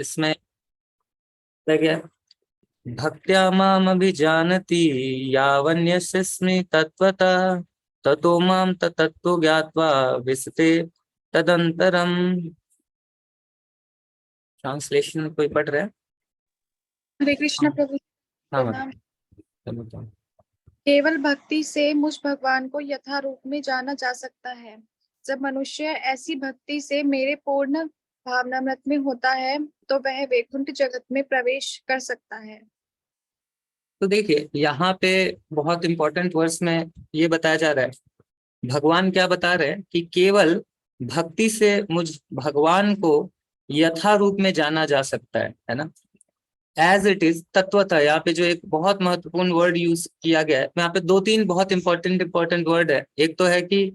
इसमें क्या, भक्त्या मामभिजानति यावन्यस्मि तत्त्वतः ततो माम तत्त्व ज्ञात्वा विसते तदंतरम। ट्रांसलेशन कोई पढ़ रहा है? हरे कृष्ण प्रभु। हाँ प्रणाम। बताओ। केवल भक्ति से मुझ भगवान को यथा रूप में जाना जा सकता है। जब मनुष्य ऐसी भक्ति से मेरे पूर्ण भावनामृत में होता है तो वह वैकुंठ जगत में प्रवेश कर सकता है। तो देखिए यहाँ पे बहुत इंपॉर्टेंट वर्स में ये बताया जा रहा है, भगवान क्या बता रहे हैं कि केवल भक्ति से मुझ भगवान को यथा रूप में जाना जा सकता है ना, एज इट इज, तत्वतः। यहाँ पे जो एक बहुत महत्वपूर्ण वर्ड यूज किया गया है, यहाँ पे दो तीन बहुत इंपॉर्टेंट वर्ड है। एक तो है कि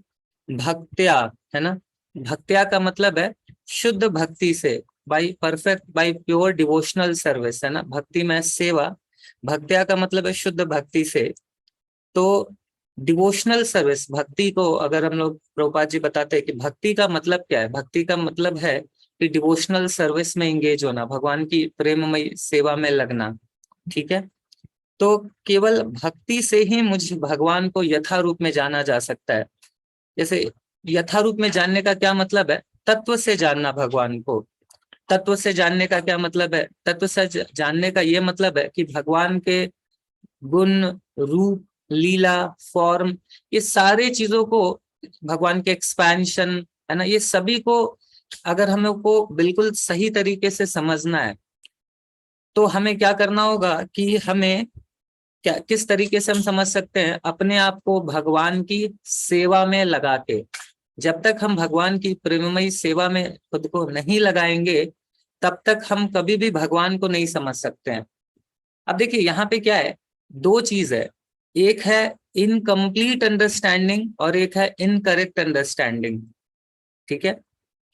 भक्त्या, है ना, भक्त्या का मतलब है शुद्ध भक्ति से, by perfect, by pure devotional service, है ना, भक्ति में सेवा। भक्त्या का मतलब है शुद्ध भक्ति से। तो डिवोशनल सर्विस, भक्ति को अगर हम लोग, प्रभुपाद जी बताते हैं कि भक्ति का मतलब क्या है, भक्ति का मतलब है कि डिवोशनल सर्विस में एंगेज होना, भगवान की प्रेममय सेवा में लगना। ठीक है, तो केवल भक्ति से ही मुझ भगवान को यथा रूप में जाना जा सकता है। जैसे यथा रूप में जानने का क्या मतलब है, तत्व से जानना भगवान को। तत्व से जानने का क्या मतलब है, तत्व से जानने का ये मतलब है कि भगवान के गुण, रूप, लीला, फॉर्म, ये सारे चीजों को, भगवान के एक्सपेंशन, है ना, ये सभी को अगर हम लोग को बिल्कुल सही तरीके से समझना है तो हमें क्या करना होगा कि हमें क्या, किस तरीके से हम समझ सकते हैं, अपने आप को भगवान की सेवा में लगा के। जब तक हम भगवान की प्रेममयी सेवा में खुद को नहीं लगाएंगे तब तक हम कभी भी भगवान को नहीं समझ सकते हैं। अब देखिए यहाँ पे क्या है, दो चीज है, एक है इनकम्प्लीट अंडरस्टैंडिंग और एक है इनकरेक्ट अंडरस्टैंडिंग। ठीक है,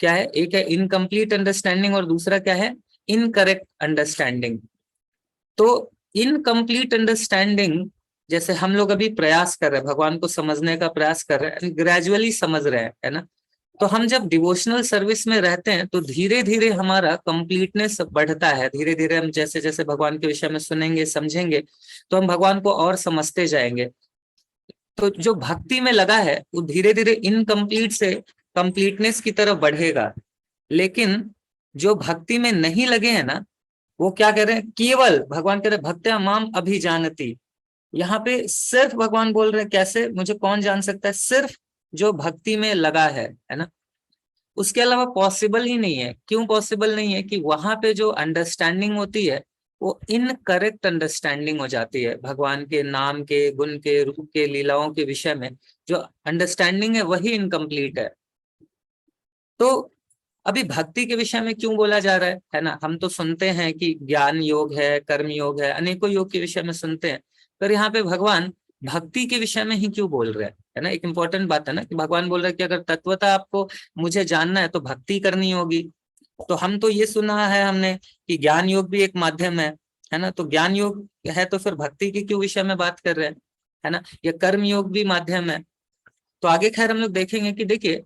क्या है, एक है इनकम्प्लीट अंडरस्टैंडिंग और दूसरा क्या है, इनकरेक्ट अंडरस्टैंडिंग। तो इनकम्प्लीट अंडरस्टैंडिंग, जैसे हम लोग अभी प्रयास कर रहे हैं, भगवान को समझने का प्रयास कर रहे हैं, ग्रेजुअली समझ रहे हैं, है ना। तो हम जब डिवोशनल सर्विस में रहते हैं तो धीरे धीरे हमारा कंप्लीटनेस बढ़ता है, धीरे धीरे हम जैसे जैसे भगवान के विषय में सुनेंगे समझेंगे तो हम भगवान को और समझते जाएंगे। तो जो भक्ति में लगा है वो धीरे धीरे इनकम्प्लीट से कंप्लीटनेस की तरफ बढ़ेगा। लेकिन जो भक्ति में नहीं लगे हैं ना, वो क्या कह रहे हैं, केवल भगवान कह रहे हैं भक्त्या माम अभिजानति। यहाँ पे सिर्फ भगवान बोल रहे हैं, कैसे, मुझे कौन जान सकता है, सिर्फ जो भक्ति में लगा है ना। उसके अलावा पॉसिबल ही नहीं है। क्यों पॉसिबल नहीं है, कि वहां पे जो अंडरस्टैंडिंग होती है वो इनकरेक्ट अंडरस्टैंडिंग हो जाती है, भगवान के नाम के, गुण के, रूप के, लीलाओं के विषय में जो अंडरस्टैंडिंग है वही इनकम्प्लीट है। तो अभी भक्ति के विषय में क्यों बोला जा रहा है ना, हम तो सुनते हैं कि ज्ञान योग है, कर्म योग है, अनेकों योग के विषय में सुनते हैं, पर यहाँ पे भगवान भक्ति के विषय में ही क्यों बोल रहे हैं, है ना। एक इंपॉर्टेंट बात है ना कि भगवान बोल रहे हैं कि अगर तत्वतः आपको मुझे जानना है तो भक्ति करनी होगी। तो हम तो ये सुना है हमने कि ज्ञान योग भी एक माध्यम है ना, तो ज्ञान योग है तो फिर भक्ति के क्यों विषय में बात कर रहे हैं, है ना। ये कर्म योग भी माध्यम है। तो आगे खैर हम लोग देखेंगे कि देखिए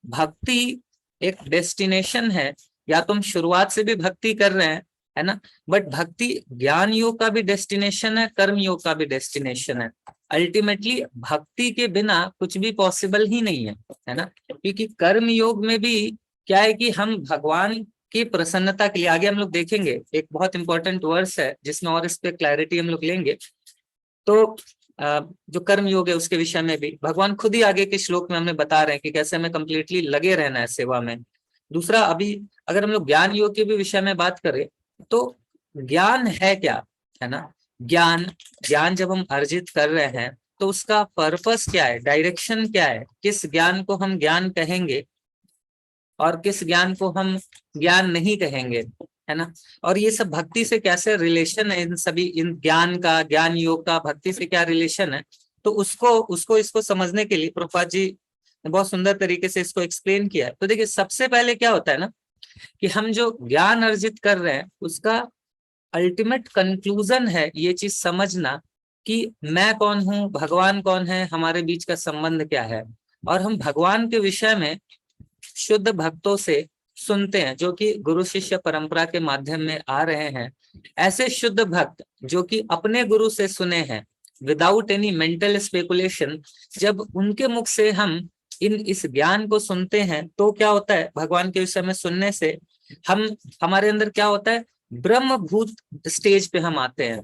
भक्ति एक डेस्टिनेशन है, या तो हम शुरुआत से भी भक्ति कर रहे हैं, है ना, बट भक्ति ज्ञान योग का भी डेस्टिनेशन है, कर्म योग का भी डेस्टिनेशन है। अल्टीमेटली भक्ति के बिना कुछ भी पॉसिबल ही नहीं है ना, क्योंकि कर्म योग में भी क्या है कि हम भगवान की प्रसन्नता के लिए, आगे हम लोग देखेंगे एक बहुत इंपॉर्टेंट वर्स है जिसमें और इस पे क्लैरिटी हम लोग लेंगे। तो जो कर्म योग है उसके विषय में भी भगवान खुद ही आगे के श्लोक में हमें बता रहे हैं कि कैसे हमें कंप्लीटली लगे रहना है सेवा में। दूसरा, अभी अगर हम लोग ज्ञान योग के भी विषय में बात करें तो ज्ञान है क्या, है ना। ज्ञान, ज्ञान जब हम अर्जित कर रहे हैं तो उसका पर्पस क्या है, डायरेक्शन क्या है, किस ज्ञान को हम ज्ञान कहेंगे और किस ज्ञान को हम ज्ञान नहीं कहेंगे, है ना। और ये सब भक्ति से कैसे रिलेशन है, इन सभी, इन ज्ञान का, ज्ञान योग का भक्ति से क्या रिलेशन है, तो उसको इसको समझने के लिए प्रभुपाद जी ने बहुत सुंदर तरीके से इसको एक्सप्लेन किया है। तो देखिए सबसे पहले क्या होता है ना कि हम जो ज्ञान अर्जित कर रहे हैं उसका अल्टीमेट कंक्लूजन है ये चीज समझना कि मैं कौन हूँ, भगवान कौन है, हमारे बीच का संबंध क्या है। और हम भगवान के विषय में शुद्ध भक्तों से सुनते हैं, जो कि गुरु शिष्य परंपरा के माध्यम में आ रहे हैं, ऐसे शुद्ध भक्त जो कि अपने गुरु से सुने हैं विदाउट एनी मेंटल स्पेकुलेशन, जब उनके मुख से हम इस ज्ञान को सुनते हैं तो क्या होता है, भगवान के विषय में सुनने से हमारे अंदर क्या होता है, ब्रह्मभूत स्टेज पे हम आते हैं।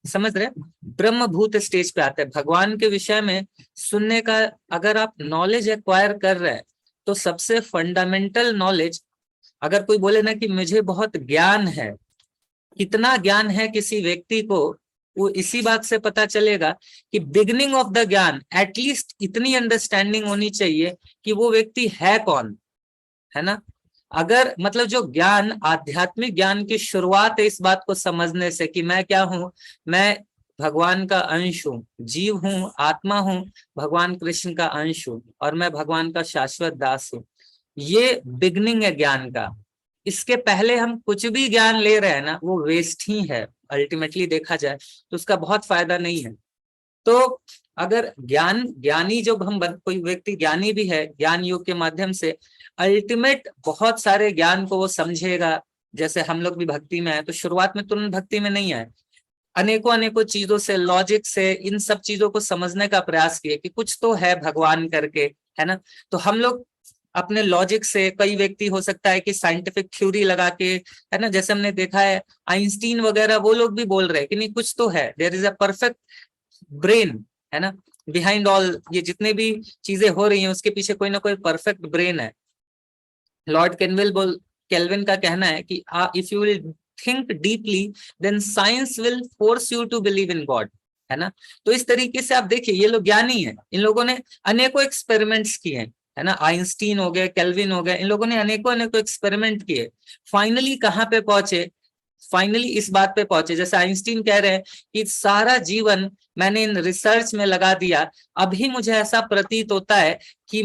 समझ रहे, ब्रह्मभूत स्टेज पे आते हैं भगवान के विषय में सुनने का। अगर आप नॉलेज एक्वायर कर रहे हैं तो सबसे फंडामेंटल नॉलेज, अगर कोई बोले ना कि मुझे बहुत ज्ञान है, कितना ज्ञान है किसी व्यक्ति को, वो इसी बात से पता चलेगा कि बिगिनिंग ऑफ द ज्ञान एटलीस्ट इतनी अंडरस्टैंडिंग होनी चाहिए कि वो व्यक्ति है कौन, है ना। अगर मतलब जो ज्ञान, आध्यात्मिक ज्ञान की शुरुआत है इस बात को समझने से कि मैं क्या हूं, मैं भगवान का अंश हूँ, जीव हूँ, आत्मा हूँ, भगवान कृष्ण का अंश हूँ और मैं भगवान का शाश्वत दास हूँ। ये बिगनिंग है ज्ञान का। इसके पहले हम कुछ भी ज्ञान ले रहे हैं ना, वो वेस्ट ही है अल्टीमेटली देखा जाए तो उसका बहुत फायदा नहीं है। तो अगर ज्ञानी जब हम कोई व्यक्ति ज्ञानी भी है, ज्ञान योग के माध्यम से अल्टीमेट बहुत सारे ज्ञान को वो समझेगा। जैसे हम लोग भी भक्ति में आए तो शुरुआत में तुरंत भक्ति में नहीं आए, अनेकों अनेकों चीजों से, लॉजिक से इन सब चीजों को समझने का प्रयास किए कि कुछ तो है भगवान करके, है ना। तो हम लोग अपने लॉजिक से, कई व्यक्ति हो सकता है कि साइंटिफिक थ्योरी लगा के, है ना, जैसे हमने देखा है आइंस्टीन वगैरह, वो लोग भी बोल रहे हैं कि नहीं कुछ तो है, there is a perfect brain, है ना, बिहाइंड ऑल ये जितने भी चीजें हो रही हैं उसके पीछे कोई ना कोई परफेक्ट ब्रेन है। लॉर्ड केल्विन का कहना है कि if you will think deeply then science will force you to believe in God, है ना। तो इस तरीके से आप देखिए ये लोग ज्ञानी है, इन लोगों ने अनेकों एक्सपेरिमेंट्स किए हैं, है ना। आइंस्टीन हो गए, केल्विन हो गए, इन लोगों ने अनेकों अनेकों एक्सपेरिमेंट किए, फाइनली कहाँ पे पहुंचे, फाइनली इस बात पे पहुंचे, जैसे आइंस्टीन कह रहे हैं कि सारा जीवन मैंने इन रिसर्च में लगा दिया, अभी मुझे ऐसा प्रतीत होता है कि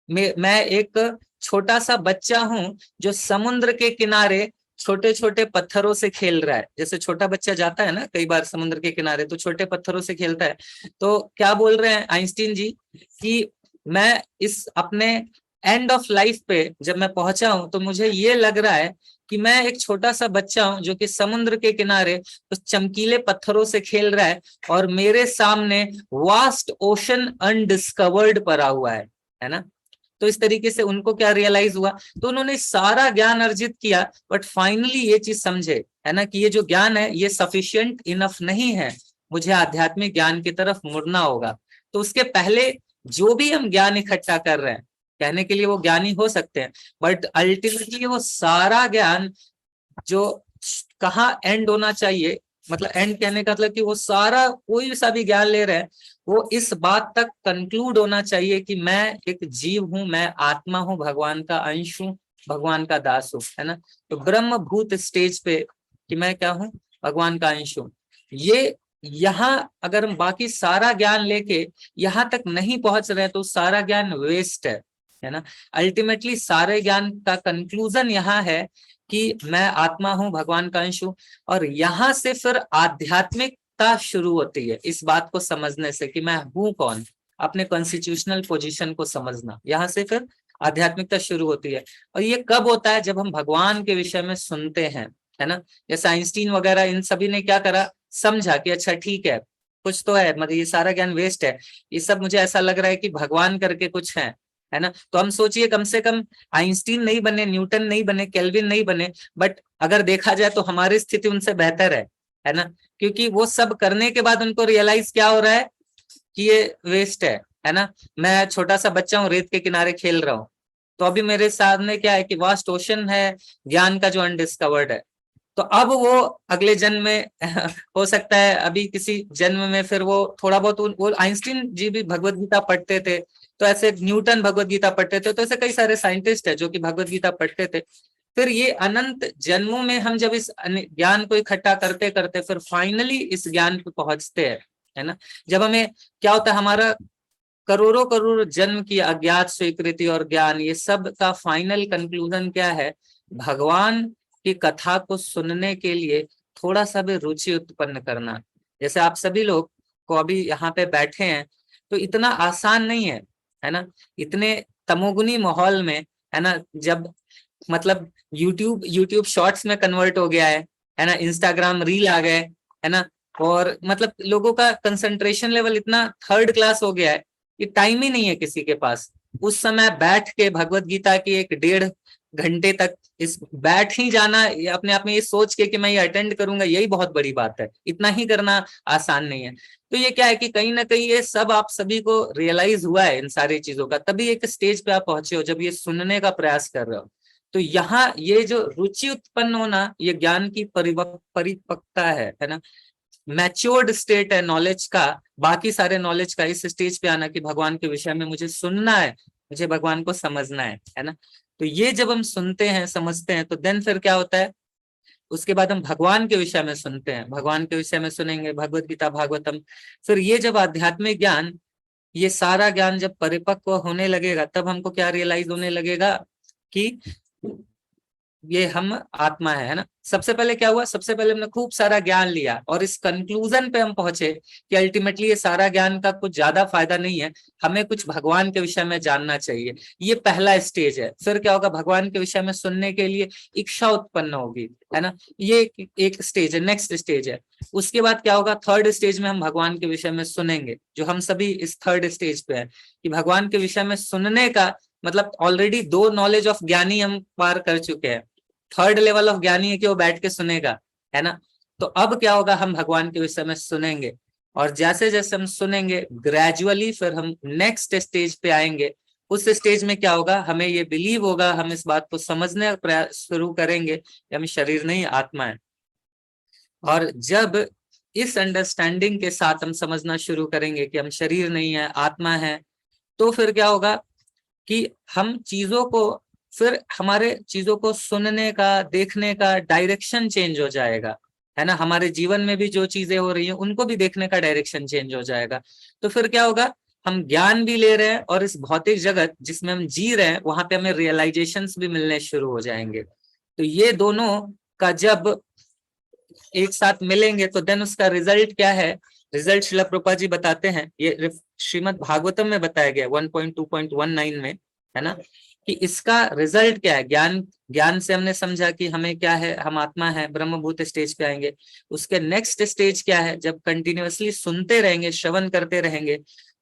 मैं एक छोटा सा बच्चा हूं जो समुद्र के किनारे छोटे छोटे पत्थरों से खेल रहा है। जैसे छोटा बच्चा जाता है ना कई बार समुद्र के किनारे तो छोटे पत्थरों से खेलता है। तो क्या बोल रहे हैं आइंस्टीन जी कि मैं इस अपने एंड ऑफ लाइफ पे जब मैं पहुंचा हूं तो मुझे ये लग रहा है कि मैं एक छोटा सा बच्चा हूं जो कि समुद्र के किनारे उस चमकीले पत्थरों से खेल रहा है और मेरे सामने वास्ट ओशन अनडिस्कवर्ड पड़ा हुआ है ना। तो इस तरीके से उनको क्या रियलाइज हुआ, तो उन्होंने सारा ज्ञान अर्जित किया बट फाइनली ये चीज समझे, है ना, कि ये जो ज्ञान है ये सफिशिएंट इनफ नहीं है, मुझे आध्यात्मिक ज्ञान की तरफ मुड़ना होगा। तो उसके पहले जो भी हम ज्ञान इकट्ठा कर रहे हैं, कहने के लिए वो ज्ञानी हो सकते हैं बट अल्टीमेटली वो सारा ज्ञान जो कहाँ एंड होना चाहिए, मतलब एंड कहने का मतलब कि वो सारा कोई सा भी ज्ञान ले रहे हैं वो इस बात तक कंक्लूड होना चाहिए कि मैं एक जीव हूं, मैं आत्मा हूं, भगवान का अंश हूं, भगवान का दास हूं, है ना। तो ब्रह्मभूत स्टेज पे कि मैं क्या हूं, भगवान का अंश हूं। ये यहाँ अगर हम बाकी सारा ज्ञान लेके यहाँ तक नहीं पहुंच रहे तो सारा ज्ञान वेस्ट है ना। अल्टीमेटली सारे ज्ञान का कंक्लूजन यहाँ है कि मैं आत्मा हूं, भगवान का अंश हूं, और यहाँ से फिर आध्यात्मिकता शुरू होती है इस बात को समझने से कि मैं हूं कौन, अपने कॉन्स्टिट्यूशनल पोजीशन को समझना, यहाँ से फिर आध्यात्मिकता शुरू होती है। और ये कब होता है, जब हम भगवान के विषय में सुनते हैं, है ना। जैसे आइंस्टीन वगैरह इन सभी ने क्या करा, समझा कि अच्छा ठीक है कुछ तो है, मतलब ये सारा ज्ञान वेस्ट है, ये सब मुझे ऐसा लग रहा है कि भगवान करके कुछ है ना। तो हम सोचिए कम से कम आइंस्टीन नहीं बने, न्यूटन नहीं बने, केल्विन नहीं बने, बट अगर देखा जाए तो हमारी स्थिति उनसे बेहतर है ना। क्योंकि वो सब करने के बाद उनको रियलाइज क्या हो रहा है कि ये वेस्ट है ना। मैं छोटा सा बच्चा हूँ, रेत के किनारे खेल रहा हूँ, तो अभी मेरे सामने क्या है कि वास्ट ओशन है ज्ञान का जो अनडिस्कवर्ड है। तो अब वो अगले जन्म में हो सकता है अभी किसी जन्म में फिर वो थोड़ा बहुत वो आइंस्टीन जी भी भगवत गीता पढ़ते थे, तो ऐसे न्यूटन भगवत गीता पढ़ते थे, तो ऐसे कई सारे साइंटिस्ट है जो कि भगवत गीता पढ़ते थे। फिर ये अनंत जन्मों में हम जब इस ज्ञान को इकट्ठा करते करते फिर फाइनली इस ज्ञान पे पहुंचते हैं, है ना। जब हमें क्या होता है, हमारा करोड़ों करोड़ जन्म की अज्ञात स्वीकृति और ज्ञान, ये सब का फाइनल कंक्लूजन क्या है, भगवान की कथा को सुनने के लिए थोड़ा सा भी रुचि उत्पन्न करना। जैसे आप सभी लोग को अभी यहाँ पे बैठे हैं तो इतना आसान नहीं है ना, इतने तमोगुनी माहौल में, है ना, जब मतलब यूट्यूब शॉर्ट्स में कन्वर्ट हो गया है ना, इंस्टाग्राम रील आ गए, है ना, और मतलब लोगों का कंसंट्रेशन लेवल इतना थर्ड क्लास हो गया है कि टाइम ही नहीं है किसी के पास उस समय बैठ के भगवत गीता की 1-1.5 घंटे तक इस बैठ ही जाना, अपने आप में ये सोच के कि मैं ये अटेंड करूंगा, यही बहुत बड़ी बात है। इतना ही करना आसान नहीं है। तो ये क्या है कि कहीं ना कहीं ये सब आप सभी को रियलाइज हुआ है इन सारी चीजों का, तभी एक स्टेज पे आप पहुंचे हो जब ये सुनने का प्रयास कर रहे हो। तो यहाँ ये जो रुचि उत्पन्न होना, ये ज्ञान की परिपक्वता है ना, मैच्योर्ड स्टेट है नॉलेज का, बाकी सारे नॉलेज का, इस स्टेज पे आना कि भगवान के विषय में मुझे सुनना है, मुझे भगवान को समझना है ना। तो ये जब हम सुनते हैं समझते हैं तो देन फिर क्या होता है, उसके बाद हम भगवान के विषय में सुनते हैं, भगवान के विषय में सुनेंगे भगवत गीता भागवतम। फिर ये जब आध्यात्मिक ज्ञान, ये सारा ज्ञान जब परिपक्व होने लगेगा तब हमको क्या रियलाइज होने लगेगा कि ये हम आत्मा है ना। सबसे पहले क्या हुआ, सबसे पहले हमने खूब सारा ज्ञान लिया और इस कंक्लूजन पे हम पहुंचे कि अल्टीमेटली ये सारा ज्ञान का कुछ ज्यादा फायदा नहीं है, हमें कुछ भगवान के विषय में जानना चाहिए। ये पहला स्टेज है। फिर क्या होगा, भगवान के विषय में सुनने के लिए इच्छा उत्पन्न होगी, है ना, ये एक स्टेज है, नेक्स्ट स्टेज है। उसके बाद क्या होगा, थर्ड स्टेज में हम भगवान के विषय में सुनेंगे, जो हम सभी इस थर्ड स्टेज पे है कि भगवान के विषय में सुनने का मतलब ऑलरेडी 2 नॉलेज ऑफ ज्ञानी हम पार कर चुके हैं। थर्ड लेवल ऑफ ज्ञानी है कि वो बैठ के सुनेगा, है ना। तो अब क्या होगा, हम भगवान के विषय में सुनेंगे और जैसे जैसे हम सुनेंगे ग्रेजुअली फिर हम नेक्स्ट स्टेज पे आएंगे। उस स्टेज में क्या होगा, हमें ये बिलीव होगा, हम इस बात को समझने का प्रयास शुरू करेंगे कि हम शरीर नहीं आत्मा है। और जब इस अंडरस्टैंडिंग के साथ हम समझना शुरू करेंगे कि हम शरीर नहीं है आत्मा है, तो फिर क्या होगा कि हम चीजों को, फिर हमारे चीजों को सुनने का देखने का डायरेक्शन चेंज हो जाएगा, है ना। हमारे जीवन में भी जो चीजें हो रही हैं उनको भी देखने का डायरेक्शन चेंज हो जाएगा। तो फिर क्या होगा, हम ज्ञान भी ले रहे हैं और इस भौतिक जगत जिसमें हम जी रहे हैं वहां पे हमें रियलाइजेशंस भी मिलने शुरू हो जाएंगे। तो ये दोनों का जब एक साथ मिलेंगे तो देन उसका रिजल्ट क्या है, रिजल्ट श्रील प्रभुपाद जी बताते हैं, ये श्रीमद् भागवतम में बताया गया 1.2.19 में, है ना, कि इसका रिजल्ट क्या है। ज्ञान से हमने समझा कि हमें क्या है, हम आत्मा है, ब्रह्मभूत स्टेज पे आएंगे। उसके नेक्स्ट स्टेज क्या है, जब कंटिन्यूअसली सुनते रहेंगे, श्रवण करते रहेंगे,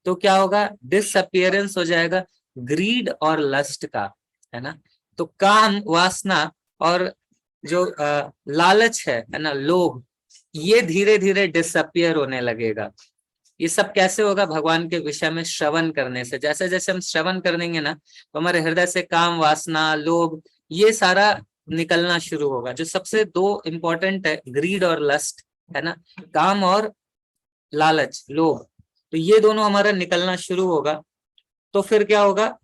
तो क्या होगा, डिसअपियरेंस हो जाएगा ग्रीड और लस्ट का, है ना। तो काम वासना और जो लालच है ना, लोभ, ये धीरे धीरे डिसअपियर होने लगेगा। ये सब कैसे होगा, भगवान के विषय में श्रवण करने से। जैसे जैसे हम श्रवण कर देंगे ना तो हमारे हृदय से काम वासना लोभ ये सारा निकलना शुरू होगा। जो सबसे 2 इंपॉर्टेंट है, ग्रीड और लस्ट, है ना, काम और लालच लोभ, तो ये दोनों हमारा निकलना शुरू होगा। तो फिर क्या होगा,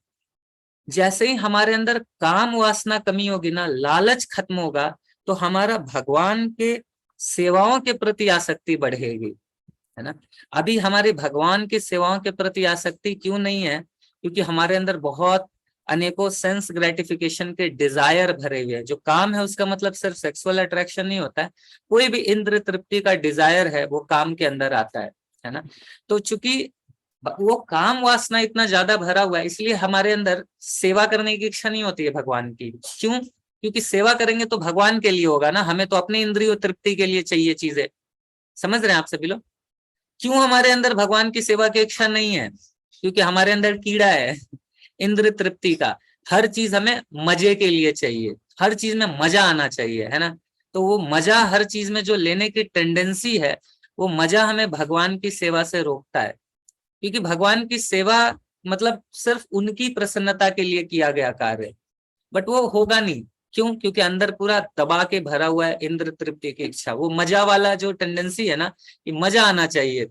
जैसे ही हमारे अंदर काम वासना कमी होगी ना, लालच खत्म होगा, तो हमारा भगवान के सेवाओं के प्रति आसक्ति बढ़ेगी, है ना। अभी हमारी भगवान की सेवाओं के प्रति आसक्ति क्यों नहीं है, क्योंकि हमारे अंदर बहुत अनेकों सेंस ग्रेटिफिकेशन के डिजायर भरे हुए हैं। जो काम है उसका मतलब सिर्फ सेक्सुअल अट्रैक्शन नहीं होता है, कोई भी इंद्र तृप्ति का डिजायर है वो काम के अंदर आता है ना। तो चूंकि वो काम वासना इतना ज्यादा भरा हुआ है, इसलिए हमारे अंदर सेवा करने की इच्छा नहीं होती है भगवान की। क्यों, क्योंकि सेवा करेंगे तो भगवान के लिए होगा ना, हमें तो अपनी इंद्रियों तृप्ति के लिए चाहिए चीजें। समझ रहे हैं आप सभी लोग, क्यों हमारे अंदर भगवान की सेवा की इच्छा नहीं है, क्योंकि हमारे अंदर कीड़ा है इंद्र तृप्ति का। हर चीज हमें मजे के लिए चाहिए, हर चीज में मजा आना चाहिए, है ना। तो वो मजा हर चीज में जो लेने की टेंडेंसी है, वो मजा हमें भगवान की सेवा से रोकता है। क्योंकि भगवान की सेवा मतलब सिर्फ उनकी प्रसन्नता के लिए किया गया कार्य, बट वो होगा नहीं। क्यों, क्योंकि अंदर पूरा दबा के भरा हुआ है इंद्र तृप्ति की इच्छा, वो मजा वाला जो टेंडेंसी है ना, कि मजा आना चाहिए।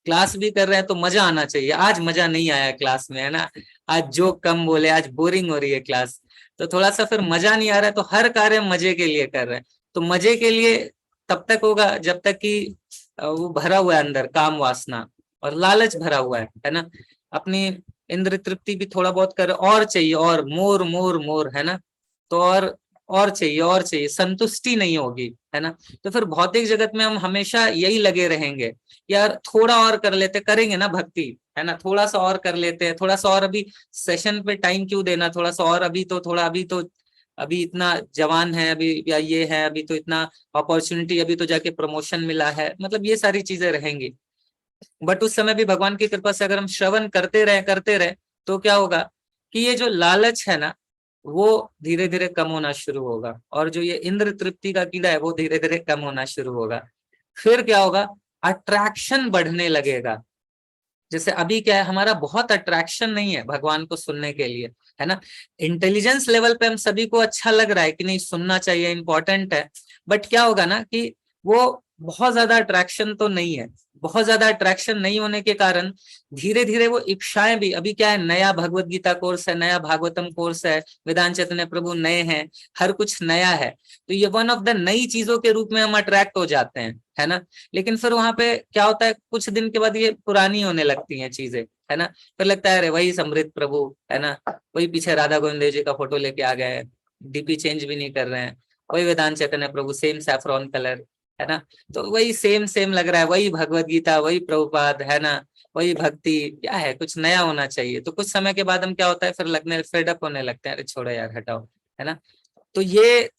क्लास भी कर रहे हैं तो मजा आना चाहिए, आज मजा नहीं आया क्लास में, है ना, आज जो कम बोले, आज बोरिंग हो रही है क्लास, तो थोड़ा सा फिर मजा नहीं आ रहा है, तो हर कार्य मजे के लिए कर रहे हैं। तो मजे के लिए तब तक होगा जब तक कि वो भरा हुआ है अंदर काम वासना और लालच भरा हुआ है ना। अपनी इंद्र तृप्ति भी थोड़ा बहुत कर, और चाहिए, और मोर मोर मोर, है ना। तो और चाहिए, और चाहिए, संतुष्टि नहीं होगी, है ना। तो फिर भौतिक जगत में हम हमेशा यही लगे रहेंगे, यार थोड़ा और कर लेते, करेंगे ना भक्ति, है ना, थोड़ा सा और कर लेते हैं, थोड़ा सा और, अभी सेशन पे टाइम क्यों देना, थोड़ा सा और, अभी इतना जवान है अभी, या ये है अभी तो इतना अपॉर्चुनिटी, अभी तो जाके प्रमोशन मिला है, मतलब ये सारी चीजें रहेंगी। बट उस समय भी भगवान की कृपा से अगर हम श्रवण करते रहे तो क्या होगा कि ये जो लालच है ना वो धीरे धीरे कम होना शुरू होगा, और जो ये इंद्र तृप्ति का कीड़ा है वो धीरे धीरे कम होना शुरू होगा। फिर क्या होगा, अट्रैक्शन बढ़ने लगेगा। जैसे अभी क्या है, हमारा बहुत अट्रैक्शन नहीं है भगवान को सुनने के लिए, है ना। इंटेलिजेंस लेवल पे हम सभी को अच्छा लग रहा है कि नहीं सुनना चाहिए, इंपॉर्टेंट है। बट क्या होगा ना कि वो बहुत ज्यादा अट्रैक्शन तो नहीं है। बहुत ज्यादा अट्रैक्शन नहीं होने के कारण धीरे धीरे वो इच्छाएं भी, अभी क्या है, नया भगवत गीता कोर्स है, नया भागवतम कोर्स है, वेदांत चैतन्य प्रभु नए हैं, हर कुछ नया है, तो ये वन ऑफ द नई चीजों के रूप में हम अट्रैक्ट हो जाते हैं, है ना। लेकिन फिर वहां पे क्या होता है, कुछ दिन के बाद ये पुरानी होने लगती हैं चीजें, है ना। फिर लगता है अरे वही समृद्ध प्रभु, है ना, वही पीछे राधा गोविंद देव जी का फोटो लेके आ गए हैं, डीपी चेंज भी नहीं कर रहे हैं, वही वेदांत चैतन्य प्रभु, सेम सैफरॉन कलर, है ना। तो वही सेम सेम लग रहा है, वही भगवत गीता, वही प्रभुपाद, है ना, वही भक्ति, क्या है, कुछ नया होना चाहिए। तो कुछ समय के बाद हम क्या होता है, फिर लगने फेड अप होने लगते हैं, अरे छोड़ो यार हटाओ, है ना। तो ये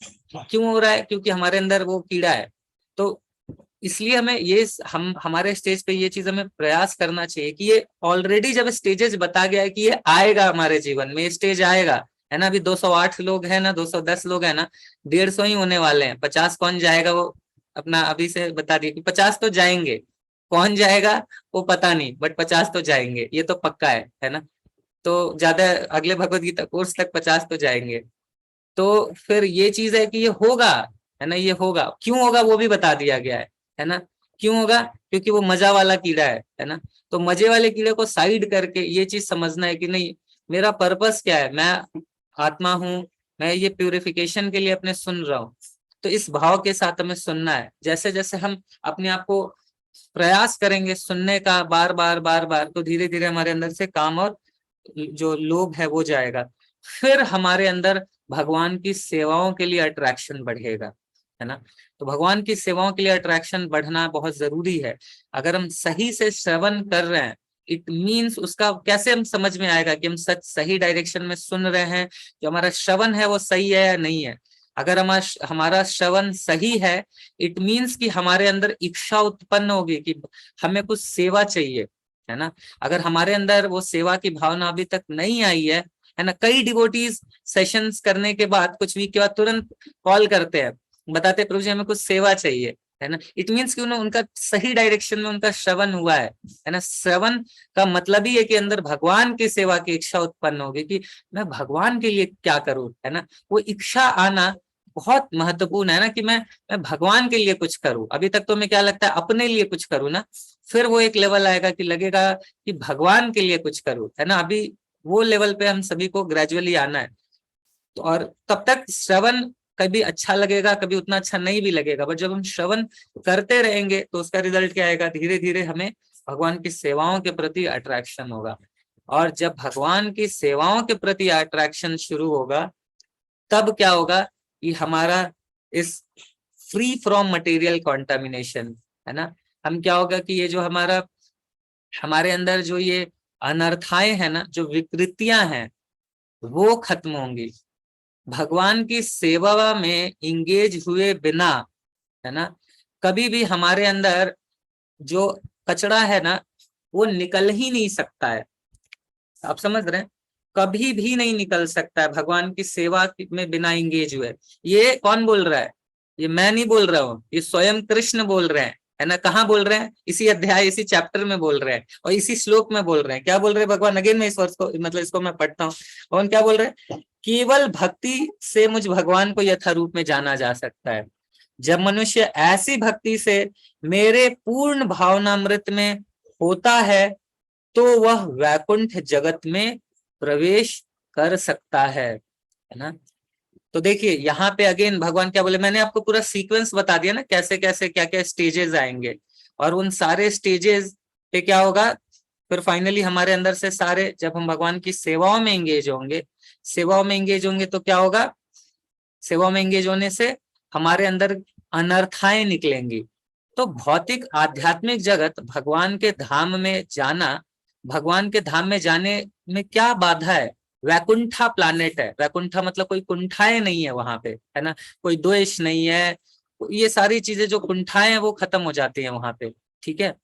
क्यों हो रहा है, क्योंकि हमारे अंदर वो कीड़ा है। तो इसलिए हमें ये, हम हमारे स्टेज पे ये चीज हमें प्रयास करना चाहिए कि ये ऑलरेडी जब स्टेजेस बता गया है कि ये आएगा हमारे जीवन में, ये स्टेज आएगा, है ना। अभी 208 लोग हैं ना, 210 लोग हैं ना, 150 ही होने वाले हैं, 50 कौन जाएगा वो अपना अभी से बता दिए कि 50 तो जाएंगे, कौन जाएगा वो पता नहीं, बट 50 तो जाएंगे, ये तो पक्का है ना। तो ज्यादा अगले भगवत गीता कोर्स तक 50 तो जाएंगे। तो फिर ये चीज है कि ये होगा, है ना, ये होगा, क्यों होगा वो भी बता दिया गया है ना। क्यों होगा, क्योंकि वो मजा वाला कीड़ा है ना। तो मजे वाले कीड़े को साइड करके ये चीज समझना है कि नहीं, मेरा पर्पस क्या है, मैं आत्मा हूं, मैं ये प्यूरिफिकेशन के लिए अपने सुन रहा हूँ। तो इस भाव के साथ हमें सुनना है। जैसे जैसे हम अपने आप को प्रयास करेंगे सुनने का बार बार बार बार, तो धीरे धीरे हमारे अंदर से काम और जो लोभ है वो जाएगा। फिर हमारे अंदर भगवान की सेवाओं के लिए अट्रैक्शन बढ़ेगा, है ना। तो भगवान की सेवाओं के लिए अट्रैक्शन बढ़ना बहुत जरूरी है। अगर हम सही से श्रवण कर रहे हैं, इट मीन्स उसका कैसे हम समझ में आएगा कि हम सच सही डायरेक्शन में सुन रहे हैं, जो हमारा श्रवण है वो सही है या नहीं है। अगर हमारा श्रवण सही है, इट मीन्स कि हमारे अंदर इच्छा उत्पन्न होगी कि हमें कुछ सेवा चाहिए, है ना। अगर हमारे अंदर वो सेवा की भावना अभी तक नहीं आई है ना। कई डिवोटीज सेशंस करने के बाद कुछ वीक के बाद तुरंत कॉल करते हैं, बताते हैं प्रभु जी हमें कुछ सेवा चाहिए, है ना। इट मीन्स कि उनका सही डायरेक्शन में उनका श्रवण हुआ है ना। श्रवण का मतलब ही है कि अंदर भगवान की सेवा की इच्छा उत्पन्न होगी कि मैं भगवान के लिए क्या करूं, है ना। वो इच्छा आना बहुत महत्वपूर्ण है ना, कि मैं भगवान के लिए कुछ करूं। अभी तक तो मैं क्या लगता है अपने लिए कुछ करूं ना, फिर वो एक लेवल आएगा कि लगेगा कि भगवान के लिए कुछ करूं, है ना। अभी वो लेवल पे हम सभी को ग्रेजुअली आना है। तो और तब तक श्रवण कभी अच्छा लगेगा, कभी उतना अच्छा नहीं भी लगेगा, बट जब हम श्रवण करते रहेंगे तो उसका रिजल्ट क्या आएगा, धीरे धीरे हमें भगवान की सेवाओं के प्रति अट्रैक्शन होगा। और जब भगवान की सेवाओं के प्रति अट्रैक्शन शुरू होगा, तब क्या होगा कि हमारा इस फ्री फ्रॉम मटेरियल कॉन्टामिनेशन, है ना, हम क्या होगा कि ये जो हमारे अंदर जो ये अनर्थाएं हैं ना, जो विकृतियां हैं, वो खत्म होंगी। भगवान की सेवा में इंगेज हुए बिना, है ना, कभी भी हमारे अंदर जो कचरा है ना वो निकल ही नहीं सकता है। आप समझ रहे हैं, कभी भी नहीं निकल सकता है भगवान की सेवा में बिना इंगेज हुए। ये कौन बोल रहा है, ये मैं नहीं बोल रहा हूँ, ये स्वयं कृष्ण बोल रहे हैं, है ना। कहाँ बोल रहे हैं, इसी अध्याय इसी चैप्टर में बोल रहे हैं, और इसी श्लोक में बोल रहे हैं। क्या बोल रहे हैं भगवान, अगेन मैं इस वर्ष को मतलब इसको मैं पढ़ता हूँ। और क्या बोल रहे हैं, केवल भक्ति से मुझ भगवान को यथारूप में जाना जा सकता है। जब मनुष्य ऐसी भक्ति से मेरे पूर्ण भावनामृत में होता है, तो वह वैकुंठ जगत में प्रवेश कर सकता है ना। तो देखिए यहाँ पे अगेन भगवान क्या बोले, मैंने आपको पूरा सीक्वेंस बता दिया ना, कैसे कैसे क्या क्या स्टेजेस आएंगे, और उन सारे स्टेजेस पे क्या होगा, फिर फाइनली हमारे अंदर से सारे, जब हम भगवान की सेवाओं में एंगेज होंगे, सेवाओं में एंगेज होंगे तो क्या होगा, सेवा में एंगेज होने से हमारे अंदर अनर्थाएं निकलेंगी। तो भौतिक आध्यात्मिक जगत, भगवान के धाम में जाना भगवान के धाम में जाने में क्या बाधा है? वैकुंठा प्लानेट है, वैकुंठा मतलब कोई कुंठाएं नहीं है वहां पे, है ना, कोई द्वेष नहीं है, ये सारी चीजें जो कुंठाएं हैं वो खत्म हो जाती हैं वहां पे, ठीक है।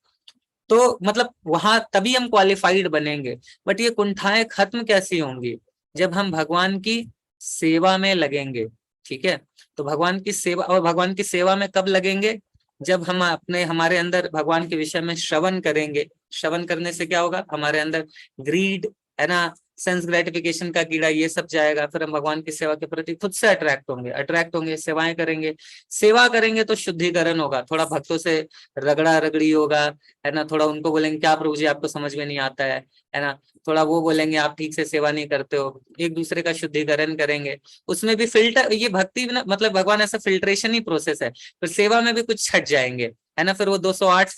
तो मतलब वहां तभी हम क्वालिफाइड बनेंगे। बट ये कुंठाएं खत्म कैसी होंगी? जब हम भगवान की सेवा में लगेंगे, ठीक है। तो भगवान की सेवा, और भगवान की सेवा में कब लगेंगे? जब हम अपने हमारे अंदर भगवान के विषय में श्रवण करेंगे। श्रवण करने से क्या होगा? हमारे अंदर ग्रीड, है ना, सेंस ग्रेटिफिकेशन का कीड़ा, ये सब जाएगा। फिर हम भगवान की सेवा के प्रति खुद से अट्रैक्ट होंगे, सेवाएं करेंगे। सेवा करेंगे तो शुद्धिकरण होगा, थोड़ा भक्तों से रगड़ा रगड़ी होगा, है ना, थोड़ा उनको बोलेंगे क्या प्रभु जी आपको समझ में नहीं आता है ना, थोड़ा वो बोलेंगे आप ठीक से सेवा नहीं करते हो, एक दूसरे का शुद्धिकरण करेंगे। उसमें भी फिल्टर, ये भक्ति ना, मतलब भगवान ऐसा फिल्ट्रेशन ही प्रोसेस है। फिर सेवा में भी कुछ छट जाएंगे, है ना, फिर वो 208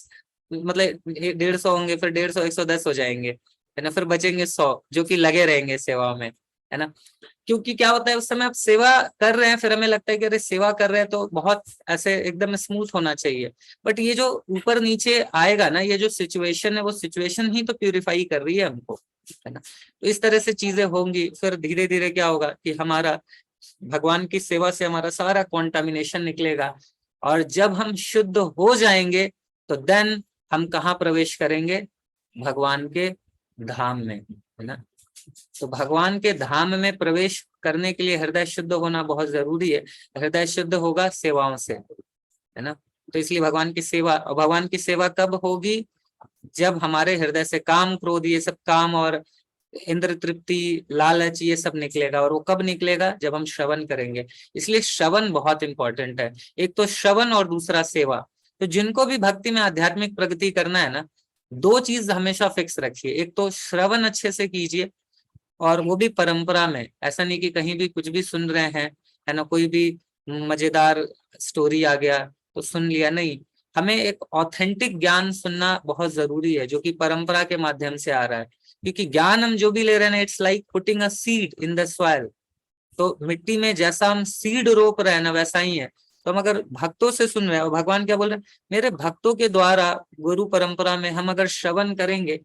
मतलब 150 होंगे, फिर 150 110 हो जाएंगे, है ना, फिर बचेंगे 100 जो कि लगे रहेंगे सेवा में, है ना। क्योंकि क्या होता है, उस समय आप सेवा कर रहे हैं, फिर हमें लगता है कि अरे सेवा कर रहे हैं तो बहुत ऐसे एकदम स्मूथ होना चाहिए। बट ये जो ऊपर नीचे आएगा ना, ये जो सिचुएशन है, वो सिचुएशन ही तो प्यूरिफाई कर रही है हमको, है ना। तो इस तरह से चीजें होंगी, फिर धीरे धीरे क्या होगा कि हमारा भगवान की सेवा से हमारा सारा कॉन्टामिनेशन निकलेगा। और जब हम शुद्ध हो जाएंगे तो देन हम कहाँ प्रवेश करेंगे? भगवान के धाम में, है ना। तो भगवान के धाम में प्रवेश करने के लिए हृदय शुद्ध होना बहुत जरूरी है। हृदय शुद्ध होगा सेवाओं से, है ना। तो इसलिए भगवान की सेवा, और भगवान की सेवा कब होगी? जब हमारे हृदय से काम, क्रोध, ये सब काम और इंद्र तृप्ति, लालच, ये सब निकलेगा। और वो कब निकलेगा? जब हम श्रवण करेंगे। इसलिए श्रवण बहुत इंपॉर्टेंट है। एक तो श्रवण और दूसरा सेवा। तो जिनको भी भक्ति में आध्यात्मिक प्रगति करना है ना, दो चीज हमेशा फिक्स रखिए। एक तो श्रवण अच्छे से कीजिए, और वो भी परंपरा में। ऐसा नहीं कि कहीं भी कुछ भी सुन रहे हैं, है ना, कोई भी मजेदार स्टोरी आ गया तो सुन लिया, नहीं। हमें एक ऑथेंटिक ज्ञान सुनना बहुत जरूरी है, जो कि परंपरा के माध्यम से आ रहा है। क्योंकि ज्ञान हम जो भी ले रहे हैं ना, it's like putting a seed in the soil. तो मिट्टी में जैसा हम सीड रोप रहे हैं ना, वैसा ही है। तो हम अगर भक्तों से सुन रहे हैं, और भगवान क्या बोल रहे हैं, मेरे भक्तों के द्वारा गुरु परंपरा में हम अगर श्रवण करेंगे,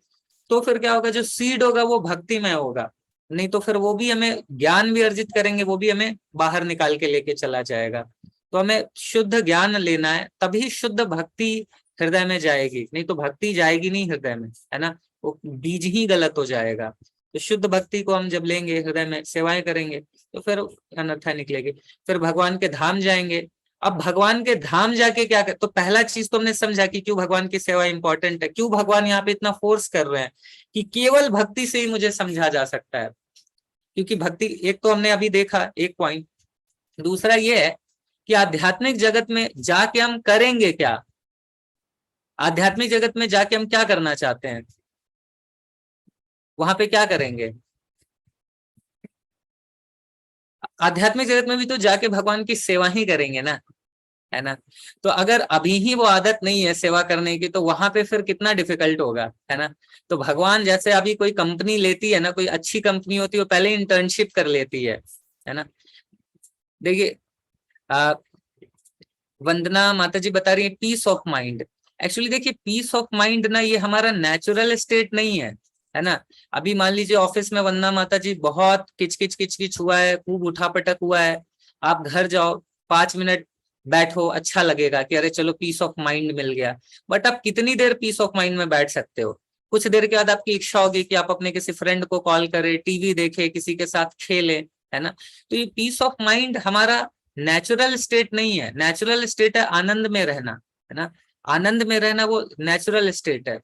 तो फिर क्या होगा? जो सीड होगा वो भक्तिमय होगा। नहीं तो फिर वो भी हमें ज्ञान भी अर्जित करेंगे, वो भी हमें बाहर निकाल के लेके चला जाएगा। तो हमें शुद्ध ज्ञान लेना है, तभी शुद्ध भक्ति हृदय में जाएगी। नहीं तो भक्ति जाएगी नहीं हृदय में, है ना, वो बीज ही गलत हो जाएगा। तो शुद्ध भक्ति को हम जब लेंगे, हृदय में सेवाएं करेंगे, तो फिर अनर्था निकलेगी। फिर भगवान के धाम जाएंगे। अब भगवान के धाम जाके क्या कर, तो पहला चीज तो हमने समझा कि क्यों भगवान की सेवा इंपॉर्टेंट है, क्यों भगवान यहाँ पे इतना फोर्स कर रहे हैं कि केवल भक्ति से ही मुझे समझा जा सकता है। क्योंकि भक्ति, एक तो हमने अभी देखा एक पॉइंट। दूसरा ये है कि आध्यात्मिक जगत में जाके हम करेंगे क्या? आध्यात्मिक जगत में जाके हम क्या करना चाहते हैं? वहां पे क्या करेंगे? आध्यात्मिक जगत में भी तो जाके भगवान की सेवा ही करेंगे ना, है ना। तो अगर अभी ही वो आदत नहीं है सेवा करने की, तो वहां पे फिर कितना डिफिकल्ट होगा, है ना। तो भगवान जैसे अभी कोई कंपनी लेती है ना, कोई अच्छी कंपनी होती है, वो पहले इंटर्नशिप कर लेती है ना। देखिए, वंदना माता जी बता रही है पीस ऑफ माइंड। एक्चुअली देखिए, पीस ऑफ माइंड ना, ये हमारा नेचुरल स्टेट नहीं है ना। अभी मान लीजिए ऑफिस में वंदना माता जी बहुत किचकिच किचकिच हुआ है, खूब उठापटक हुआ है। आप घर जाओ, 5 मिनट बैठो, अच्छा लगेगा कि अरे चलो पीस ऑफ माइंड मिल गया। बट आप कितनी देर पीस ऑफ माइंड में बैठ सकते हो? कुछ देर के बाद आपकी इच्छा होगी कि आप अपने किसी फ्रेंड को कॉल करें, टीवी देखे, किसी के साथ खेले, है ना। तो ये पीस ऑफ माइंड हमारा नेचुरल स्टेट नहीं है। नेचुरल स्टेट है आनंद में रहना, है ना। आनंद में रहना वो नेचुरल स्टेट है।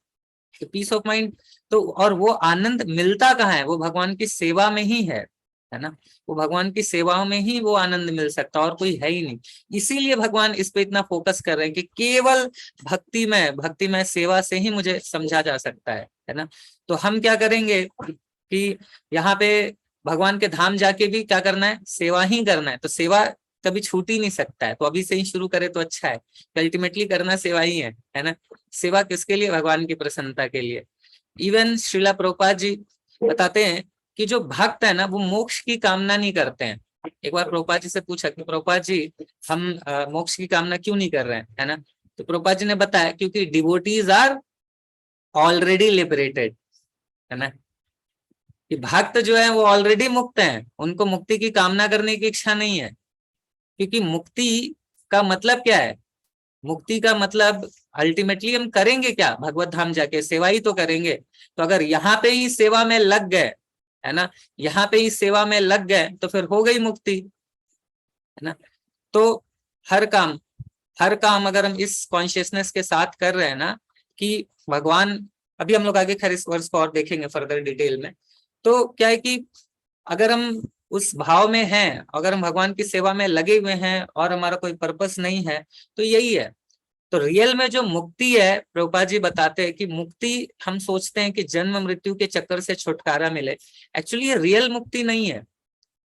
तो पीस ऑफ माइंड, तो और वो आनंद मिलता कहाँ है? वो भगवान की सेवा में ही है ना। वो भगवान की सेवाओं में ही वो आनंद मिल सकता, और कोई है ही नहीं। इसीलिए भगवान इस पे इतना फोकस कर रहे हैं कि केवल भक्ति में सेवा से ही मुझे समझा जा सकता है ना। तो हम क्या करेंगे कि यहाँ पे भगवान के धाम जाके भी क्या करना है? सेवा ही करना है। तो सेवा कभी छूट ही नहीं सकता है, तो अभी से ही शुरू करे तो अच्छा है। अल्टीमेटली करना सेवा ही है ना। सेवा किसके लिए? भगवान की प्रसन्नता के लिए। इवन श्रीला प्रभुपाद जी बताते हैं कि जो भक्त है ना, वो मोक्ष की कामना नहीं करते हैं। एक बार प्रभुपाद जी से पूछा कि प्रभुपाद जी, हम मोक्ष की कामना क्यों नहीं कर रहे हैं, है ना। तो प्रभुपाद जी ने बताया क्योंकि डिवोटीज आर ऑलरेडी लिबरेटेड। है ना, कि भक्त जो है वो ऑलरेडी मुक्त हैं, उनको मुक्ति की कामना करने की इच्छा नहीं है। क्योंकि मुक्ति का मतलब क्या है, मुक्ति का मतलब अल्टीमेटली हम करेंगे क्या, भगवत धाम जाके सेवा ही तो करेंगे। तो अगर यहाँ पे ही सेवा में लग गए, है ना, यहाँ पे ही सेवा में लग गए तो फिर हो गई मुक्ति, है ना। तो हर काम, हर काम अगर हम इस कॉन्शियसनेस के साथ कर रहे हैं ना कि भगवान, अभी हम लोग आगे खैर इस वर्ष को और देखेंगे फर्दर डिटेल में। तो क्या है कि अगर हम उस भाव में हैं, अगर हम भगवान की सेवा में लगे हुए हैं और हमारा कोई पर्पस नहीं है, तो यही है। तो रियल में जो मुक्ति है, प्रभुपाद जी बताते हैं कि मुक्ति, हम सोचते हैं कि जन्म मृत्यु के चक्कर से छुटकारा मिले, एक्चुअली ये रियल मुक्ति नहीं है।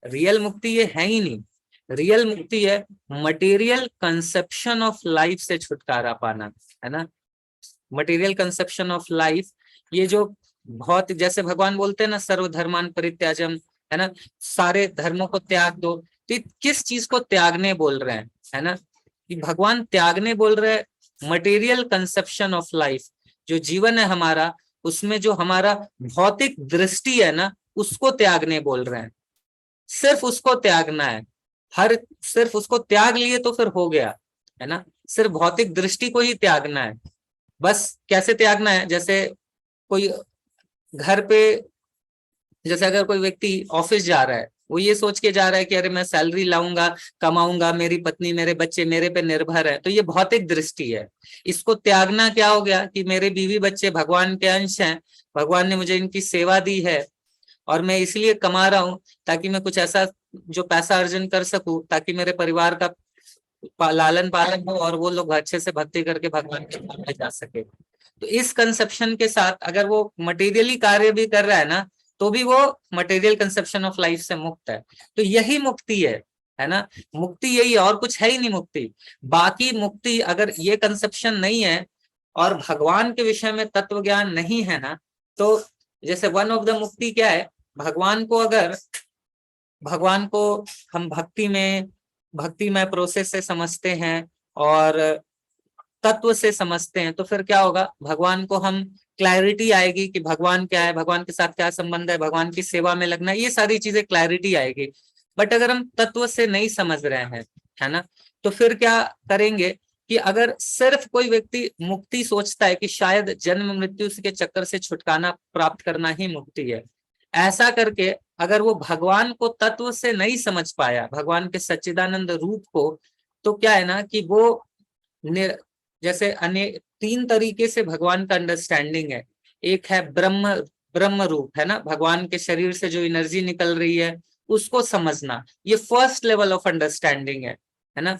रियल मुक्ति ये है ही नहीं। रियल मुक्ति है मटेरियल कंसेप्शन ऑफ लाइफ से छुटकारा पाना, है ना। मटेरियल कंसेप्शन ऑफ लाइफ, ये जो बहुत, जैसे भगवान बोलते हैं ना, सर्वधर्मान परित्याजम, है ना, सारे धर्मों को त्याग दो। तो किस चीज को त्यागने बोल रहे हैं, है ना, कि भगवान त्यागने बोल रहे हैं मटेरियल कंसेप्शन ऑफ लाइफ। जो जीवन है हमारा, उसमें जो हमारा भौतिक दृष्टि है ना, उसको त्यागने बोल रहे हैं। सिर्फ उसको त्यागना है, हर सिर्फ उसको त्याग लिए तो फिर हो गया, है ना। सिर्फ भौतिक दृष्टि को ही त्यागना है। बस कैसे त्यागना है, जैसे कोई घर पे, जैसे अगर कोई व्यक्ति ऑफिस जा रहा है, वो ये सोच के जा रहा है कि अरे मैं सैलरी लाऊंगा, कमाऊंगा, मेरी पत्नी मेरे बच्चे मेरे पे निर्भर है, तो ये भौतिक दृष्टि है। इसको त्यागना क्या हो गया कि मेरे बीवी बच्चे भगवान के अंश हैं, भगवान ने मुझे इनकी सेवा दी है और मैं इसलिए कमा रहा हूं ताकि मैं कुछ ऐसा जो पैसा अर्जन कर सकूं, ताकि मेरे परिवार का लालन पालन हो और वो लोग अच्छे से भक्ति करके भगवान के धाम में जा सके। तो इस कंसेप्शन के साथ अगर वो मटेरियली कार्य भी कर रहा है ना, तो भी वो मटेरियल कंसेप्शन ऑफ लाइफ से मुक्त है। तो यही मुक्ति है ना। मुक्ति यही है और कुछ है ही नहीं मुक्ति। बाकी मुक्ति अगर ये कंसेप्शन नहीं है और भगवान के विषय में तत्व ज्ञान नहीं है ना, तो जैसे वन ऑफ द मुक्ति क्या है, भगवान को अगर, भगवान को हम भक्ति में प्रोसेस से समझते हैं और तत्व से समझते हैं, तो फिर क्या होगा, भगवान को हम क्लैरिटी आएगी कि भगवान क्या है, भगवान के साथ क्या संबंध है, भगवान की सेवा में लगना, ये सारी चीजें क्लैरिटी आएगी। बट अगर हम तत्व से नहीं समझ रहे हैं, है ना, तो फिर क्या करेंगे कि अगर सिर्फ कोई व्यक्ति मुक्ति सोचता है कि शायद जन्म मृत्यु के चक्कर से छुटकारा प्राप्त करना ही मुक्ति है, ऐसा करके अगर वो भगवान को तत्व से नहीं समझ पाया, भगवान के सच्चिदानंद रूप को, तो क्या है ना कि वो जैसे अनेक तीन तरीके से भगवान का अंडरस्टैंडिंग है। एक है ब्रह्म, ब्रह्म रूप, है ना, भगवान के शरीर से जो एनर्जी निकल रही है उसको समझना, ये फर्स्ट लेवल ऑफ अंडरस्टैंडिंग है ना।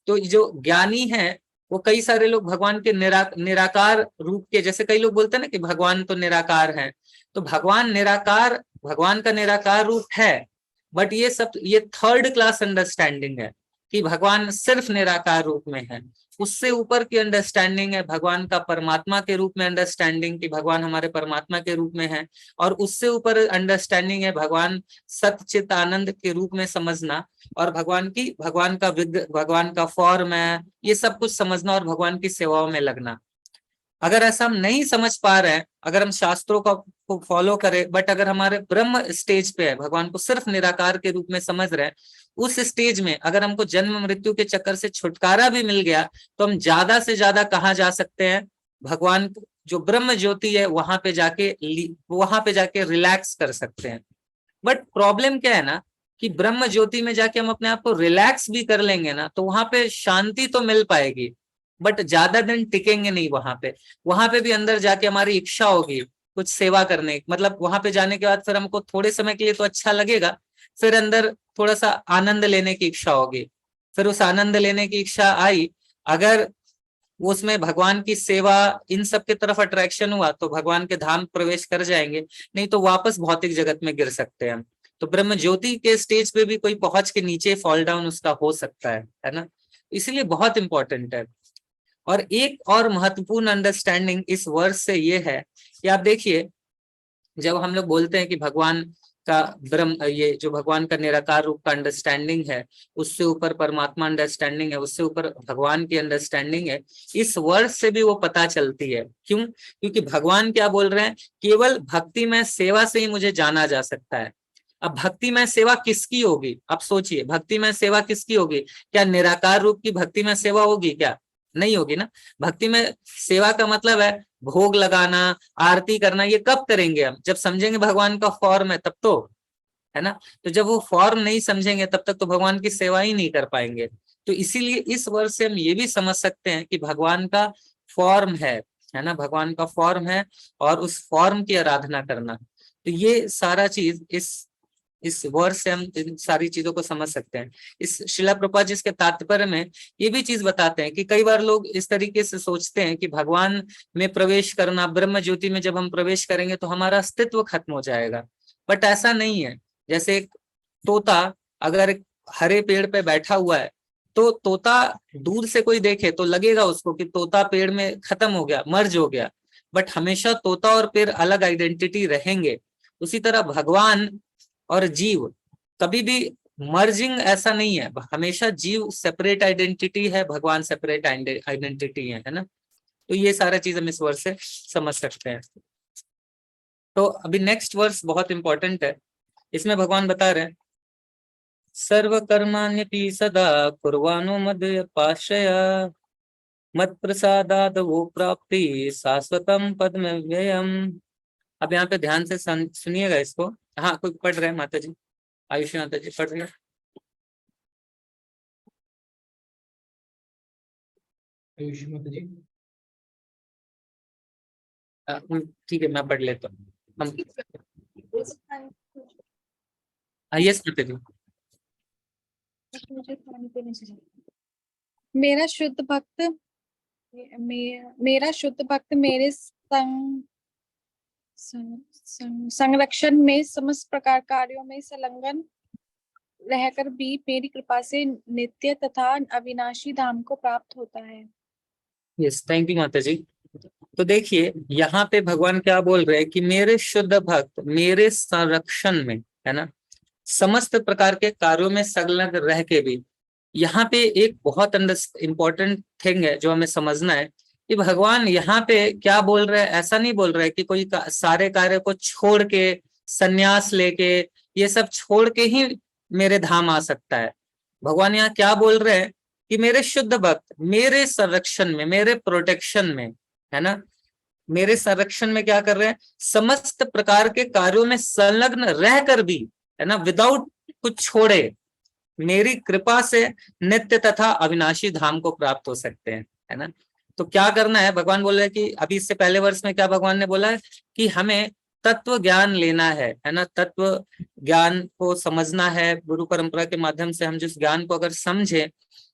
तो जो ज्ञानी है वो, कई सारे लोग भगवान के निराकार रूप के, जैसे कई लोग बोलते हैं ना कि भगवान तो निराकार है, तो भगवान निराकार, भगवान का निराकार रूप है, बट ये सब, ये थर्ड क्लास अंडरस्टैंडिंग है कि भगवान सिर्फ निराकार रूप में है। उससे ऊपर की अंडरस्टैंडिंग है भगवान का परमात्मा के रूप में अंडरस्टैंडिंग, कि भगवान हमारे परमात्मा के रूप में है। और उससे ऊपर अंडरस्टैंडिंग है भगवान सच्चित आनंद के रूप में समझना, और भगवान का फॉर्म है, ये सब कुछ समझना और भगवान की सेवाओं में लगना। अगर ऐसा हम नहीं समझ पा रहे हैं, अगर हम शास्त्रों को फॉलो करें, बट अगर हमारे ब्रह्म स्टेज पे है, भगवान को सिर्फ निराकार के रूप में समझ रहे हैं, उस स्टेज में अगर हमको जन्म मृत्यु के चक्कर से छुटकारा भी मिल गया, तो हम ज्यादा से ज्यादा कहाँ जा सकते हैं, भगवान जो ब्रह्म ज्योति है वहां पे जाके रिलैक्स कर सकते हैं। बट प्रॉब्लम क्या है ना कि ब्रह्म ज्योति में जाके हम अपने आप को रिलैक्स भी कर लेंगे ना, तो वहां पे शांति तो मिल पाएगी, बट ज्यादा दिन टिकेंगे नहीं वहां पे। वहां पे भी अंदर जाके हमारी इच्छा होगी कुछ सेवा करने, मतलब वहां पे जाने के बाद फिर हमको थोड़े समय के लिए तो अच्छा लगेगा, फिर अंदर थोड़ा सा आनंद लेने की इच्छा होगी। फिर उस आनंद लेने की इच्छा आई, अगर उसमें भगवान की सेवा इन सब की तरफ अट्रैक्शन हुआ, तो भगवान के धाम प्रवेश कर जाएंगे, नहीं तो वापस भौतिक जगत में गिर सकते हैं। तो ब्रह्म ज्योति के स्टेज पे भी कोई पहुंच के नीचे फॉल डाउन उसका हो सकता है ना। इसलिए बहुत इंपॉर्टेंट है। और एक और महत्वपूर्ण अंडरस्टैंडिंग इस वर्ष से ये है कि आप देखिए, जब हम लोग बोलते हैं कि भगवान का ब्रह्म, ये जो भगवान का निराकार रूप का अंडरस्टैंडिंग है, उससे ऊपर परमात्मा अंडरस्टैंडिंग है, उससे ऊपर भगवान की अंडरस्टैंडिंग है, इस वर्ड से भी वो पता चलती है। क्यों? क्योंकि भगवान क्या बोल रहे हैं, केवल भक्ति में सेवा से ही मुझे जाना जा सकता है। अब भक्ति में सेवा किसकी होगी? आप सोचिए, भक्ति में सेवा किसकी होगी? क्या निराकार रूप की भक्ति में सेवा होगी? क्या नहीं होगी ना। भक्ति में सेवा का मतलब है भोग लगाना, आरती करना। ये कब करेंगे हम? जब समझेंगे भगवान का फॉर्म है तब तो, है ना। तो जब वो फॉर्म नहीं समझेंगे तब तक तो भगवान की सेवा ही नहीं कर पाएंगे। तो इसीलिए इस वर्ष से हम ये भी समझ सकते हैं कि भगवान का फॉर्म है ना, भगवान का फॉर्म है और उस फॉर्म की आराधना करना। तो ये सारा चीज इस वर्ष से हम इन सारी चीजों को समझ सकते हैं। इस शिला प्रभुपाद जी के तात्पर्य में ये भी चीज बताते हैं कि कई बार लोग इस तरीके से सोचते हैं कि भगवान में प्रवेश करना, ब्रह्म ज्योति में जब हम प्रवेश करेंगे तो हमारा अस्तित्व खत्म हो जाएगा। बट ऐसा नहीं है। जैसे एक तोता अगर एक हरे पेड़ पे बैठा हुआ है, तो तोता दूर से कोई देखे तो लगेगा उसको कि तोता पेड़ में खत्म हो गया, मर्ज हो गया। बट हमेशा तोता और पेड़ अलग आइडेंटिटी रहेंगे। उसी तरह भगवान और जीव कभी भी मर्जिंग ऐसा नहीं है, हमेशा जीव सेपरेट आइडेंटिटी है, भगवान सेपरेट आइडेंटिटी है ना। तो ये सारा चीज हम इस वर्ष से समझ सकते हैं। तो अभी नेक्स्ट वर्ष बहुत इंपॉर्टेंट है। इसमें भगवान बता रहे हैं, सर्व कर्माण्यपि सदा कुर्वाणो मदपाश्रय मत प्रसादाद वो प्राप्ति शाश्वतम पद्म व्ययम। अब यहाँ पे ध्यान से सुनिएगा इसको। हाँ, कोई पढ़ रहे हैं? माता जी, आयुषी माता जी पढ़ रही है। आयुषी माता जी। ठीक है, मैं पढ़ लेता हूँ। हम यस माता जी। मेरा शुद्ध भक्त मेरा शुद्ध भक्त मेरे संरक्षण में समस्त प्रकार कार्यों में संलग्न रहकर भी मेरी कृपा से नित्य तथा अविनाशी धाम को प्राप्त होता है। यस, थैंक यू माता जी। तो देखिए यहाँ पे भगवान क्या बोल रहे हैं कि मेरे शुद्ध भक्त मेरे संरक्षण में, है ना, समस्त प्रकार के कार्यों में संलग्न रह के भी, यहाँ पे एक बहुत इंपॉर्टेंट थिंग है जो हमें समझना है कि भगवान यहाँ पे क्या बोल रहे हैं। ऐसा नहीं बोल रहे हैं कि कोई सारे कार्य को छोड़ के, संन्यास लेके, ये सब छोड़ के ही मेरे धाम आ सकता है। भगवान यहाँ क्या बोल रहे हैं कि मेरे शुद्ध भक्त मेरे संरक्षण में, मेरे प्रोटेक्शन में, है ना, मेरे संरक्षण में क्या कर रहे हैं, समस्त प्रकार के कार्यों में संलग्न रहकर भी, है ना, विदाउट कुछ छोड़े मेरी कृपा से नित्य तथा अविनाशी धाम को प्राप्त हो सकते हैं, है ना। तो क्या करना है, भगवान बोल रहे हैं कि अभी इससे पहले वर्ष में क्या भगवान ने बोला है कि हमें तत्व ज्ञान लेना है ना, तत्व ज्ञान को समझना है। गुरु परंपरा के माध्यम से हम जिस ज्ञान को अगर समझे,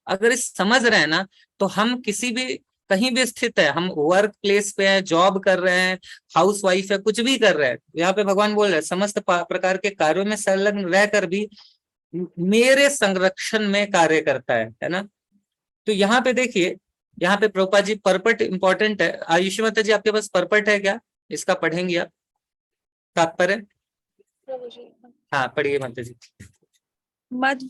अगर इस समझ रहे हैं ना, तो हम किसी भी कहीं भी स्थित है, हम वर्क प्लेस पे हैं, जॉब कर रहे हैं, हाउस वाइफ है, कुछ भी कर रहे हैं, यहाँ पे भगवान बोल रहे हैं समस्त प्रकार के कार्यों में संलग्न रहकर भी मेरे संरक्षण में कार्य करता है ना। तो यहाँ पे देखिए, यहाँ पे प्रभुपाद जी परपट इंपॉर्टेंट है। आयुषी माता जी आपके पास परपट है क्या? इसका पढ़ेंगे आप तात्पर्य? हाँ पढ़िए माता जी। मद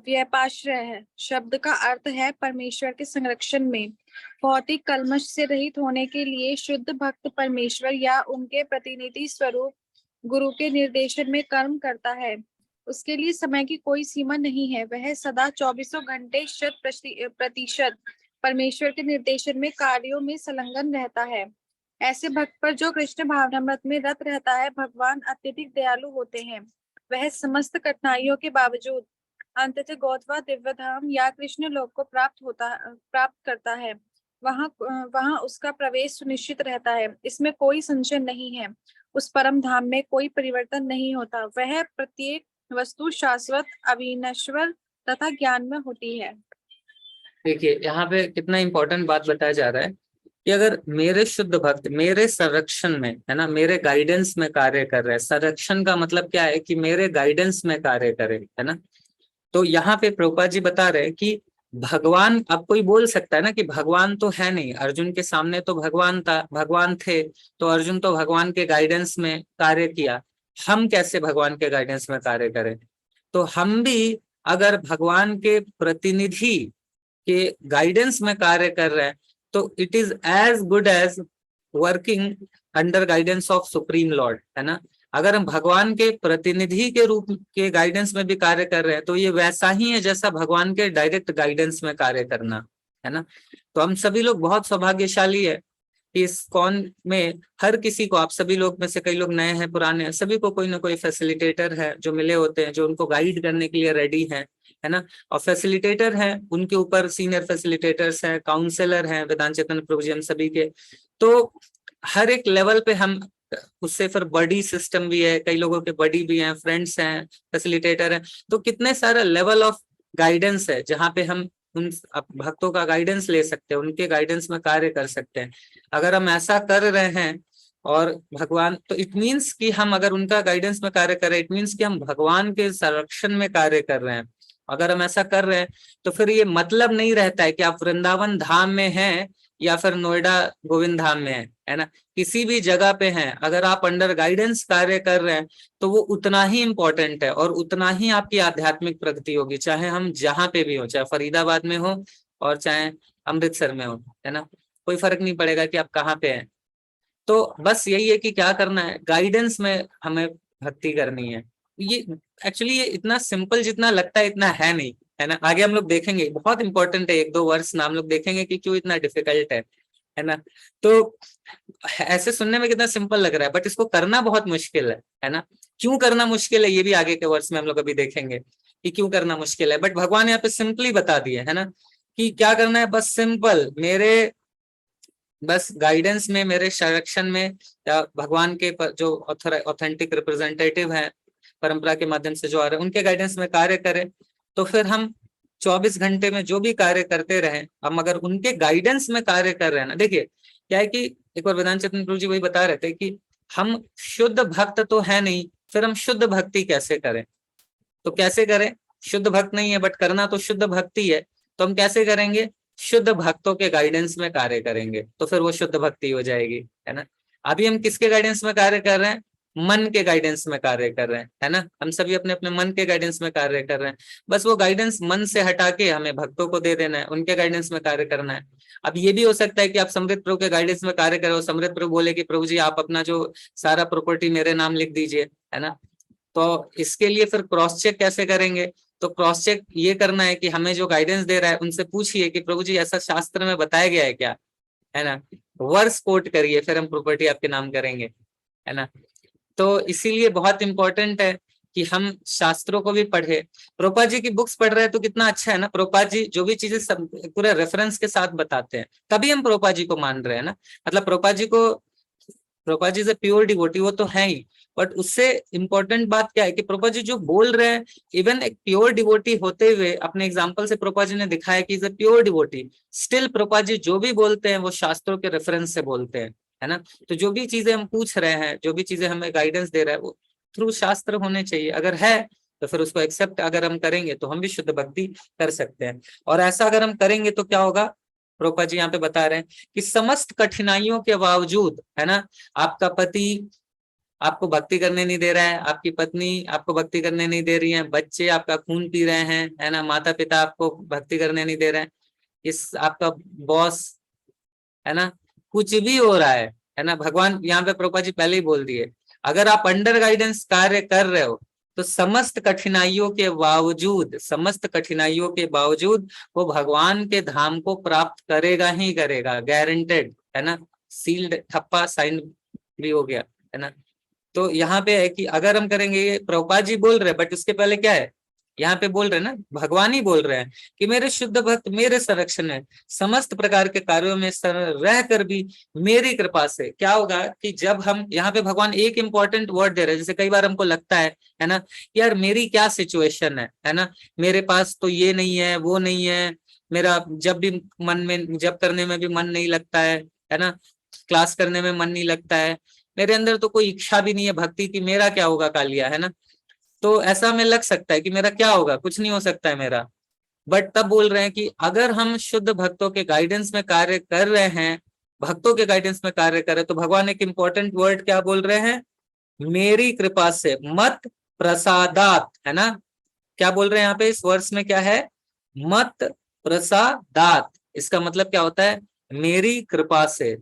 व्यपाश्रय है शब्द का अर्थ है परमेश्वर के संरक्षण में। भौतिक कलमश से रहित होने के लिए शुद्ध भक्त परमेश्वर या उनके प्रतिनिधि स्वरूप गुरु के निर्देशन में कर्म करता है। उसके लिए समय की कोई सीमा नहीं है, वह सदा 24 घंटे 100% परमेश्वर के निर्देशन में कार्यों में संलग्न रहता है। ऐसे भक्त पर जो कृष्ण भावनामृत में रत रहता है, भगवान अत्यधिक दयालु होते हैं। वह समस्त कठिनाइयों के बावजूद अंततः गौतवा दिव्य धाम या कृष्ण लोक को प्राप्त करता है। वहां उसका प्रवेश सुनिश्चित रहता है, इसमें कोई संशय नहीं है। उस परम धाम में कोई परिवर्तन नहीं होता, वह प्रत्येक वस्तु शाश्वत, अविनश्वर तथा ज्ञान में होती है। देखिए यहाँ पे कितना इंपॉर्टेंट बात बताया जा रहा है कि अगर मेरे शुद्ध भक्त मेरे संरक्षण में, है ना, मेरे गाइडेंस में कार्य कर रहे हैं। संरक्षण का मतलब क्या है कि मेरे गाइडेंस में कार्य करे, है ना। तो यहाँ पे प्रभुपाद जी बता रहे हैं कि भगवान, अब कोई बोल सकता है ना कि भगवान तो है नहीं, अर्जुन के सामने तो भगवान था, भगवान थे तो अर्जुन तो भगवान के गाइडेंस में कार्य किया। हम कैसे भगवान के गाइडेंस में कार्य करें। तो हम भी अगर भगवान के प्रतिनिधि के गाइडेंस में कार्य कर रहे हैं तो it is as good as working under guidance of supreme lord, है ना। अगर हम भगवान के प्रतिनिधि के रूप के गाइडेंस में भी कार्य कर रहे हैं तो ये वैसा ही है जैसा भगवान के डायरेक्ट गाइडेंस में कार्य करना, है ना। तो हम सभी लोग बहुत सौभाग्यशाली है कि इस कौन में हर किसी को, आप सभी लोग में से कई लोग नए हैं पुराने हैं, सभी को कोई ना कोई फैसिलिटेटर है जो मिले होते हैं, जो उनको गाइड करने के लिए रेडी है ना। और फैसिलिटेटर हैं, उनके ऊपर सीनियर फैसिलिटेटर्स हैं, काउंसलर हैं, वेदांत चेतन प्रभु जी हम सभी के। तो हर एक लेवल पे हम, उससे फिर बडी सिस्टम भी है, कई लोगों के बडी भी हैं, फ्रेंड्स हैं, फैसिलिटेटर हैं। तो कितने सारे लेवल ऑफ गाइडेंस है जहाँ पे हम उन भक्तों का गाइडेंस ले सकते हैं, उनके गाइडेंस में कार्य कर सकते हैं। अगर हम ऐसा कर रहे हैं और भगवान, तो इट मीन्स कि हम अगर उनका गाइडेंस में कार्य कर रहे हैं, इट मीन्स कि हम भगवान के संरक्षण में कार्य कर रहे हैं। अगर हम ऐसा कर रहे हैं तो फिर ये मतलब नहीं रहता है कि आप वृंदावन धाम में हैं या फिर नोएडा गोविंद धाम में है ना। किसी भी जगह पे हैं, अगर आप अंडर गाइडेंस कार्य कर रहे हैं तो वो उतना ही इम्पोर्टेंट है और उतना ही आपकी आध्यात्मिक प्रगति होगी, चाहे हम जहाँ पे भी हो, चाहे फरीदाबाद में हो और चाहे अमृतसर में हो, है ना। कोई फर्क नहीं पड़ेगा कि आप कहाँ पे हैं। तो बस यही है कि क्या करना है, गाइडेंस में हमें भक्ति करनी है। ये एक्चुअली ये इतना सिंपल जितना लगता है इतना है नहीं, है ना। आगे हम लोग देखेंगे, बहुत इंपॉर्टेंट है, 1-2 वर्ष नाम लोग देखेंगे कि क्यों इतना डिफिकल्ट है ना। तो ऐसे सुनने में कितना सिंपल लग रहा है बट इसको करना बहुत मुश्किल है ना। क्यों करना मुश्किल है ये भी आगे के वर्ष में हम लोग अभी देखेंगे कि क्यों करना मुश्किल है। बट भगवान यहाँ पे सिंपली बता दिए, है ना, कि क्या करना है। बस सिंपल, मेरे बस गाइडेंस में, मेरे संरक्षण में, या भगवान के जो ऑथेंटिक रिप्रेजेंटेटिव हैं परंपरा के माध्यम से जो आ रहे हैं उनके गाइडेंस में कार्य करें। तो फिर हम 24 घंटे में जो भी कार्य करते रहे, हम अगर उनके गाइडेंस में कार्य कर रहे हैं ना। देखिए क्या है कि एक बार वेदांत चेतन प्रभु जी वही बता रहे थे कि हम शुद्ध भक्त तो है नहीं, फिर हम शुद्ध भक्ति कैसे करें। तो कैसे करें, शुद्ध भक्त नहीं है बट करना तो शुद्ध भक्ति है, तो हम कैसे करेंगे, शुद्ध भक्तों के गाइडेंस में कार्य करेंगे तो फिर वो शुद्ध भक्ति हो जाएगी, है ना। अभी हम किसके गाइडेंस में कार्य कर रहे हैं, मन के गाइडेंस में कार्य कर रहे हैं, है ना। हम सभी अपने अपने मन के गाइडेंस में कार्य कर रहे हैं। बस वो गाइडेंस मन से हटा के हमें भक्तों को दे देना है, उनके गाइडेंस में कार्य करना है। अब ये भी हो सकता है कि आप समृद्ध प्रभु के गाइडेंस में कार्य करो, समृद्ध प्रभु बोले कि प्रभु जी आप अपना जो सारा प्रॉपर्टी मेरे नाम लिख दीजिए, है ना। तो इसके लिए फिर क्रॉस चेक कैसे करेंगे, तो क्रॉस चेक ये करना है कि हमें जो गाइडेंस दे रहा है उनसे पूछिए कि प्रभु जी ऐसा शास्त्र में बताया गया है क्या, है ना। वर्स कोट करिए, फिर हम प्रॉपर्टी आपके नाम करेंगे, है ना। तो इसीलिए बहुत इंपॉर्टेंट है कि हम शास्त्रों को भी पढ़े। प्रभुपाद जी की बुक्स पढ़ रहे हैं तो कितना अच्छा है ना। प्रभुपाद जी जो भी चीजें सब पूरे रेफरेंस के साथ बताते हैं, तभी हम प्रभुपाद जी को मान रहे हैं ना। मतलब प्रभुपाद जी से प्योर डिवोटी वो तो है ही, बट उससे इम्पोर्टेंट बात क्या है कि प्रभुपाद जी जो बोल रहे हैं, इवन एक प्योर डिवोटी होते हुए अपने एग्जांपल से प्रभुपाद जी ने दिखाया कि is a pure devotee, still Prabhupada ji जो भी बोलते हैं वो शास्त्रों के रेफरेंस से बोलते हैं, है ना। तो जो भी चीजें हम पूछ रहे हैं, जो भी चीजें हमें गाइडेंस दे रहा है वो थ्रू शास्त्र होने चाहिए। अगर है तो फिर उसको एक्सेप्ट अगर हम करेंगे तो हम भी शुद्ध भक्ति कर सकते हैं। और ऐसा अगर हम करेंगे तो क्या होगा, प्रभुपाद जी यहाँ पे बता रहे हैं कि समस्त कठिनाइयों के बावजूद, है ना, आपका पति आपको भक्ति करने नहीं दे रहा है, आपकी पत्नी आपको भक्ति करने नहीं दे रही है, बच्चे आपका खून पी रहे हैं, है ना, माता पिता आपको भक्ति करने नहीं दे रहे हैं, इस आपका बॉस, है ना, कुछ भी हो रहा है ना। भगवान यहाँ पे प्रभुपाद जी पहले ही बोल दिए, अगर आप अंडर गाइडेंस कार्य कर रहे हो तो समस्त कठिनाइयों के बावजूद वो भगवान के धाम को प्राप्त करेगा ही करेगा, गारंटेड, है ना। सील्ड, ठप्पा, साइन भी हो गया, है ना। तो यहाँ पे है कि अगर हम करेंगे, ये प्रभुपाद जी बोल रहे हैं बट उसके पहले क्या है, यहाँ पे बोल रहे हैं ना, भगवान ही बोल रहे हैं कि मेरे शुद्ध भक्त मेरे संरक्षण है, समस्त प्रकार के कार्यों में रह कर भी मेरी कृपा से क्या होगा कि जब हम, यहाँ पे भगवान एक इंपॉर्टेंट वर्ड दे रहे हैं। जैसे कई बार हमको लगता है ना, यार मेरी क्या सिचुएशन है ना, मेरे पास तो ये नहीं है वो नहीं है, मेरा जब भी मन में जब करने में भी मन नहीं लगता है ना, क्लास करने में मन नहीं लगता है, मेरे अंदर तो कोई इच्छा भी नहीं है भक्ति की, मेरा क्या होगा कालिया, है ना। तो ऐसा हमें लग सकता है कि मेरा क्या होगा, कुछ नहीं हो सकता है मेरा। बट तब बोल रहे हैं कि अगर हम शुद्ध भक्तों के गाइडेंस में कार्य कर रहे हैं, भक्तों के गाइडेंस में कार्य कर रहे हैं, तो भगवान एक इंपॉर्टेंट वर्ड क्या बोल रहे हैं, मेरी कृपा से, मत प्रसादात, है ना। क्या बोल रहे हैं यहाँ पे इस वर्ष में, क्या है, मत प्रसादात। इसका मतलब क्या होता है, मेरी कृपा से।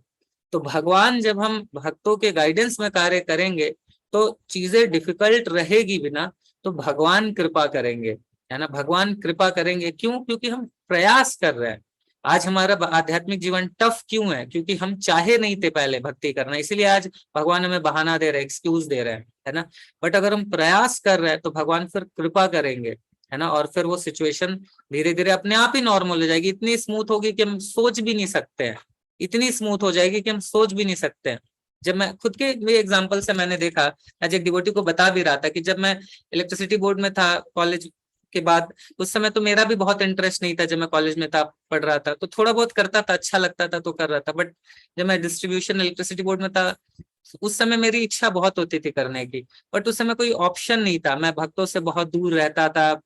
तो भगवान, जब हम भक्तों के गाइडेंस में कार्य करेंगे तो चीजें डिफिकल्ट रहेगी बिना, तो भगवान कृपा करेंगे, है ना। भगवान कृपा करेंगे, क्यों? क्योंकि हम प्रयास कर रहे हैं। आज हमारा आध्यात्मिक जीवन टफ क्यों है? क्योंकि हम चाहे नहीं थे पहले भक्ति करना, इसीलिए आज भगवान हमें बहाना दे रहे हैं, एक्सक्यूज दे रहे हैं, है ना। बट अगर हम प्रयास कर रहे हैं तो भगवान फिर कृपा करेंगे, है ना। और फिर वो सिचुएशन धीरे धीरे अपने आप ही नॉर्मल हो जाएगी, इतनी स्मूथ होगी कि हम सोच भी नहीं सकते हैं, इतनी स्मूथ हो जाएगी कि हम सोच भी नहीं सकते हैं। जब मैं खुद के एग्जांपल से मैंने देखा, आज एक डिवोटी को बता भी रहा था कि जब मैं इलेक्ट्रिसिटी बोर्ड में था कॉलेज के बाद, उस समय तो मेरा भी बहुत इंटरेस्ट नहीं था। जब मैं कॉलेज में था, पढ़ रहा था, तो थोड़ा बहुत करता था, अच्छा लगता था तो कर रहा था। बट जब मैं डिस्ट्रीब्यूशन इलेक्ट्रिसिटी बोर्ड में था, उस समय मेरी इच्छा बहुत होती थी करने की, बट उस समय कोई ऑप्शन नहीं था। मैं भक्तों से बहुत दूर रहता था,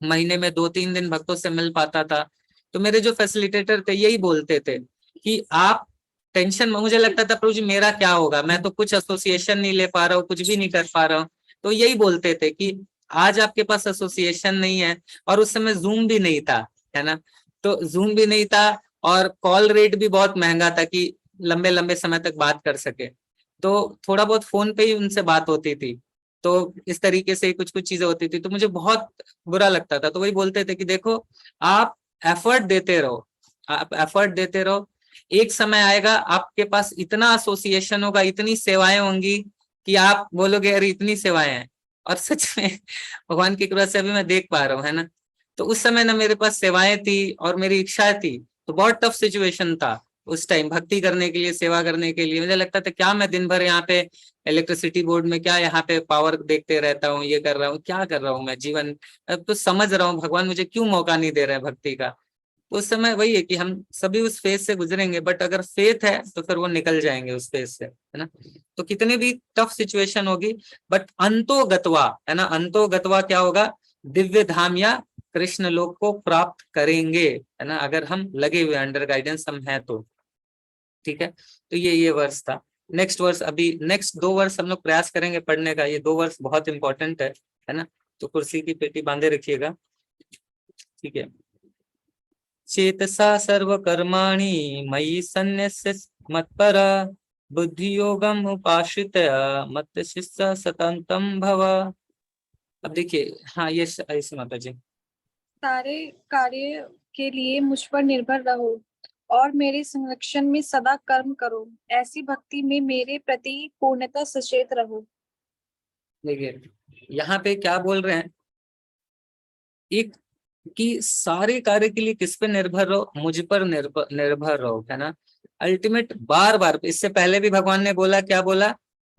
महीने में 2-3 दिन भक्तों से मिल पाता था। तो मेरे जो फैसिलिटेटर थे यही बोलते थे कि आप टेंशन, मुझे लगता था प्रभु जी मेरा क्या होगा, मैं तो कुछ एसोसिएशन नहीं ले पा रहा हूँ, कुछ भी नहीं कर पा रहा हूँ। तो यही बोलते थे कि आज आपके पास एसोसिएशन नहीं है, और उस समय जूम भी नहीं था, है ना। तो जूम भी नहीं था, और कॉल रेट भी बहुत महंगा था कि लंबे लंबे समय तक बात कर सके। तो थोड़ा बहुत फोन पे ही उनसे बात होती थी। तो इस तरीके से कुछ कुछ चीजें होती थी, तो मुझे बहुत बुरा लगता था। तो वही बोलते थे कि देखो, आप एफर्ट देते रहो, आप एफर्ट देते रहो, एक समय आएगा आपके पास इतना एसोसिएशन होगा, इतनी सेवाएं होंगी कि आप बोलोगे अरे इतनी सेवाएं हैं। और सच में भगवान की कृपा से अभी मैं देख पा रहा हूँ, है ना। तो उस समय ना मेरे पास सेवाएं थी और मेरी इच्छा थी, तो बहुत टफ सिचुएशन था उस टाइम भक्ति करने के लिए, सेवा करने के लिए। मुझे लगता था क्या मैं दिन भर यहाँ पे इलेक्ट्रिसिटी बोर्ड में, क्या यहाँ पे पावर देखते रहता हूँ, ये कर रहा हूँ, क्या कर रहा हूँ मैं जीवन। अब तो समझ रहा हूँ भगवान मुझे क्यों मौका नहीं दे रहा है भक्ति का। उस समय वही है कि हम सभी उस फेज से गुजरेंगे, बट अगर फेथ है तो फिर वो निकल जाएंगे उस फेज से, है ना। तो कितनी भी टफ सिचुएशन होगी, बट अंतो गत्वा, है ना, अंतो गत्वा क्या होगा, दिव्य धाम या कृष्ण लोक को प्राप्त करेंगे, है ना, अगर हम लगे हुए अंडर गाइडेंस हम हैं तो। ठीक है, तो ये वर्ष था। नेक्स्ट वर्ष, अभी नेक्स्ट 2 वर्ष हम लोग प्रयास करेंगे पढ़ने का। ये 2 वर्ष बहुत इंपॉर्टेंट है ना। तो कुर्सी की पेटी बांधे रखिएगा, ठीक है। चेतसा सर्वकर्माणि मयि सन्न्यस्य मत्परा, बुद्धि योगम उपाश्रित मत शिष्य सततम भव। अब देखिए, हाँ ये ऐसे माता जी, सारे कार्य के लिए मुझ पर निर्भर रहो और मेरे संरक्षण में सदा कर्म करो। ऐसी भक्ति में मेरे प्रति पूर्णतः सचेत रहो। देखिए यहाँ पे क्या बोल रहे हैं, एक कि सारे कार्य के लिए किस पे निर्भर रहो, मुझ पर निर्भर रहो, है ना। अल्टीमेट बार बार, इससे पहले भी भगवान ने बोला, क्या बोला,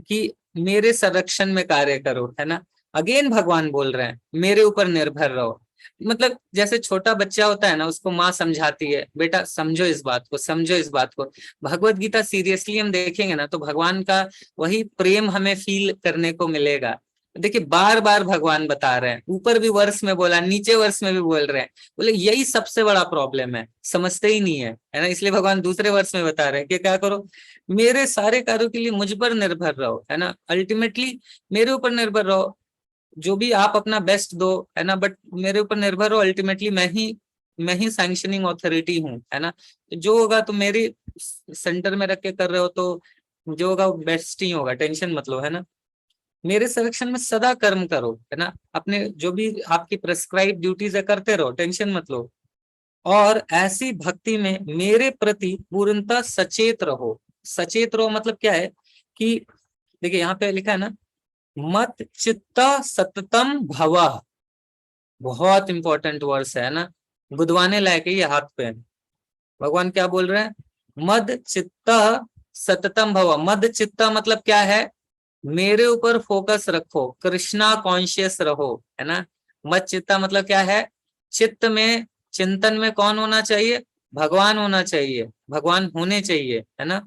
कि मेरे संरक्षण में कार्य करो, है ना। अगेन भगवान बोल रहे हैं मेरे ऊपर निर्भर रहो। मतलब जैसे छोटा बच्चा होता है ना, उसको माँ समझाती है, बेटा समझो इस बात को, समझो इस बात को। भगवत गीता सीरियसली हम देखेंगे ना, तो भगवान का वही प्रेम हमें फील करने को मिलेगा। देखिए बार बार भगवान बता रहे हैं, ऊपर भी वर्ष में बोला, नीचे वर्ष में भी बोल रहे हैं। बोले यही सबसे बड़ा प्रॉब्लम है, समझते ही नहीं है ना। इसलिए भगवान दूसरे वर्ष में बता रहे हैं कि क्या करो, मेरे सारे कार्यों के लिए मुझ पर निर्भर रहो, है ना। अल्टीमेटली मेरे ऊपर निर्भर रहो, जो भी आप अपना बेस्ट दो, है ना, बट मेरे ऊपर निर्भर रहो। अल्टीमेटली मैं ही सैंक्शनिंग अथॉरिटी हूँ, है ना। जो होगा तो मेरी सेंटर में रख के कर रहे हो, तो जो होगा वो बेस्ट ही होगा, टेंशन मत लो, है ना। मेरे संरक्षण में सदा कर्म करो, है ना, अपने जो भी आपकी प्रेस्क्राइब ड्यूटीज है करते रहो, टेंशन मत लो। और ऐसी भक्ति में मेरे प्रति पूर्णतः सचेत रहो। सचेत रहो मतलब क्या है कि देखिए यहाँ पे लिखा है ना, मत चित्ता सततम भवः। बहुत इंपॉर्टेंट वर्ड्स है ना, बुधवाने लायक है ये हाथ पे। भगवान क्या बोल रहे हैं, मद चित्ता सततम भव। मद चित्ता मतलब क्या है, मेरे ऊपर फोकस रखो, कृष्णा कॉन्शियस रहो, है ना। मत चित्ता मतलब क्या है, चित्त में, चिंतन में कौन होना चाहिए, भगवान होना चाहिए, भगवान होने चाहिए, है ना।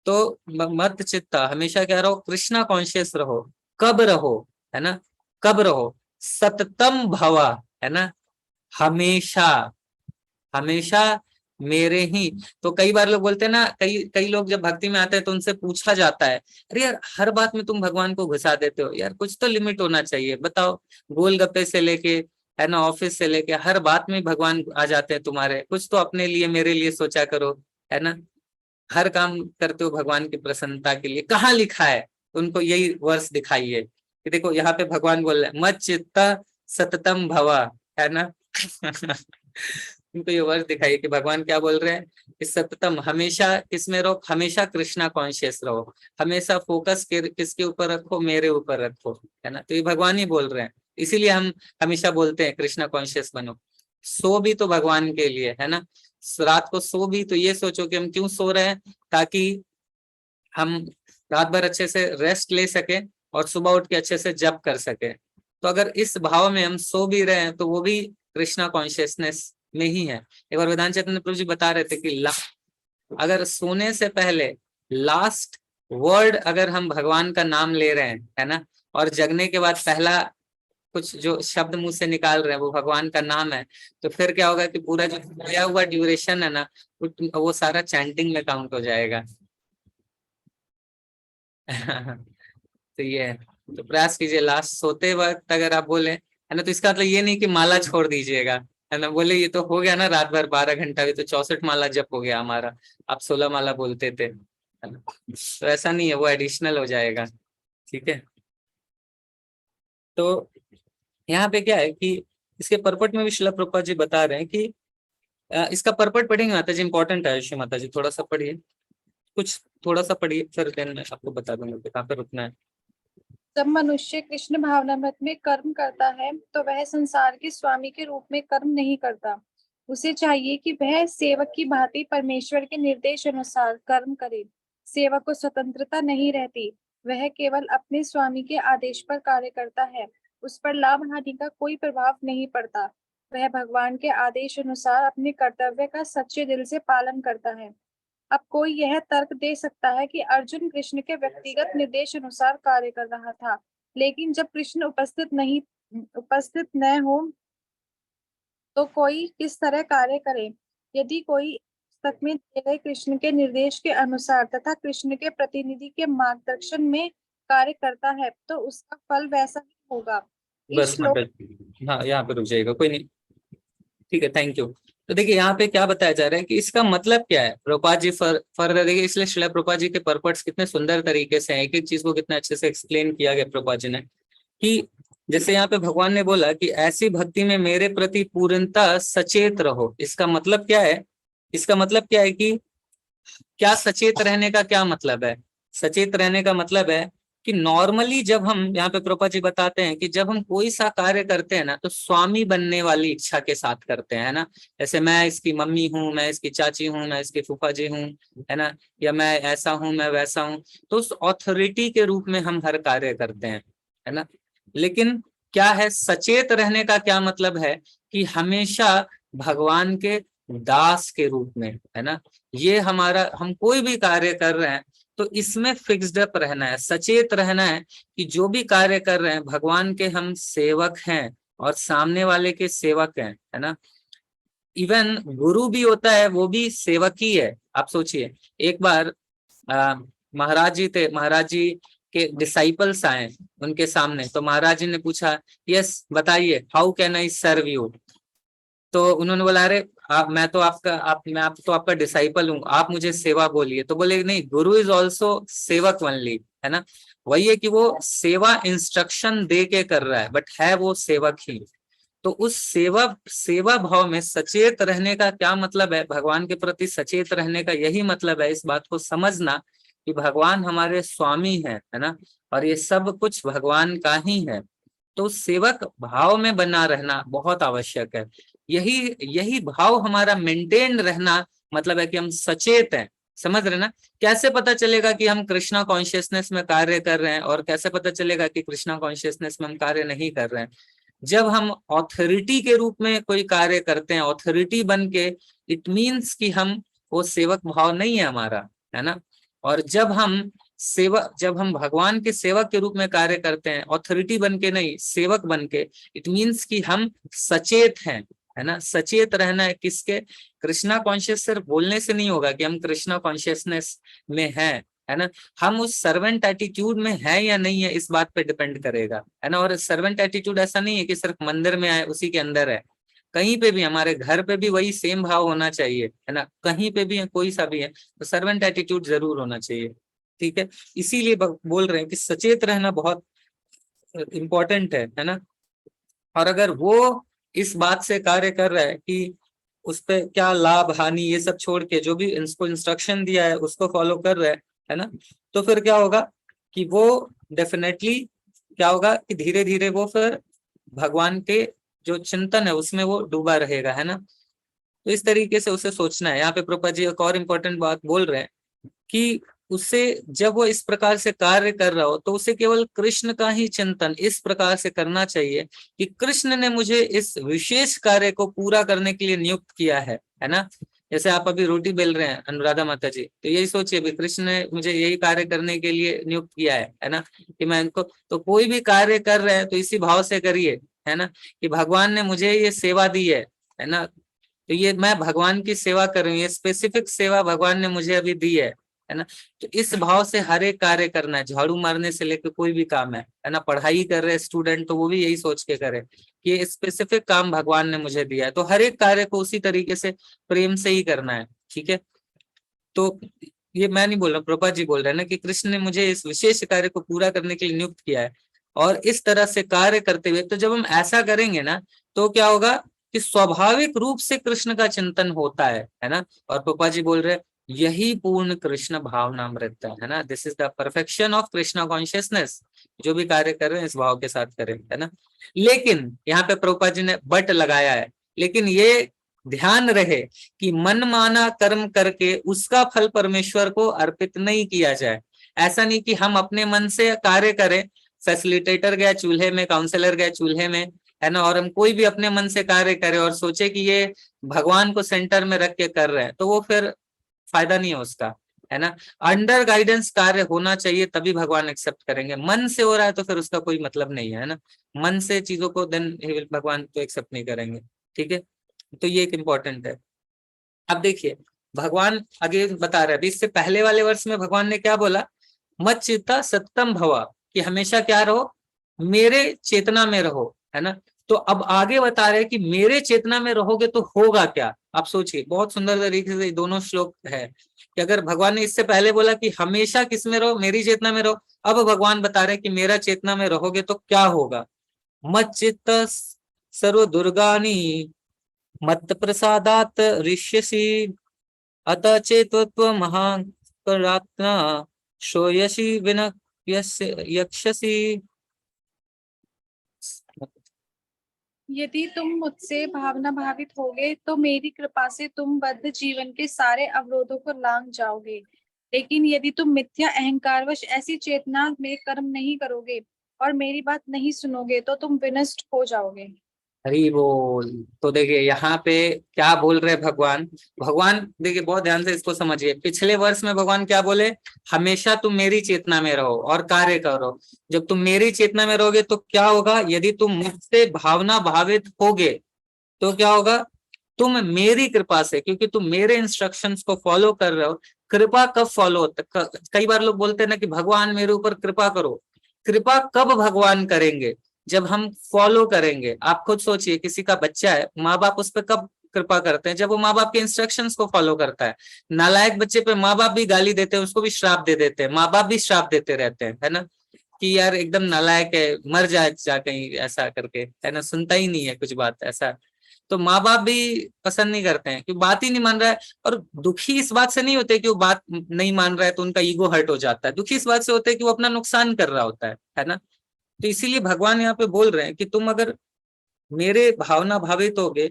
तो मत चित्ता हमेशा क्या रहो, कृष्णा कॉन्शियस रहो। कब रहो, है ना, कब रहो, सततम भवा, है ना, हमेशा, हमेशा मेरे ही। तो कई बार लोग बोलते हैं ना, कई कई लोग जब भक्ति में आते हैं तो उनसे पूछा जाता है, अरे यार हर बात में तुम भगवान को घुसा देते हो यार, कुछ तो लिमिट होना चाहिए, बताओ। गोलगप्पे से लेके, है ना, ऑफिस से लेके हर बात में भगवान आ जाते हैं तुम्हारे, कुछ तो अपने लिए मेरे लिए सोचा करो, है ना। हर काम करते हो भगवान की प्रसन्नता के लिए, कहाँ लिखा है? उनको यही वर्ष दिखाइए कि देखो यहाँ पे भगवान बोल रहे हैं मत चित्ता सततम भवा, है ना। उनको ये वर्ष दिखाइए कि भगवान क्या बोल रहे हैं कि सततम, हमेशा किसमें रहो, हमेशा कृष्णा कॉन्शियस रहो, हमेशा फोकस किसके ऊपर रखो, मेरे ऊपर रखो, है ना। तो ये भगवान ही बोल रहे हैं, इसीलिए हम हमेशा बोलते हैं कृष्णा कॉन्शियस बनो। सो भी तो भगवान के लिए, है ना। रात को सो भी तो ये सोचो कि हम क्यों सो रहे हैं, ताकि हम रात भर अच्छे से रेस्ट ले सके और सुबह उठ के अच्छे से जप कर सके। तो अगर इस भाव में हम सो भी रहे हैं तो वो भी कृष्णा कॉन्शियसनेस में ही है। एक बार वेदांत चैतन्य प्रभु जी बता रहे थे कि अगर सोने से पहले लास्ट वर्ड अगर हम भगवान का नाम ले रहे हैं, है ना, और जगने के बाद पहला कुछ जो शब्द मुंह से निकाल रहे हैं वो भगवान का नाम है, तो फिर क्या होगा कि पूरा जो दिया हुआ ड्यूरेशन है ना, वो सारा चैंटिंग में काउंट हो जाएगा। तो ये है, तो प्रयास कीजिए लास्ट सोते वक्त अगर आप बोले, है ना, तो इसका मतलब ये नहीं कि माला छोड़ दीजिएगा, है ना। बोले ये तो हो गया ना रात भर 12 घंटा, भी तो 64 माला जप हो गया हमारा, आप 16 माला बोलते थे, है ना। तो ऐसा नहीं है, वो एडिशनल हो जाएगा, ठीक है। तो यहाँ पे क्या है कि इसके पर्पट में भी श्रील प्रभुपाद जी बता रहे हैं कि इसका पर्पट पढ़ेंगे माता जी, इंपॉर्टेंट है। श्री माता जी थोड़ा सा पढ़िए, कुछ थोड़ा सा पढ़िए, फिर देन मैं आपको बता दूंगा कि कहाँ पे रुकना है। जब मनुष्य कृष्ण भावनामृत में कर्म करता है तो वह संसार के स्वामी के रूप में कर्म नहीं करता। उसे चाहिए कि वह सेवक की भांति परमेश्वर के निर्देश अनुसार कर्म करे। सेवक को स्वतंत्रता नहीं रहती, वह केवल अपने स्वामी के आदेश पर कार्य करता है, उस पर लाभ हानि का कोई प्रभाव नहीं पड़ता। वह भगवान के आदेश अनुसार अपने कर्तव्य का सच्चे दिल से पालन करता है। अब कोई यह तर्क दे सकता है कि अर्जुन कृष्ण के व्यक्तिगत निर्देश अनुसार कार्य कर रहा था, लेकिन जब कृष्ण उपस्थित न हो तो कोई किस तरह कार्य करे। यदि कोई पुस्तक में दिए गए कृष्ण के निर्देश के अनुसार तथा कृष्ण के प्रतिनिधि के मार्गदर्शन में कार्य करता है तो उसका फल वैसा ही होगा। इस बस श्लोक माता, हाँ यहाँ पे रुक जाएगा, कोई नहीं, ठीक है, थैंक यू। तो देखिए यहाँ पे क्या बताया जा रहा है कि इसका मतलब क्या है। प्रभुपाद जी फर्दर देखिए, इसलिए श्रील प्रभुपाद जी के पर्पट्स कितने सुंदर तरीके से, एक एक चीज को कितने अच्छे से एक्सप्लेन किया गया प्रभुपाद जी ने, कि जैसे यहाँ पे भगवान ने बोला कि ऐसी भक्ति में मेरे प्रति पूर्णतः सचेत रहो। इसका मतलब क्या है, इसका मतलब क्या है कि क्या सचेत रहने का क्या मतलब है। सचेत रहने का मतलब है कि नॉर्मली जब हम, यहाँ पे प्रभुपाद जी बताते हैं कि जब हम कोई सा कार्य करते हैं ना तो स्वामी बनने वाली इच्छा के साथ करते हैं, है ना। जैसे मैं इसकी मम्मी हूँ, मैं इसकी चाची हूँ, मैं इसकी फूफा जी हूँ, है ना, या मैं ऐसा हूँ, मैं वैसा हूँ, तो उस ऑथोरिटी के रूप में हम हर कार्य करते हैं, है ना। लेकिन क्या है, सचेत रहने का क्या मतलब है कि हमेशा भगवान के दास के रूप में, है ना। ये हमारा, हम कोई भी कार्य कर रहे हैं तो इसमें फिक्स्ड अप रहना है, सचेत रहना है कि जो भी कार्य कर रहे हैं भगवान के हम सेवक हैं और सामने वाले के सेवक हैं, है ना। इवन गुरु भी होता है, वो भी सेवक ही है। आप सोचिए, एक बार महाराज जी थे, महाराज जी के डिसाइपल्स आए उनके सामने, तो महाराज जी ने पूछा, यस बताइए, how can I serve you. तो उन्होंने बोला, अरे मैं तो आपका डिसाइपल हूँ, आप मुझे सेवा बोलिए। तो बोले नहीं, गुरु इज ऑल्सो सेवक ओनली, है ना। वही है कि वो सेवा इंस्ट्रक्शन दे के कर रहा है, बट है वो सेवक ही। तो उस सेवा भाव में सचेत रहने का क्या मतलब है, भगवान के प्रति सचेत रहने का यही मतलब है, इस बात को समझना कि भगवान हमारे स्वामी है ना, और ये सब कुछ भगवान का ही है। तो सेवक भाव में बना रहना बहुत आवश्यक है। यही यही भाव हमारा मेंटेन रहना मतलब है कि हम सचेत हैं। समझ रहे ना। कैसे पता चलेगा कि हम कृष्णा कॉन्शियसनेस में कार्य कर रहे हैं और कैसे पता चलेगा कि कृष्णा कॉन्शियसनेस में हम कार्य नहीं कर रहे हैं। जब हम ऑथोरिटी के रूप में कोई कार्य करते हैं, ऑथोरिटी बन के, इट मीन्स कि हम, वो सेवक भाव नहीं है हमारा, है ना। और जब हम भगवान के सेवक के रूप में कार्य करते हैं, ऑथोरिटी बन के नहीं, सेवक बन के, इट मीन्स कि हम सचेत हैं, है ना। सचेत रहना है किसके, कृष्णा कॉन्शियस सिर्फ बोलने से नहीं होगा कि हम कृष्णा कॉन्शियसनेस में हैं, है ना। हम उस सर्वेंट एटीट्यूड में है या नहीं है, इस बात पे डिपेंड करेगा, है ना। और सर्वेंट एटीट्यूड ऐसा नहीं है कि सिर्फ मंदिर में आए उसी के अंदर है, कहीं पे भी, हमारे घर पे भी वही सेम भाव होना चाहिए, है ना। कहीं पे भी है, कोई सा भी है, तो सर्वेंट एटीट्यूड जरूर होना चाहिए, ठीक है। इसीलिए बोल रहे हैं कि सचेत रहना बहुत इंपॉर्टेंट है ना। और अगर वो इस बात से कार्य कर रहा है कि उस पे क्या लाभ हानि ये सब छोड़ के जो भी इसको इंस्ट्रक्शन दिया है उसको फॉलो कर रहा है ना, तो फिर क्या होगा कि वो डेफिनेटली क्या होगा कि धीरे धीरे वो फिर भगवान के जो चिंतन है उसमें वो डूबा रहेगा, है ना। तो इस तरीके से उसे सोचना है। यहाँ पे प्रभुपाद जी एक और इम्पोर्टेंट बात बोल रहे हैं कि उसे जब वो इस प्रकार से कार्य कर रहा हो तो उसे केवल कृष्ण का ही चिंतन इस प्रकार से करना चाहिए कि कृष्ण ने मुझे इस विशेष कार्य को पूरा करने के लिए नियुक्त किया है ना। जैसे आप अभी रोटी बेल रहे हैं अनुराधा माता जी, तो यही सोचिए भी कृष्ण ने मुझे यही कार्य करने के लिए नियुक्त किया है ना, कि मैं इनको, तो कोई भी कार्य कर रहे हैं तो इसी भाव से करिए, है ना, कि भगवान ने मुझे ये सेवा दी है ना, तो ये मैं भगवान की सेवा कर रही हूँ, ये स्पेसिफिक सेवा भगवान ने मुझे अभी दी है ना। तो इस भाव से हर एक कार्य करना है, झाड़ू मारने से लेकर कोई भी काम है ना। पढ़ाई कर रहे स्टूडेंट तो वो भी यही सोच के करे कि ये स्पेसिफिक काम भगवान ने मुझे दिया है, तो हर एक कार्य को उसी तरीके से प्रेम से ही करना है, ठीक है। तो ये मैं नहीं बोल रहा, प्रभुपाद जी बोल रहे हैं ना कि कृष्ण ने मुझे इस विशेष कार्य को पूरा करने के लिए नियुक्त किया है, और इस तरह से कार्य करते हुए, तो जब हम ऐसा करेंगे ना तो क्या होगा कि स्वाभाविक रूप से कृष्ण का चिंतन होता है ना। और प्रभुपाद जी बोल रहे हैं यही पूर्ण कृष्ण भावनामृत है ना, this is the perfection of Krishna consciousness. जो भी कार्य कर रहे हैं इस भाव के साथ करें, है ना। लेकिन यहाँ पे प्रभुपाद जी ने बट लगाया है, लेकिन ये ध्यान रहे कि मनमाना कर्म करके उसका फल परमेश्वर को अर्पित नहीं किया जाए। ऐसा नहीं कि हम अपने मन से कार्य करें, फैसिलिटेटर गया चूल्हे में, काउंसलर गया चूल्हे में, है ना, और हम कोई भी अपने मन से कार्य करें और सोचे कि ये भगवान को सेंटर में रख के कर रहे हैं, तो वो फिर फायदा नहीं है उसका, है ना। अंडर गाइडेंस कार्य होना चाहिए, तभी भगवान एक्सेप्ट करेंगे। मन से हो रहा है तो फिर उसका कोई मतलब नहीं है ना। मन से चीजों को देन भगवान तो एक्सेप्ट नहीं करेंगे, ठीक है। तो ये एक इम्पोर्टेंट है। अब देखिए भगवान आगे बता रहे हैं, अभी इससे पहले वाले वर्ष में भगवान ने क्या बोला, मत चित्ता सत्यम भवा, कि हमेशा क्या रहो, मेरे चेतना में रहो, है ना। तो अब आगे बता रहे हैं कि मेरे चेतना में रहोगे तो होगा क्या। आप सोचिए, बहुत सुंदर तरीके से दोनों श्लोक है कि अगर भगवान ने इससे पहले बोला कि हमेशा किस में रहो, मेरी चेतना में रहो, अब भगवान बता रहे हैं कि मेरा चेतना में रहोगे तो क्या होगा। मत चित्त सर्व दुर्गानी मत प्रसादात ऋष्यसि अत चेतत्व महाकरात्मा श्रोयसी विन यक्षसी। यदि तुम मुझसे भावना भावित होगे तो मेरी कृपा से तुम बद्ध जीवन के सारे अवरोधों को लांघ जाओगे। लेकिन यदि तुम मिथ्या अहंकारवश ऐसी चेतना में कर्म नहीं करोगे और मेरी बात नहीं सुनोगे तो तुम विनष्ट हो जाओगे। हरी बोल। तो देखिए यहाँ पे क्या बोल रहे भगवान, भगवान देखिए बहुत ध्यान से इसको समझिए। पिछले वर्ष में भगवान क्या बोले, हमेशा तुम मेरी चेतना में रहो और कार्य करो। जब तुम मेरी चेतना में रहोगे तो क्या होगा, यदि तुम मुझसे भावना भावित होगे तो क्या होगा, तुम मेरी कृपा से, क्योंकि तुम मेरे इंस्ट्रक्शंस को फॉलो कर रहे हो। कृपा कब फॉलो होता, कई बार लोग बोलते हैं ना कि भगवान मेरे ऊपर कृपा करो। कृपा कब भगवान करेंगे, जब हम फॉलो करेंगे। आप खुद सोचिए, किसी का बच्चा है, माँ बाप उस पर कब कृपा करते हैं, जब वो माँ बाप के इंस्ट्रक्शंस को फॉलो करता है। नालायक बच्चे पे माँ बाप भी गाली देते हैं, उसको भी श्राप दे देते हैं, माँ बाप भी श्राप देते रहते हैं, है ना, कि यार एकदम नालायक है, मर जाए जा कहीं, ऐसा करके, है ना, सुनता ही नहीं है कुछ बात ऐसा। तो माँ बाप भी पसंद नहीं करते हैं कि बात ही नहीं मान रहा है। और दुखी इस बात से नहीं होते कि वो बात नहीं मान रहा है तो उनका ईगो हर्ट हो जाता है, दुखी इस बात से होते हैं कि वो अपना नुकसान कर रहा होता है ना। तो इसीलिए भगवान यहाँ पे बोल रहे हैं कि तुम अगर मेरे भावना भावित होगे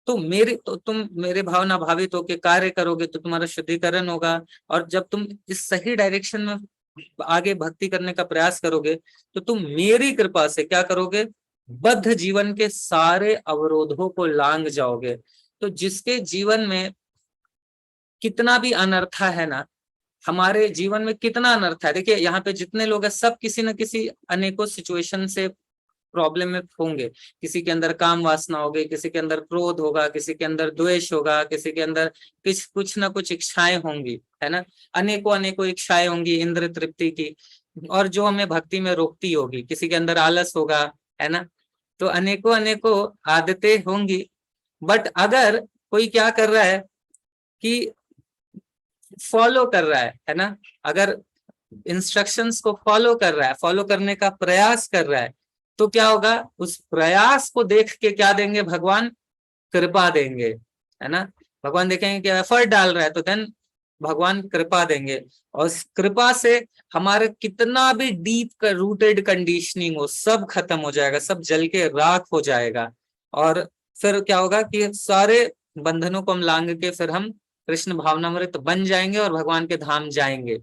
तो तुम मेरे भावना भावित होके कार्य करोगे तो तुम्हारा शुद्धिकरण होगा। और जब तुम इस सही डायरेक्शन में आगे भक्ति करने का प्रयास करोगे तो तुम मेरी कृपा से क्या करोगे, बद्ध जीवन के सारे अवरोधों को लांघ जाओगे। तो जिसके जीवन में कितना भी अनर्था है ना, हमारे जीवन में कितना अनर्थ है, देखिए यहाँ पे जितने लोग हैं सब किसी न किसी अनेकों सिचुएशन से प्रॉब्लम में होंगे। किसी के अंदर काम वासना होगी, किसी के अंदर क्रोध होगा, किसी के अंदर द्वेष होगा, किसी के अंदर कुछ ना कुछ इच्छाएं होंगी, है ना। अनेकों अनेकों इच्छाएं होंगी इंद्र तृप्ति की, और जो हमें भक्ति में रोकती होगी। किसी के अंदर आलस होगा, है ना। तो अनेकों अनेकों आदतें होंगी। बट अगर कोई क्या कर रहा है कि फॉलो कर रहा है ना, अगर इंस्ट्रक्शंस को फॉलो कर रहा है, फॉलो करने का प्रयास कर रहा है, तो क्या होगा, उस प्रयास को देख के क्या देंगे भगवान, कृपा देंगे, है ना। भगवान देखेंगे कि एफर्ट डाल रहा है तो देन भगवान कृपा देंगे। और उस कृपा से हमारे कितना भी डीप रूटेड कंडीशनिंग हो सब खत्म हो जाएगा, सब जल के राख हो जाएगा। और फिर क्या होगा कि सारे बंधनों को हम लांग के फिर हम कृष्ण भावनामृत बन जाएंगे और भगवान के धाम जाएंगे।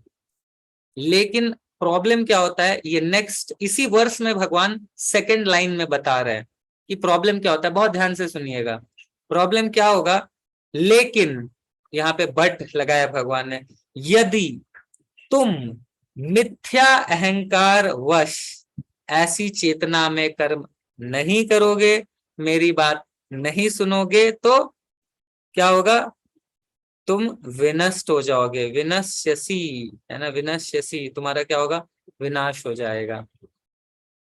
लेकिन प्रॉब्लम क्या होता है, ये नेक्स्ट इसी वर्ष में भगवान सेकंड लाइन में बता रहे हैं कि प्रॉब्लम क्या होता है। बहुत ध्यान से सुनिएगा, प्रॉब्लम क्या होगा। लेकिन यहाँ पे बट लगाया भगवान ने, यदि तुम मिथ्या अहंकार वश ऐसी चेतना में कर्म नहीं करोगे, मेरी बात नहीं सुनोगे, तो क्या होगा, तुम विनष्ट हो जाओगे। विनश्यसी, है ना, विनश्यसी, तुम्हारा क्या होगा, विनाश हो जाएगा।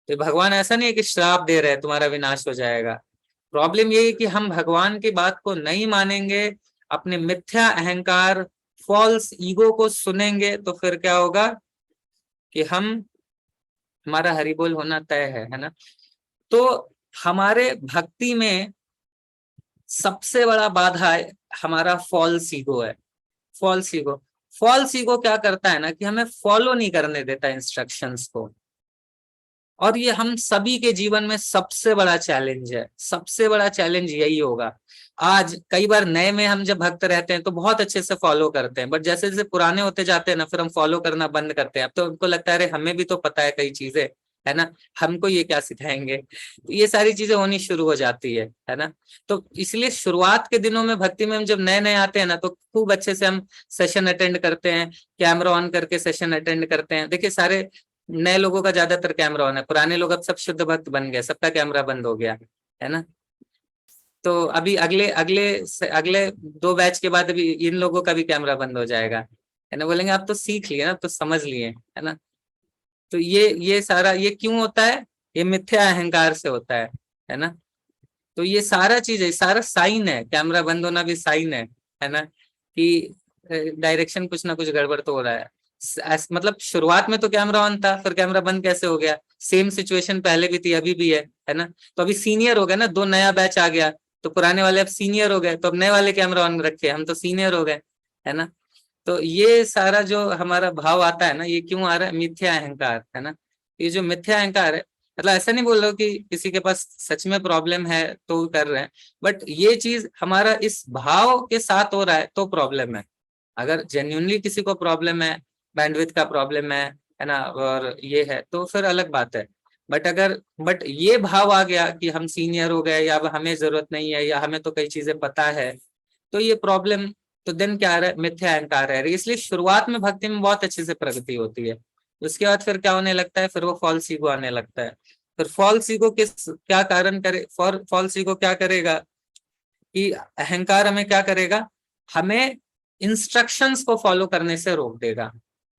तो भगवान ऐसा नहीं है कि श्राप दे रहे हैं तुम्हारा विनाश हो जाएगा। प्रॉब्लम ये है कि हम भगवान की बात को नहीं मानेंगे, अपने मिथ्या अहंकार फॉल्स ईगो को सुनेंगे, तो फिर क्या होगा कि हमारा हरिबोल होना तय है ना। तो हमारे भक्ति में सबसे बड़ा बाधा है हमारा फॉल्स ईगो है। फॉल्स ईगो, फॉल्स ईगो क्या करता है ना कि हमें फॉलो नहीं करने देता इंस्ट्रक्शंस को। और ये हम सभी के जीवन में सबसे बड़ा चैलेंज है, सबसे बड़ा चैलेंज यही होगा। आज कई बार नए में हम जब भक्त रहते हैं तो बहुत अच्छे से फॉलो करते हैं, बट जैसे जैसे पुराने होते जाते हैं ना, फिर हम फॉलो करना बंद करते हैं। अब तो उनको लगता है अरे हमें भी तो पता है कई चीजें, है ना, हमको ये क्या सिखाएंगे। तो ये सारी चीजें होनी शुरू हो जाती है ना। तो इसलिए शुरुआत के दिनों में भक्ति में हम जब नए नए आते हैं ना, तो खूब अच्छे से हम सेशन अटेंड करते हैं, कैमरा ऑन करके सेशन अटेंड करते हैं। देखिए सारे नए लोगों का ज्यादातर कैमरा ऑन है, पुराने लोग अब सब शुद्ध भक्त बन गए, सबका कैमरा बंद हो गया, है ना। तो अभी अगले अगले अगले 2 बैच के बाद अभी इन लोगों का भी कैमरा बंद हो जाएगा, है ना। बोलेंगे आप तो सीख लिए ना, तो समझ लिए, है ना। तो ये सारा ये क्यों होता है, ये मिथ्या अहंकार से होता है ना। तो ये सारा चीज है, सारा साइन है, कैमरा बंद होना भी साइन है ना, कि डायरेक्शन कुछ ना कुछ गड़बड़ तो हो रहा है। मतलब शुरुआत में तो कैमरा ऑन था, फिर कैमरा बंद कैसे हो गया। सेम सिचुएशन पहले भी थी, अभी भी है ना। तो अभी सीनियर हो गए ना, 2 नया बैच आ गया, तो पुराने वाले अब सीनियर हो गए, तो अब नए वाले कैमरा ऑन रखे, हम तो सीनियर हो गए, है ना। तो ये सारा जो हमारा भाव आता है ना, ये क्यों आ रहा है, मिथ्या अहंकार, है ना। ये जो मिथ्या अहंकार है, मतलब ऐसा नहीं बोल रहा हूँ कि किसी के पास सच में प्रॉब्लम है तो कर रहे हैं, बट ये चीज हमारा इस भाव के साथ हो रहा है तो प्रॉब्लम है। अगर जेन्युइनली किसी को प्रॉब्लम है, बैंडविड्थ का प्रॉब्लम है ना, और ये है तो फिर अलग बात है। बट ये भाव आ गया कि हम सीनियर हो गए, या अब हमें जरूरत नहीं है, या हमें तो कई चीजें पता है, तो ये प्रॉब्लम, तो दिन क्या आ रहा है, मिथ्या अहंकार है। इसलिए शुरुआत में भक्ति में बहुत अच्छे से प्रगति होती है, उसके बाद फिर क्या होने लगता है, फिर वो फॉल्स ईगो आने लगता है। फिर फॉल्स ईगो किस क्या कारण करे, फॉल्स ईगो क्या करेगा कि अहंकार हमें क्या करेगा, हमें इंस्ट्रक्शंस को फॉलो करने से रोक देगा,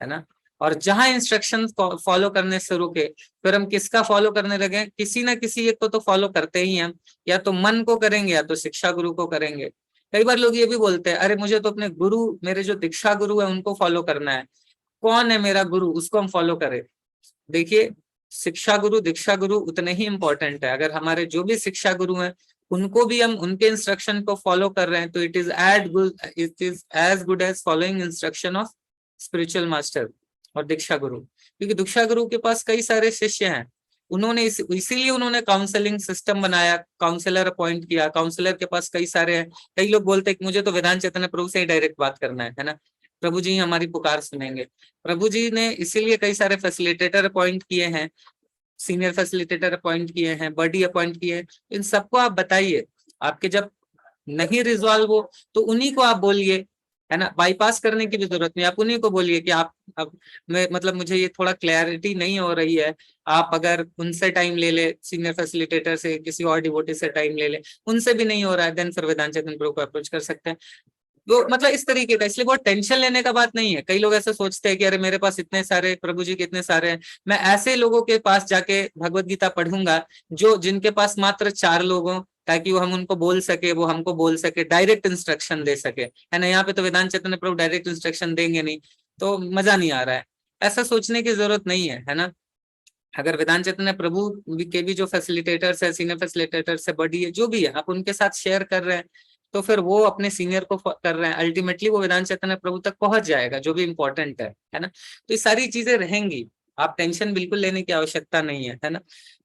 है ना। और जहां इंस्ट्रक्शंस को फॉलो करने से रुके, फिर हम किसका फॉलो करने लगे, किसी ना किसी एक को तो फॉलो करते ही हम, या तो मन को करेंगे या तो शिक्षा गुरु को करेंगे। कई बार लोग ये भी बोलते हैं अरे मुझे तो अपने गुरु, मेरे जो दीक्षा गुरु है उनको फॉलो करना है। कौन है मेरा गुरु, उसको हम फॉलो करें। देखिए शिक्षा गुरु दीक्षा गुरु उतने ही इंपॉर्टेंट है। अगर हमारे जो भी शिक्षा गुरु हैं उनको भी हम उनके इंस्ट्रक्शन को फॉलो कर रहे हैं, तो it is as good as following instruction of spiritual master और दीक्षा गुरु। क्योंकि दीक्षा गुरु के पास कई सारे शिष्य हैं, उन्होंने इसीलिए उन्होंने काउंसलिंग सिस्टम बनाया, काउंसलर अपॉइंट किया, काउंसलर के पास कई सारे हैं। कई लोग बोलते हैं कि मुझे तो वेदांत चैतन्य प्रभु से ही डायरेक्ट बात करना है ना, प्रभु जी हमारी पुकार सुनेंगे। प्रभु जी ने इसीलिए कई सारे फैसिलिटेटर अपॉइंट किए हैं, सीनियर फैसिलिटेटर अपॉइंट किए हैं, बॉडी अपॉइंट किए हैं। इन सबको आप बताइए, आपके जब नहीं रिजॉल्व हो तो उन्हीं को आप बोलिए, है ना, बाईपास करने की भी जरूरत नहीं। आप उन्हीं को बोलिए कि आप, अब मैं मतलब मुझे ये थोड़ा क्लैरिटी नहीं हो रही है, आप अगर उनसे टाइम ले ले, सीनियर फैसिलिटेटर से, किसी और डिवोटी से टाइम ले ले, उनसे भी नहीं हो रहा है, देन फिर वेदांत चैतन्य प्रभु को अप्रोच कर सकते हैं। तो मतलब इस तरीके का, इसलिए बहुत टेंशन लेने का बात नहीं है। कई लोग ऐसे सोचते हैं कि अरे मेरे पास इतने सारे, प्रभु जी के इतने सारे हैं, मैं ऐसे लोगों के पास जाके भगवत गीता पढ़ूंगा जो जिनके पास मात्र 4 लोग हों, ताकि वो हम उनको बोल सके, वो हमको बोल सके, डायरेक्ट इंस्ट्रक्शन दे सके, है ना। यहाँ पे तो वेदांत चैतन्य प्रभु डायरेक्ट इंस्ट्रक्शन देंगे नहीं, तो मजा नहीं आ रहा है। ऐसा सोचने की जरूरत नहीं है ना। अगर वेदांत चैतन्य प्रभु के भी जो फैसिलिटेटर्स है, सीनियर फैसिलिटेटर्स है, बॉडी है, जो भी है, आप उनके साथ शेयर कर रहे हैं, तो फिर वो अपने सीनियर को कर रहे हैं, अल्टीमेटली वो वेदांत चैतन्य प्रभु तक पहुंच जाएगा, जो भी इंपॉर्टेंट है ना। तो ये सारी चीजें रहेंगी, आप टेंशन बिल्कुल लेने की आवश्यकता नहीं है ना।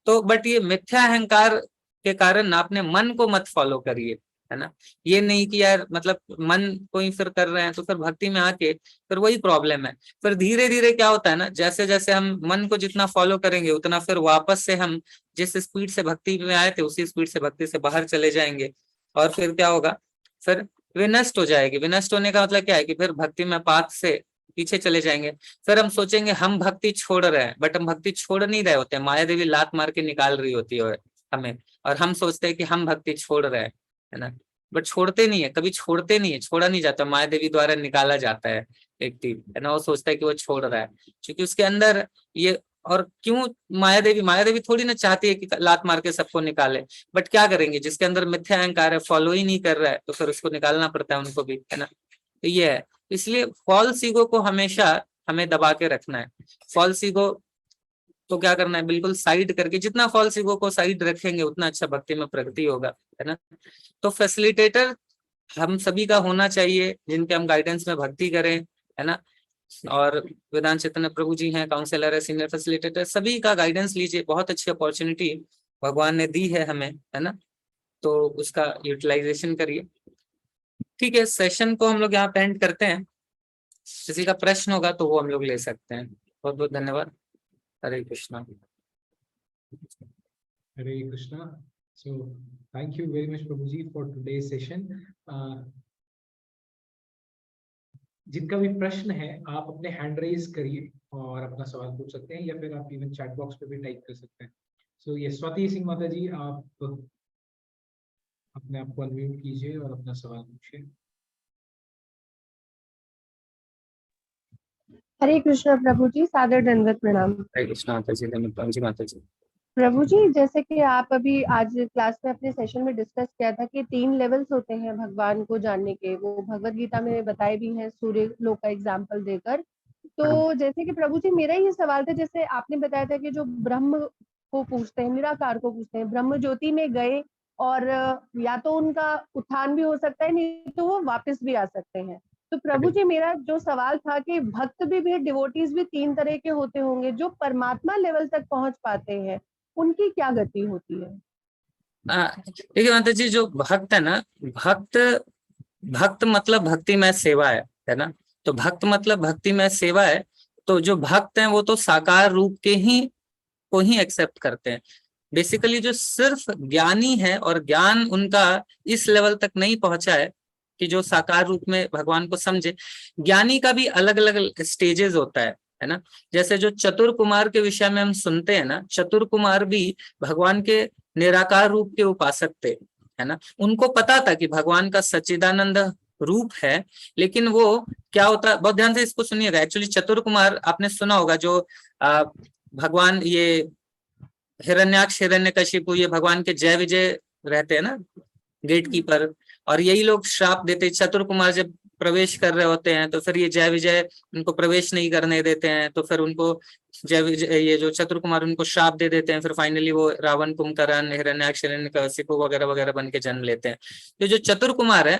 तो बट ये मिथ्या अहंकार के कारण आपने मन को मत फॉलो करिए, है ना। ये नहीं कि यार मतलब मन को ही फिर कर रहे हैं, तो फिर भक्ति में आके फिर वही प्रॉब्लम है। फिर धीरे धीरे क्या होता है ना, जैसे जैसे हम मन को जितना फॉलो करेंगे, उतना फिर वापस से हम जिस स्पीड से भक्ति में आए थे, उसी स्पीड से भक्ति से बाहर चले जाएंगे। और फिर क्या होगा, फिर विनष्ट हो जाएगी। विनष्ट होने का मतलब क्या है कि फिर भक्ति में पाथ से पीछे चले जाएंगे। फिर हम सोचेंगे हम भक्ति छोड़ रहे हैं, बट हम भक्ति छोड़ नहीं रहे होते, माया देवी लात मार के निकाल रही होती है हमें, और हम सोचते हैं कि हम भक्ति छोड़ रहे हैं, है ना। बट छोड़ते नहीं है, कभी छोड़ते नहीं है, छोड़ा नहीं जाता, माया देवी द्वारा निकाला जाता है व्यक्ति, है ना। वो सोचता है कि वो छोड़ रहा है, क्योंकि उसके अंदर ये, और क्यों माया देवी थोड़ी ना चाहती है कि लात मार के सबको निकाले, बट क्या करेंगे, जिसके अंदर मिथ्या अहंकार है, फॉलो ही नहीं कर रहा है, तो फिर उसको निकालना पड़ता है उनको भी, है ना। तो ये है, इसलिए फॉल्स ईगो को हमेशा हमें दबा के रखना है। फॉल्स ईगो तो क्या करना है, बिल्कुल साइड करके, जितना फॉल्स ईगो को साइड रखेंगे उतना अच्छा भक्ति में प्रगति होगा, है ना। तो फैसिलिटेटर हम सभी का होना चाहिए, जिनके हम गाइडेंस में भक्ति करें, है ना। और वेदांत चैतन्य प्रभु जी हैं, काउंसलर है, सीनियर फैसिलिटेटर, सभी का गाइडेंस लीजिए। बहुत अच्छी अपॉर्चुनिटी भगवान ने दी है हमें, है ना। तो उसका यूटिलाइजेशन करिए। ठीक है, सेशन को हम लोग यहाँ पे एंड करते हैं। किसी का प्रश्न होगा तो वो हम लोग ले सकते हैं। बहुत बहुत धन्यवाद। हरे Krishna. Hare Krishna. So thank you very much, Prabhuji, for today's session. जिनका भी प्रश्न है आप अपने हैंड रेज करिए और अपना सवाल पूछ सकते हैं, या फिर आप इवन चैट बॉक्स पे भी टाइप कर सकते हैं। सो ये स्वाति सिंह माता जी, आप अपने आप को अनम्यूट कीजिए और अपना सवाल पूछिए। हरे कृष्ण प्रभु जी, सादर दंडवत प्रणाम। हरे कृष्णा माता जी, धन्यवाद जी माता जी। प्रभु जी, जैसे कि आप अभी आज क्लास में अपने सेशन में डिस्कस किया था कि 3 लेवल्स होते हैं भगवान को जानने के, वो भगवत गीता में बताए भी हैं सूर्य लोक का एग्जाम्पल देकर। तो जैसे कि प्रभु जी, मेरा ये सवाल था, जैसे आपने बताया था कि जो ब्रह्म को पूछते हैं, निराकार को पूछते हैं, ब्रह्म ज्योति में गए और या तो उनका उत्थान भी हो सकता है, नहीं तो वो वापस भी आ सकते हैं। तो प्रभु जी, मेरा जो सवाल था कि भक्त भी डिवोटीज भी 3 तरह के होते होंगे, जो परमात्मा लेवल तक पहुंच पाते हैं, उनकी क्या गति होती है? देखिए माता जी, जो भक्त है ना, भक्त मतलब भक्ति में सेवा है ना। तो भक्त मतलब भक्ति में सेवा है। तो जो भक्त हैं वो तो साकार रूप के ही को ही एक्सेप्ट करते हैं। बेसिकली जो सिर्फ ज्ञानी है और ज्ञान उनका इस लेवल तक नहीं पहुंचा है कि जो साकार रूप में भगवान को समझे। ज्ञानी का भी अलग अलग स्टेजेस होता है ना। जैसे जो चतुर कुमार के विषय में हम सुनते हैं ना, चतुर कुमार भी भगवान के निराकार रूप के उपासक थे, है ना। उनको पता था कि भगवान का सच्चिदानंद रूप है, लेकिन वो क्या होता, बहुत ध्यान से इसको सुनिएगा। एक्चुअली चतुर कुमार आपने सुना होगा, जो भगवान ये हिरण्याक्ष हिरण्यकशिपु, ये भगवान के जय विजय रहते हैं ना, गेट कीपर, और यही लोग श्राप देते। चतुर कुमार जब प्रवेश कर रहे होते हैं तो फिर ये जय विजय उनको प्रवेश नहीं करने देते हैं, तो फिर उनको जय विजय, ये जो चतुर कुमार, उनको श्राप दे देते हैं। फिर फाइनली वो रावण, कुंभकर्ण, हिरण्याक्ष हिरण्यकशिपु वगैरह वगैरह बन के जन्म लेते हैं। तो जो चतुर कुमार है,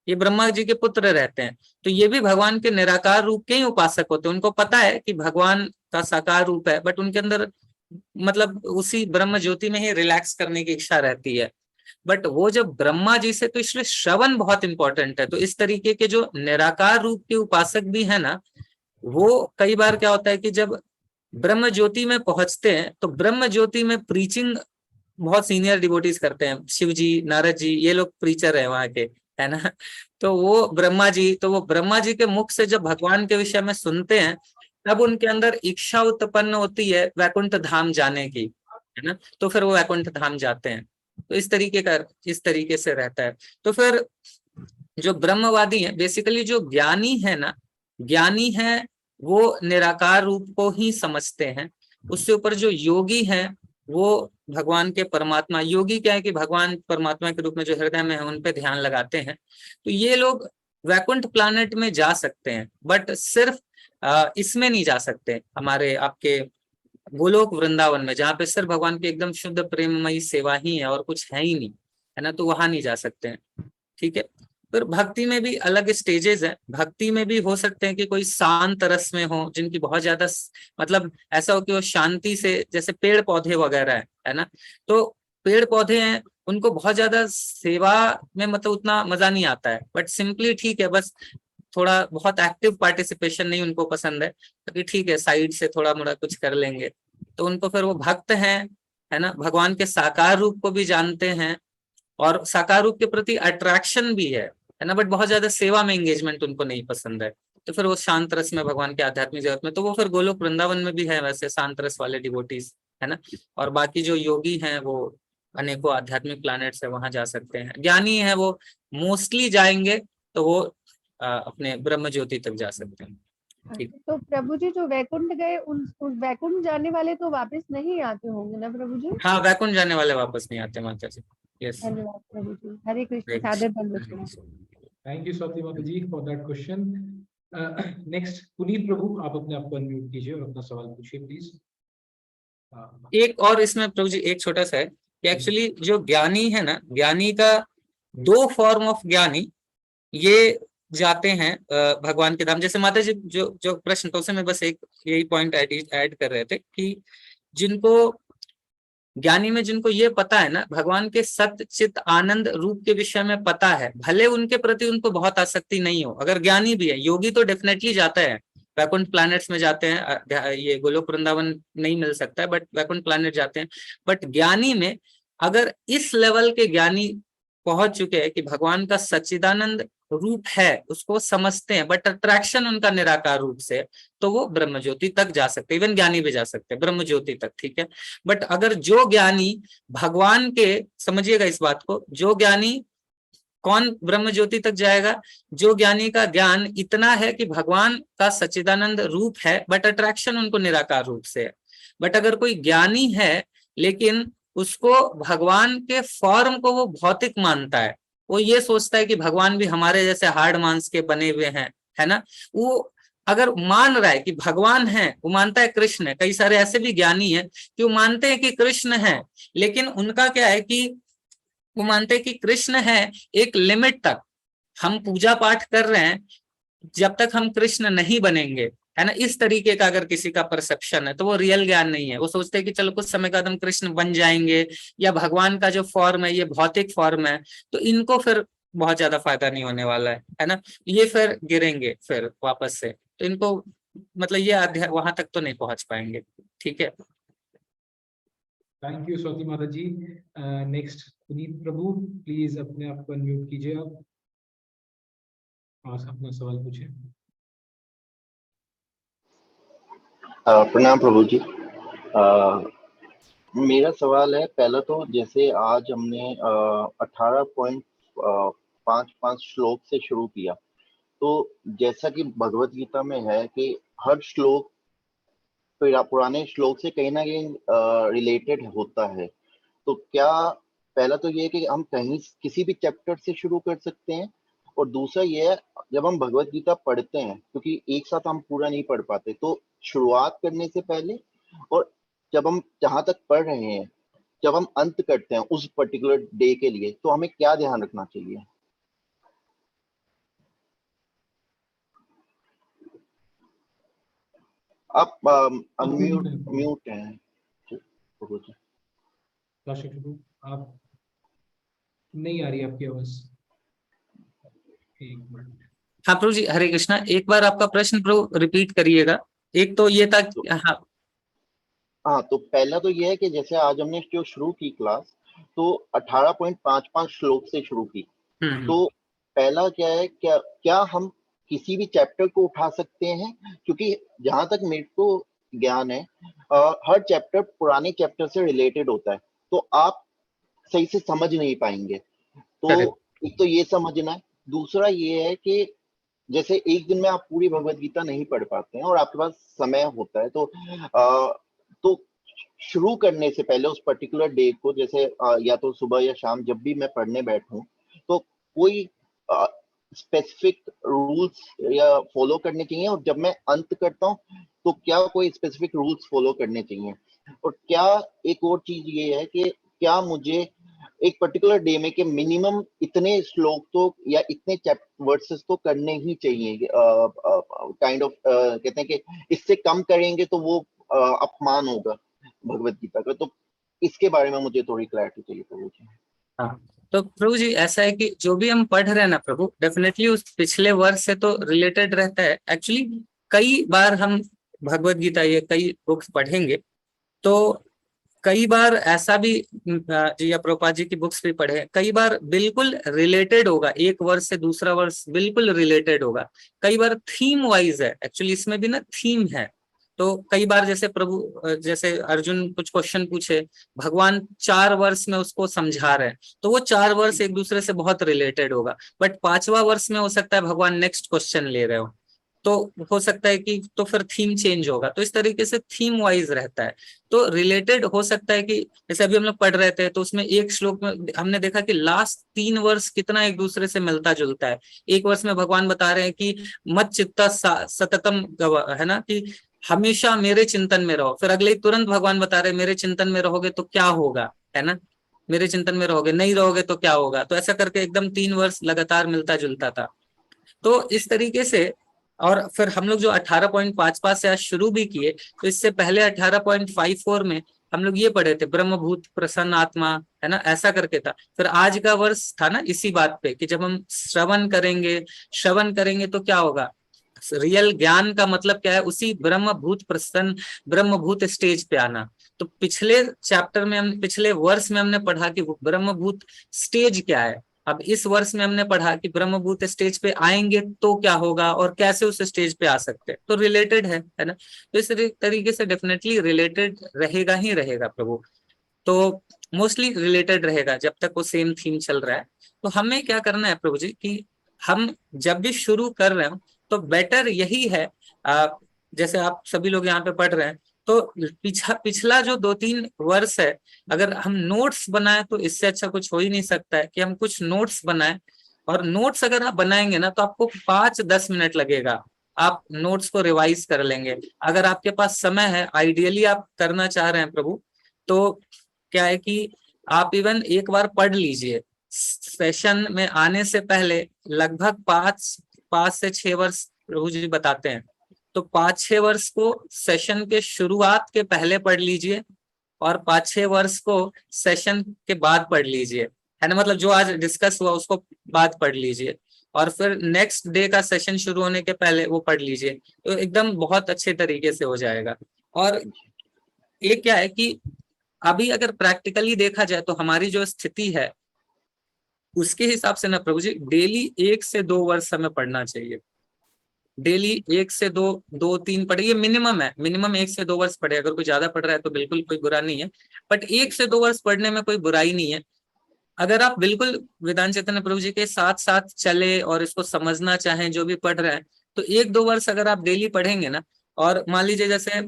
ये ब्रह्मा जी के पुत्र रहते हैं। तो ये भी भगवान के निराकार रूप के ही उपासक होते हैं। उनको पता है कि भगवान का साकार रूप है, बट उनके अंदर मतलब उसी ब्रह्म ज्योति में ही रिलैक्स करने की इच्छा रहती है। बट वो जब ब्रह्मा जी से, तो इसलिए श्रवण बहुत इंपॉर्टेंट है। तो इस तरीके के जो निराकार रूप के उपासक भी है ना, वो कई बार क्या होता है कि जब ब्रह्म ज्योति में पहुंचते हैं, तो ब्रह्म ज्योति में प्रीचिंग बहुत सीनियर डिवोटीज करते हैं। शिव जी, नारद जी, ये लोग प्रीचर है वहां के, है ना। तो वो ब्रह्मा जी के मुख से जब भगवान के विषय में सुनते हैं, तब उनके अंदर इच्छा उत्पन्न होती है वैकुंठ धाम जाने की, है ना। तो फिर वो वैकुंठ धाम जाते हैं। तो इस तरीके से रहता है। तो फिर जो ब्रह्मवादी है, बेसिकली जो ज्ञानी है ना, ज्ञानी है वो निराकार रूप को ही समझते हैं। उससे ऊपर जो योगी है वो भगवान के परमात्मा, योगी क्या है कि भगवान परमात्मा के रूप में जो हृदय में है उन पे ध्यान लगाते हैं। तो ये लोग वैकुंठ प्लैनेट में जा सकते हैं, बट सिर्फ इसमें नहीं जा सकते, हमारे आपके गोलोक वृंदावन में, जहाँ पे सिर्फ भगवान की एकदम शुद्ध प्रेममयी सेवा ही है और कुछ है ही नहीं, है ना। तो वहां नहीं जा सकते हैं, ठीक है। फिर भक्ति में भी अलग स्टेजेस हैं। भक्ति में भी हो सकते हैं कि कोई शांत रस में हो, जिनकी बहुत ज्यादा मतलब ऐसा हो कि वो शांति से, जैसे पेड़ पौधे वगैरह है ना। तो पेड़ पौधे हैं, उनको बहुत ज्यादा सेवा में मतलब उतना मजा नहीं आता है, बट सिंपली ठीक है, बस थोड़ा बहुत एक्टिव पार्टिसिपेशन नहीं उनको पसंद है, तो ठीक है साइड से थोड़ा मोड़ा कुछ कर लेंगे। तो उनको फिर वो भक्त हैं, है ना, भगवान के साकार रूप को भी जानते हैं और साकार रूप के प्रति अट्रैक्शन भी है ना, बट बहुत ज्यादा सेवा में एंगेजमेंट उनको नहीं पसंद है। तो फिर वो शांत रस में, भगवान के आध्यात्मिक जगत में, तो वो फिर गोलोक वृंदावन में भी है वैसे शांत रस वाले डिवोटीज, है ना। और बाकी जो योगी हैं वो अनेकों आध्यात्मिक प्लैनेट्स है, वहां जा सकते हैं। ज्ञानी है वो मोस्टली जाएंगे तो वो अपने ब्रह्म ज्योति तक जा सकते हैं। ठीक। तो प्रभु जी जो वैकुंठ गए, उन वैकुंठ जाने वाले तो वापस नहीं आते होंगे ना प्रभु जी? हाँ, वैकुंठ जाने वाले वापस नहीं आते माता जी। यस। धन्यवाद प्रभु जी। हरे कृष्ण। सादर दंडवत। थैंक यू स्वाति माता जी for that question. Next Puneet Prabhu, आप अपने आप को अनम्यूट कीजिए और अपना सवाल पूछिए प्लीज। एक और इसमें प्रभु जी एक छोटा सा है कि एक्चुअली जो ज्ञानी है ना, ज्ञानी का दो फॉर्म ऑफ ज्ञानी ये जाते हैं भगवान के धाम। जैसे माता जी जो जो प्रश्न था उसमें बस एक यही पॉइंट ऐड कर रहे थे कि जिनको ज्ञानी में, जिनको ये पता है ना भगवान के सत्य चित आनंद रूप के विषय में पता है, भले उनके प्रति उनको बहुत आसक्ति नहीं हो, अगर ज्ञानी भी है, योगी तो डेफिनेटली जाता है वैकुंठ प्लैनेट्स में जाते हैं, ये गोलोक वृंदावन नहीं मिल सकता है, बट वैकुंठ प्लैनेट जाते हैं। बट ज्ञानी में अगर इस लेवल के ज्ञानी पहुंच चुके हैं कि भगवान का सच्चिदानंद रूप है, उसको समझते हैं, बट अट्रैक्शन उनका निराकार रूप से, तो वो ब्रह्म ज्योति तक जा सकते हैं। इवन ज्ञानी भी जा सकते हैं ब्रह्म ज्योति तक, ठीक है। बट अगर जो ज्ञानी भगवान के, समझिएगा इस बात को, जो ज्ञानी कौन ब्रह्म ज्योति तक जाएगा, जो ज्ञानी का ज्ञान इतना है कि भगवान का सच्चिदानंद रूप है, बट अट्रैक्शन उनको निराकार रूप से है। बट अगर कोई ज्ञानी है लेकिन उसको भगवान के फॉर्म को वो भौतिक मानता है, वो ये सोचता है कि भगवान भी हमारे जैसे हार्ड मांस के बने हुए हैं, है ना। वो अगर मान रहा है कि भगवान है, वो मानता है कृष्ण है। कई सारे ऐसे भी ज्ञानी हैं कि वो मानते हैं कि कृष्ण है, लेकिन उनका क्या है कि वो मानते हैं कि कृष्ण है एक लिमिट तक, हम पूजा पाठ कर रहे हैं जब तक हम कृष्ण नहीं बनेंगे, है ना। इस तरीके का अगर किसी का परसेप्शन है तो वो रियल ज्ञान नहीं है। वो सोचते हैं कि चलो कुछ समय बाद हम कृष्ण बन जाएंगे, या भगवान का जो फॉर्म है ये भौतिक फॉर्म है, तो इनको फिर बहुत ज्यादा फायदा नहीं होने वाला है ना। ये फिर गिरेंगे फिर वापस से, तो इनको मतलब ये अध्याय वहां तक तो नहीं पहुंच पाएंगे, ठीक है। थैंक यू स्वाति माता जी। नेक्स्ट पुनीत प्रभु, प्लीज अपने आप को अनम्यूट कीजिए आप और अपना सवाल पूछिए। प्रणाम प्रभु जी। मेरा सवाल है, पहला तो जैसे आज हमने 18.55 श्लोक से शुरू किया, तो जैसा कि भगवत गीता में है कि हर श्लोक पुराने श्लोक से कहीं ना कहीं रिलेटेड होता है, तो क्या पहला तो ये है कि हम कहीं किसी भी चैप्टर से शुरू कर सकते हैं, और दूसरा ये है जब हम भगवत गीता पढ़ते हैं, क्योंकि एक साथ हम पूरा नहीं पढ़ पाते, तो शुरुआत करने से पहले और जब हम जहां तक पढ़ रहे हैं, जब हम अंत करते हैं उस पर्टिकुलर डे के लिए, तो हमें क्या ध्यान रखना चाहिए? आप म्यूट हैं प्रभु जी। दर्शक प्रभु, आप नहीं आ रही आपकी आवाज, एक मिनट। हाँ प्रभु जी, हरे कृष्णा। एक बार आपका प्रश्न प्रभु रिपीट करिएगा। एक तो ये था हाँ। हाँ, तो पहला तो ये है कि जैसे आज हमने जो शुरू की क्लास, तो 18.55 श्लोक से शुरू की, तो पहला क्या है, क्या हम किसी भी चैप्टर को उठा सकते हैं, क्योंकि जहां तक मेरे को ज्ञान है हर चैप्टर पुराने चैप्टर से रिलेटेड होता है, तो आप सही से समझ नहीं पाएंगे। तो करेक्ट। एक तो ये समझना है, दूसरा ये है कि जैसे एक दिन में आप पूरी भगवत गीता नहीं पढ़ पाते हैं और आपके पास समय होता है, तो शुरू करने से पहले उस पर्टिकुलर डे को, जैसे या तो सुबह या शाम जब भी मैं पढ़ने बैठूं, तो कोई स्पेसिफिक रूल्स या फॉलो करने चाहिए, और जब मैं अंत करता हूं तो क्या कोई स्पेसिफिक रूल्स फॉलो करने चाहिए, और क्या एक और चीज ये है कि क्या मुझे एक पर्टिकुलर डे में के मिनिमम इतने श्लोक तो या इतने वर्सेस तो करने ही चाहिए, काइंड ऑफ कहते हैं कि इससे कम करेंगे तो वो अपमान होगा भगवत गीता का। तो इसके बारे में मुझे थोड़ी क्लैरिटी चाहिए प्रभु जी। हाँ, तो प्रभु जी ऐसा है कि जो भी हम पढ़ रहे हैं ना प्रभु, डेफिनेटली उस पिछले वर्ष से तो रिलेटेड रहता है। एक्चुअली कई बार हम भगवत गीता ये कई बुक्स पढ़ेंगे, तो कई बार ऐसा भी जी या प्रभुपाद जी की बुक्स भी पढ़े, कई बार बिल्कुल रिलेटेड होगा, एक वर्ष से दूसरा वर्ष बिल्कुल रिलेटेड होगा। कई बार थीम वाइज है, एक्चुअली इसमें भी ना थीम है। तो कई बार जैसे प्रभु जैसे अर्जुन कुछ क्वेश्चन पूछे, भगवान 4 वर्ष में उसको समझा रहे हैं, तो वो 4 वर्ष एक दूसरे से बहुत रिलेटेड होगा। बट 5वां वर्ष में हो सकता है भगवान नेक्स्ट क्वेश्चन ले रहे हो, तो हो सकता है कि तो फिर थीम चेंज होगा। तो इस तरीके से थीम वाइज रहता है। तो रिलेटेड हो सकता है कि जैसे अभी हम लोग पढ़ रहे थे, तो उसमें एक श्लोक में हमने देखा कि लास्ट 3 वर्ष कितना एक दूसरे से मिलता जुलता है। एक वर्ष में भगवान बता रहे हैं कि मत चित्ता सततम है ना, कि हमेशा मेरे चिंतन में रहो। फिर अगले तुरंत भगवान बता रहे हैं मेरे चिंतन में रहोगे तो क्या होगा, है ना, मेरे चिंतन में रहोगे, नहीं रहोगे तो क्या होगा। तो ऐसा करके एकदम 3 वर्ष लगातार मिलता जुलता था। तो इस तरीके से, और फिर हम लोग जो 18.55 से आज शुरू भी किए, तो इससे पहले 18.54 में हम लोग ये पढ़े थे ब्रह्मभूत प्रसन्न आत्मा, है ना, ऐसा करके था। फिर आज का वर्ष था ना इसी बात पे कि जब हम श्रवण करेंगे तो क्या होगा, रियल ज्ञान का मतलब क्या है, उसी ब्रह्मभूत प्रसन्न ब्रह्मभूत स्टेज पे आना। तो पिछले चैप्टर में हम पिछले वर्ष में हमने पढ़ा कि ब्रह्मभूत स्टेज क्या है। अब इस वर्ष में हमने पढ़ा कि ब्रह्मभूत स्टेज पे आएंगे तो क्या होगा और कैसे उस स्टेज पे आ सकते हैं। तो रिलेटेड है ना। तो इस तरीके से डेफिनेटली रिलेटेड रहेगा ही रहेगा प्रभु। तो मोस्टली रिलेटेड रहेगा जब तक वो सेम थीम चल रहा है। तो हमें क्या करना है प्रभु जी कि हम जब भी शुरू कर रहे हो तो बेटर यही है, जैसे आप सभी लोग यहाँ पे पढ़ रहे हैं, तो पिछला जो 2-3 वर्ष है, अगर हम नोट्स बनाए तो इससे अच्छा कुछ हो ही नहीं सकता है कि हम कुछ नोट्स बनाए। और नोट्स अगर आप बनाएंगे ना तो आपको 5-10 मिनट लगेगा, आप नोट्स को रिवाइज कर लेंगे। अगर आपके पास समय है, आइडियली आप करना चाह रहे हैं प्रभु, तो क्या है कि आप इवन एक बार पढ़ लीजिए सेशन में आने से पहले। लगभग 5 से 6 वर्ष प्रभु जी बताते हैं, तो 5-6 वर्ष को सेशन के शुरुआत के पहले पढ़ लीजिए और 5-6 वर्ष को सेशन के बाद पढ़ लीजिए, है ना, मतलब जो आज डिस्कस हुआ उसको बाद पढ़ लीजिए, और फिर नेक्स्ट डे का सेशन शुरू होने के पहले वो पढ़ लीजिए, तो एकदम बहुत अच्छे तरीके से हो जाएगा। और ये क्या है कि अभी अगर प्रैक्टिकली देखा जाए तो हमारी जो स्थिति है उसके हिसाब से ना प्रभु जी डेली 1 से 2 वर्ष हमें पढ़ना चाहिए। डेली 1 से 2-3 पढ़े, ये मिनिमम है, मिनिमम 1 से 2 वर्ष पढ़े। अगर कोई ज्यादा पढ़ रहा है तो बिल्कुल कोई बुरा नहीं है, बट 1 से 2 वर्ष पढ़ने में कोई बुराई नहीं है। अगर आप बिल्कुल वेदांत चैतन्य प्रभु जी के साथ साथ चले और इसको समझना चाहें जो भी पढ़ रहे हैं, तो 1-2 वर्ष अगर आप डेली पढ़ेंगे ना, और मान लीजिए जैसे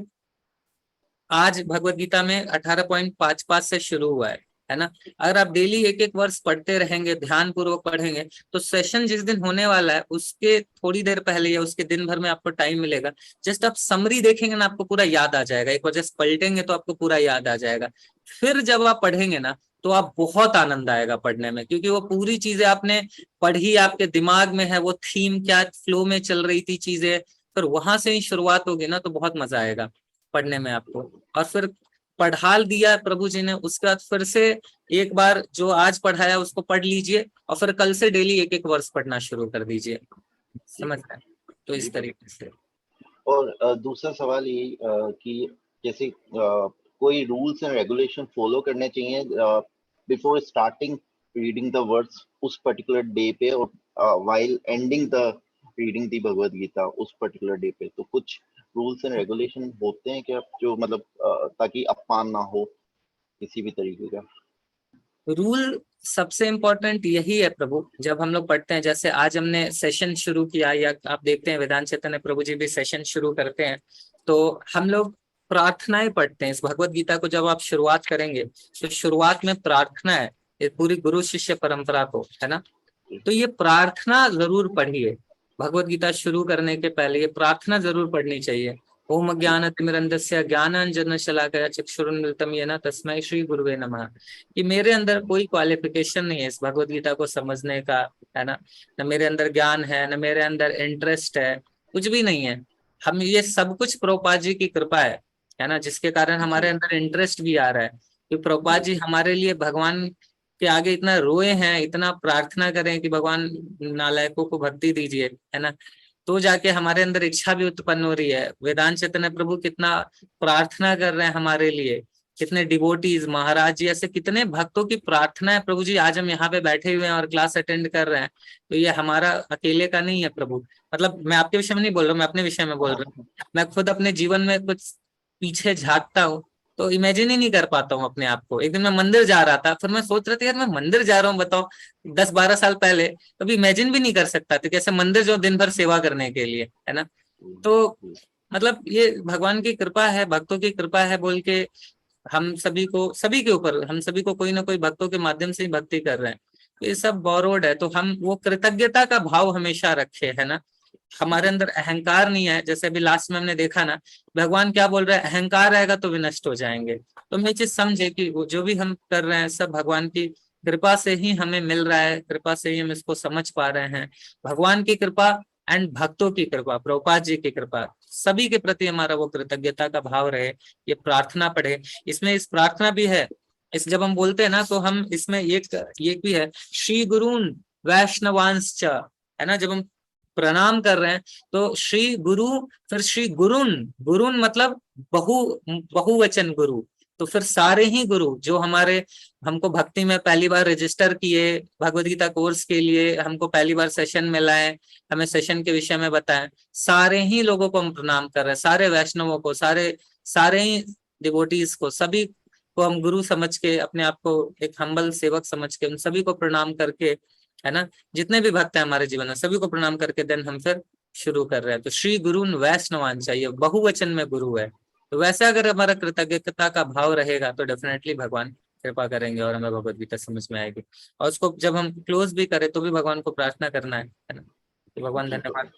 आज भगवत गीता में 18.55 से शुरू हुआ है ना, अगर आप डेली 1-1 वर्ष पढ़ते रहेंगे, ध्यान पूर्वक पढ़ेंगे, तो सेशन जिस दिन होने वाला है उसके थोड़ी देर पहले या उसके दिन भर में आपको टाइम मिलेगा, जस्ट आप समरी देखेंगे ना आपको पूरा याद आ जाएगा। एक बार जस्ट पलटेंगे तो आपको पूरा याद आ जाएगा। फिर जब आप पढ़ेंगे ना तो आप बहुत आनंद आएगा पढ़ने में, क्योंकि वो पूरी चीजें आपने पढ़ी, आपके दिमाग में है, वो थीम क्या फ्लो में चल रही थी चीजें, फिर वहां से ही शुरुआत होगी ना तो बहुत मजा आएगा पढ़ने में आपको। और फिर पढ़ा दिया प्रभु जी ने, उसके बाद फिर से एक बार जो आज पढ़ाया उसको पढ़ लीजिए और फिर कल से डेली 1-1 वर्ष पढ़ना शुरू कर दीजिए, समझ रहे हैं? तो इस तरीके से। और दूसरा सवाल ये कि जैसे कोई रूल्स एंड रेगुलेशन फॉलो करने चाहिए before starting reading the words उस पर्टिकुलर डे पे, और while ending the reading the Bhagavad Gita उस पर्टिकुलर डे पे, तो कुछ रूल्स एंड रेगुलेशन होते हैं क्या, जो मतलब ताकि अपमान ना हो किसी भी तरीके का? रूल सबसे इम्पोर्टेंट यही है प्रभु, जब हम लोग पढ़ते हैं, जैसे आज हमने सेशन शुरू किया, या आप देखते हैं वेदांत चैतन्य प्रभु जी भी सेशन शुरू करते हैं, तो हम लोग प्रार्थनाएं पढ़ते हैं। इस भगवत गीता को जब आप शुरुआत करेंगे तो शुरुआत में प्रार्थना है, ये पूरी गुरु शिष्य परंपरा को, है ना। तो ये प्रार्थना जरूर पढ़िए, भगवत गीता शुरू करने के पहले ये प्रार्थना जरूर पढ़नी चाहिए। ओम ज्ञानतिमिरन्धस्य ज्ञानांजन शलाकया चक्षुरुन्मिलितं येन तस्मै श्री गुरुवे नमः। कि मेरे अंदर कोई क्वालिफिकेशन नहीं है इस भगवत गीता को समझने का, है ना। न मेरे अंदर ज्ञान है, न मेरे अंदर इंटरेस्ट है, कुछ भी नहीं है। हम ये सब कुछ प्रभुपाद जी की कृपा है ना, जिसके कारण हमारे अंदर इंटरेस्ट भी आ रहा है। कि प्रभुपाद जी हमारे लिए भगवान के आगे इतना रोए हैं, इतना प्रार्थना करें कि भगवान नालायकों को भक्ति दीजिए, है ना, तो जाके हमारे अंदर इच्छा भी उत्पन्न हो रही है। वेदांत चैतन्य प्रभु कितना प्रार्थना कर रहे हैं हमारे लिए, कितने डिवोटीज, महाराज जी, ऐसे कितने भक्तों की प्रार्थना है प्रभु जी। आज हम यहाँ पे बैठे हुए हैं और क्लास अटेंड कर रहे हैं, तो ये हमारा अकेले का नहीं है प्रभु। मतलब मैं आपके विषय में नहीं बोल रहा हूँ, मैं अपने विषय में बोल रहा हूँ। मैं खुद अपने जीवन में कुछ पीछे झांकता हूँ तो इमेजिन ही नहीं कर पाता हूँ अपने आप को। एक दिन मैं मंदिर जा रहा था, फिर मैं सोच रहा था यार मैं मंदिर जा रहा हूँ, बताओ 10-12 साल पहले कभी इमेजिन भी नहीं कर सकता था कैसे मंदिर जो दिन भर सेवा करने के लिए, है ना। तो मतलब ये भगवान की कृपा है, भक्तों की कृपा है बोल के हम सभी को, सभी के ऊपर, हम सभी को कोई ना कोई भक्तों के माध्यम से ही भक्ति कर रहे हैं। तो ये सब बोरोड है, तो हम वो कृतज्ञता का भाव हमेशा रखे, है ना। हमारे अंदर अहंकार नहीं है, जैसे अभी लास्ट में हमने देखा ना, भगवान क्या बोल रहे हैं, अहंकार रहेगा तो विनष्ट हो जाएंगे। तो हम ये चीज समझे कि वो जो भी हम कर रहे हैं सब भगवान की कृपा से ही हमें मिल रहा है, कृपा से ही हम इसको समझ पा रहे हैं। भगवान की कृपा एंड भक्तों की कृपा, प्रभुपाद जी की कृपा, सभी के प्रति हमारा वो कृतज्ञता का भाव रहे। ये प्रार्थना पढ़े, इसमें इस प्रार्थना भी है, इस जब हम बोलते हैं ना तो हम इसमें एक भी है, श्री गुरुन वैष्णवांश्च, है ना। जब हम प्रणाम कर रहे हैं तो श्री गुरु, फिर श्री गुरुन, गुरुन मतलब बहुवचन गुरु, तो फिर सारे ही गुरु जो हमारे, हमको भक्ति में पहली बार रजिस्टर किए, भगवद गीता कोर्स के लिए हमको पहली बार सेशन में लाए, हमें सेशन के विषय में बताएं, सारे ही लोगों को हम प्रणाम कर रहे हैं, सारे वैष्णवों को, सारे ही डिवोटीज को, सभी को हम गुरु समझ के, अपने आप को एक हम्बल सेवक समझ के उन सभी को प्रणाम करके, है ना, जितने भी भक्त हैं हमारे जीवन में सभी को प्रणाम करके देन हम फिर शुरू कर रहे हैं। तो श्री गुरु वैष्णवान चाहिए, बहुवचन में गुरु है। तो वैसे अगर हमारा कृतज्ञता का भाव रहेगा तो डेफिनेटली भगवान कृपा करेंगे और हमें भगवद गीता समझ में आएगी। और उसको जब हम क्लोज भी करें तो भी भगवान को प्रार्थना करना है ना। तो भगवान धन्यवाद।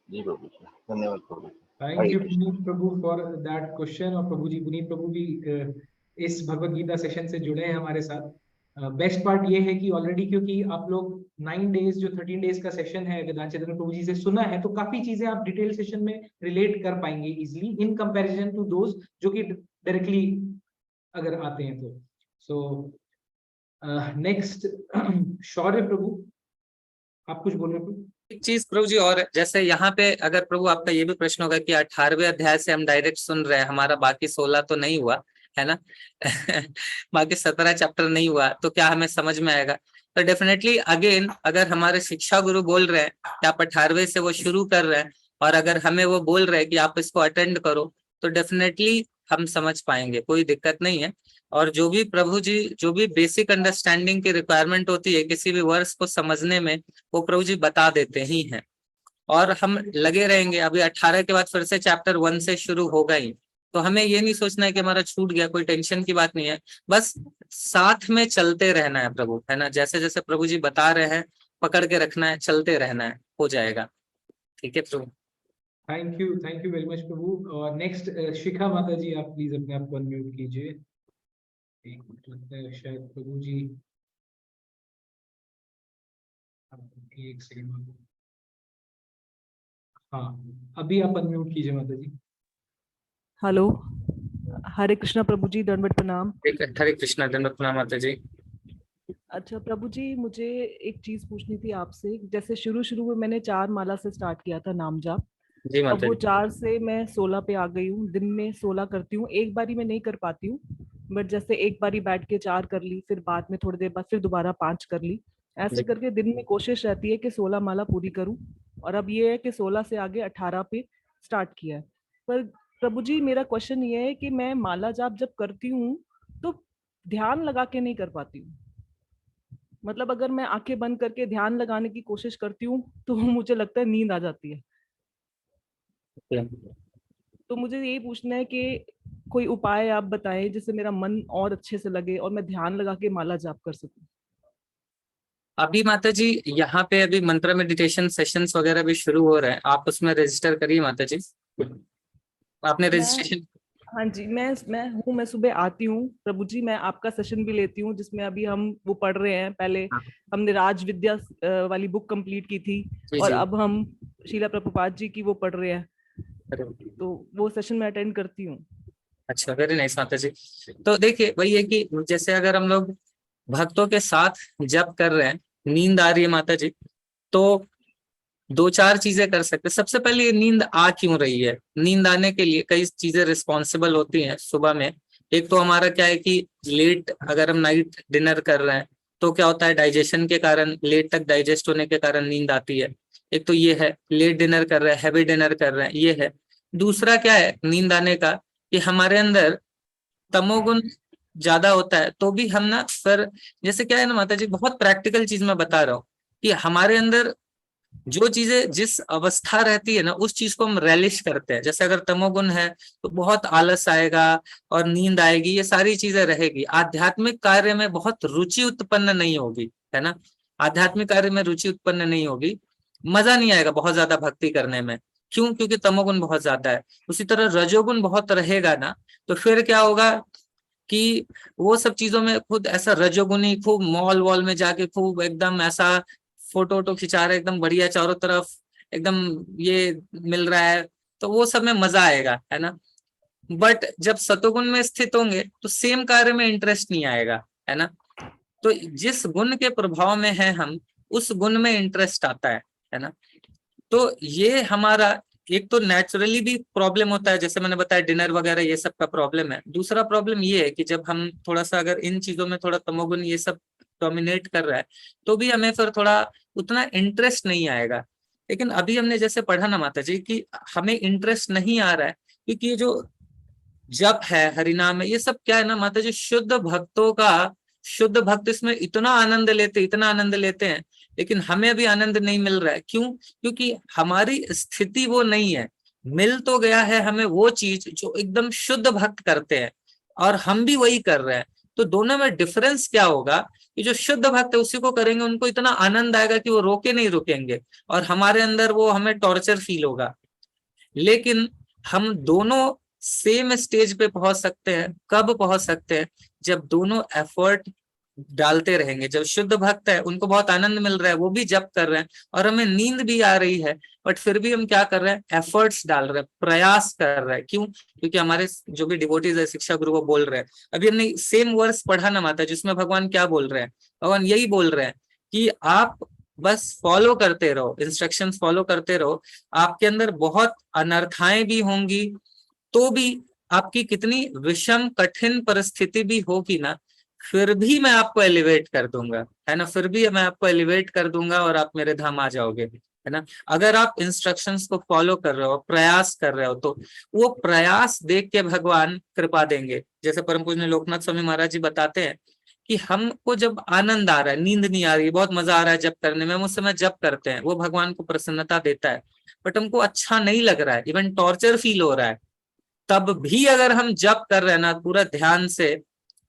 जी प्रभु, धन्यवाद प्रभु। Thank you Puneet Prabhu for that question. और प्रभु जी, पुनीत प्रभु भी इस भगवत गीता सेशन से जुड़े हैं हमारे साथ। बेस्ट पार्ट ये है कि ऑलरेडी, क्योंकि आप लोग 9 डेज जो 13 डेज का सेशन है वेदांत चैतन्य प्रभु जी से सुना है, तो काफी चीजें आप डिटेल सेशन में रिलेट कर पाएंगे easily in comparison to those जो कि डायरेक्टली अगर आते हैं तो। सो नेक्स्ट शौर्य प्रभु, आप कुछ बोल रहे प्रभु? एक चीज प्रभु जी और, जैसे यहाँ पे अगर प्रभु आपका ये भी प्रश्न होगा कि 18वें अध्याय से हम डायरेक्ट सुन रहे हैं, हमारा बाकी 16 तो नहीं हुआ, है ना बाकी 17 चैप्टर नहीं हुआ, तो क्या हमें समझ में आएगा? तो डेफिनेटली अगेन, अगर हमारे शिक्षा गुरु बोल रहे हैं कि आप 18वें से वो शुरू कर रहे हैं, और अगर हमें वो बोल रहे हैं कि आप इसको अटेंड करो, तो डेफिनेटली हम समझ पाएंगे, कोई दिक्कत नहीं है। और जो भी प्रभु जी, जो भी बेसिक अंडरस्टैंडिंग की रिक्वायरमेंट होती है किसी भी वर्ड्स को समझने में, वो प्रभु जी बता देते ही हैं। और हम लगे रहेंगे, अभी 18 के बाद फिर से चैप्टर 1 से शुरू होगा ही, तो हमें ये नहीं सोचना है कि हमारा छूट गया, कोई टेंशन की बात नहीं है, बस साथ में चलते रहना है प्रभु, है ना। जैसे जैसे प्रभु जी बता रहे हैं पकड़ के रखना है, चलते रहना है, हो जाएगा। ठीक है प्रभु। थैंक यू वेरी मच प्रभु। और नेक्स्ट शिखा माता जी, आप प्लीज अपने आप को अनम्यूट कीजिए। एक मिनट लगता है शायद प्रभु जी, एक सेकंड। हाँ, अभी आप अनम्यूट कीजिए माता जी। हेलो, हरे कृष्णा प्रभु जी, दंडवत प्रणाम। हरे कृष्णा, दंडवत प्रणाम माता जी। अच्छा प्रभु जी, मुझे एक चीज पूछनी थी आपसे। जैसे शुरू में मैंने 4 माला से स्टार्ट किया था नाम जाप, जी अब माता वो जी। 4 से मैं 16 पे आ गई हूँ। दिन में 16 करती हूँ, एक बारी में नहीं कर पाती हूँ, बट जैसे एक बारी बैठ के 4 कर ली, फिर बाद में थोड़ी देर बाद फिर दोबारा 5 कर ली, ऐसे जी। करके दिन में कोशिश रहती है कि 16 माला पूरी करूं, और अब ये है कि 16 से आगे 18 पे स्टार्ट किया है। पर प्रभु जी, मेरा क्वेश्चन ये है कि मैं माला जाप जब करती हूँ तो ध्यान लगा के नहीं कर पाती हूँ। मतलब अगर मैं आंखें बंद करके ध्यान लगाने की कोशिश करती हूँ तो मुझे लगता है नींद आ जाती है। तो मुझे यही पूछना है कि कोई उपाय आप बताएं जिससे मेरा मन और अच्छे से लगे और मैं ध्यान लगा के माला जाप कर सकूं। अभी माता जी यहाँ पे अभी मंत्र मेडिटेशन सेशंस वगैरह भी शुरू हो रहे हैं, आप उसमें रजिस्टर करिए माता जी। आपने मैं रजिस्ट्रेशन? हाँ जी, मैं सुबह आती हूँ प्रभु जी, मैं आपका सेशन भी लेती हूँ जिसमें अभी हम वो पढ़ रहे हैं। पहले हमने राज विद्या वाली बुक कंप्लीट की थी, जी और जी। अब हम शीला प्रभुपाद जी की वो पढ़ रहे हैं, अरे, तो वो सेशन में अटेंड करती हूँ। अच्छा, वेरी नाइस माता जी। तो देखिए वही है कि जैसे अगर हम लोग भक्तों के साथ जप कर रहे हैं, नींद आ रही है माता जी, तो दो चार चीजें कर सकते हैं। सबसे पहले ये नींद आ क्यों रही है? नींद आने के लिए कई चीजें रिस्पॉन्सिबल होती हैं सुबह में। एक तो हमारा क्या है कि लेट अगर हम नाइट डिनर कर रहे हैं तो क्या होता है, डाइजेशन के कारण, लेट तक डाइजेस्ट होने के कारण नींद आती है। एक तो ये है, लेट डिनर कर रहे हैं, हैवी डिनर कर रहे हैं, ये है। दूसरा क्या है नींद आने का, कि हमारे अंदर तमोगुण ज्यादा होता है। तो भी हम ना सर, जैसे क्या है ना माता जी, बहुत प्रैक्टिकल चीज मैं बता रहा हूँ कि हमारे अंदर जो चीजें जिस अवस्था रहती है ना, उस चीज को हम रेलिश करते हैं। जैसे अगर तमोगुण है तो बहुत आलस आएगा और नींद आएगी, ये सारी चीजें रहेगी। आध्यात्मिक कार्य में बहुत रुचि उत्पन्न नहीं होगी, है ना। आध्यात्मिक कार्य में रुचि उत्पन्न नहीं होगी, मजा नहीं आएगा बहुत ज्यादा भक्ति करने में। क्यों? क्योंकि तमोगुण बहुत ज्यादा है। उसी तरह रजोगुण बहुत रहेगा ना, तो फिर क्या होगा कि वो सब चीजों में खुद ऐसा रजोगुनी खूब मॉल वॉल में जाके खूब एकदम ऐसा फोटो वोटो खिंचा रहे, एकदम बढ़िया चारों तरफ एकदम ये मिल रहा है, तो वो सब में मजा आएगा, है ना। बट जब सतोगुण में स्थित होंगे तो सेम कार्य में इंटरेस्ट नहीं आएगा, है ना। तो जिस गुण के प्रभाव में है हम, उस गुण में इंटरेस्ट आता है ना। तो ये हमारा एक तो नेचुरली भी प्रॉब्लम होता है, जैसे मैंने बताया डिनर वगैरह ये सब का प्रॉब्लम है। दूसरा प्रॉब्लम ये है कि जब हम थोड़ा सा अगर इन चीजों में थोड़ा तमोगुण ये सब डोमिनेट कर रहा है, तो भी हमें फिर थोड़ा उतना इंटरेस्ट नहीं आएगा। लेकिन अभी हमने जैसे पढ़ा ना माता जी कि हमें इंटरेस्ट नहीं आ रहा है क्योंकि ये जो जप है, हरिनाम है, ये सब क्या है ना माता जी, शुद्ध भक्तों का, शुद्ध भक्त इसमें इतना आनंद लेते, इतना आनंद लेते हैं, लेकिन हमें अभी आनंद नहीं मिल रहा है। क्यों? क्योंकि हमारी स्थिति वो नहीं है। मिल तो गया है हमें वो चीज जो एकदम शुद्ध भक्त करते हैं, और हम भी वही कर रहे हैं। तो दोनों में डिफरेंस क्या होगा कि जो शुद्ध भक्त है उसी को करेंगे, उनको इतना आनंद आएगा कि वो रोके नहीं रुकेंगे, और हमारे अंदर वो हमें टॉर्चर फील होगा। लेकिन हम दोनों सेम स्टेज पे पहुंच सकते हैं। कब पहुंच सकते हैं? जब दोनों एफर्ट डालते रहेंगे। जब शुद्ध भक्त है, उनको बहुत आनंद मिल रहा है, वो भी जप कर रहे हैं, और हमें नींद भी आ रही है, बट फिर भी हम क्या कर रहे हैं, एफर्ट्स डाल रहे हैं, प्रयास कर रहे हैं। क्यों? क्योंकि हमारे जो भी डिवोटीज है, शिक्षा गुरु, वो बोल रहे हैं। अभी हमने सेम वर्स पढ़ा ना माता, जिसमें भगवान क्या बोल रहे हैं? भगवान यही बोल रहे हैं कि आप बस फॉलो करते रहो, इंस्ट्रक्शंस फॉलो करते रहो। आपके अंदर बहुत अनर्थाएं भी होंगी, तो भी आपकी कितनी विषम कठिन परिस्थिति भी होगी ना, फिर भी मैं आपको एलिवेट कर दूंगा, है ना। फिर भी मैं आपको एलिवेट कर दूंगा और आप मेरे धाम आ जाओगे, है ना। अगर आप इंस्ट्रक्शंस को फॉलो कर रहे हो, प्रयास कर रहे हो, तो वो प्रयास देख के भगवान कृपा देंगे। जैसे परम पूज्य लोकनाथ स्वामी महाराज जी बताते हैं कि हमको जब आनंद आ रहा है, नींद नहीं आ रही, बहुत मजा आ रहा है जब करने में, उस समय जब करते हैं, वो भगवान को प्रसन्नता देता है। बट हमको अच्छा नहीं लग रहा है, इवन टॉर्चर फील हो रहा है, तब भी अगर हम जप कर रहे हैं ना पूरा ध्यान से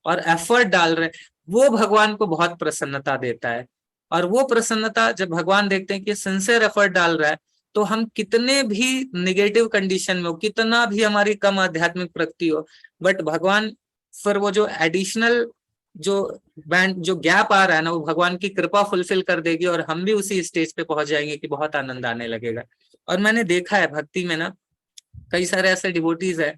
और एफर्ट डाल रहे हैं, वो भगवान को बहुत प्रसन्नता देता है। और वो प्रसन्नता जब भगवान देखते हैं कि सिंसियर एफर्ट डाल रहा है, तो हम कितने भी निगेटिव कंडीशन में हो, कितना भी हमारी कम आध्यात्मिक प्रगति हो, बट भगवान फिर वो जो एडिशनल जो बैंड जो गैप आ रहा है ना, वो भगवान की कृपा फुलफिल कर देगी, और हम भी उसी स्टेज पे पहुंच जाएंगे कि बहुत आनंद आने लगेगा। और मैंने देखा है भक्ति में ना, कई सारे ऐसे डिवोटीज है,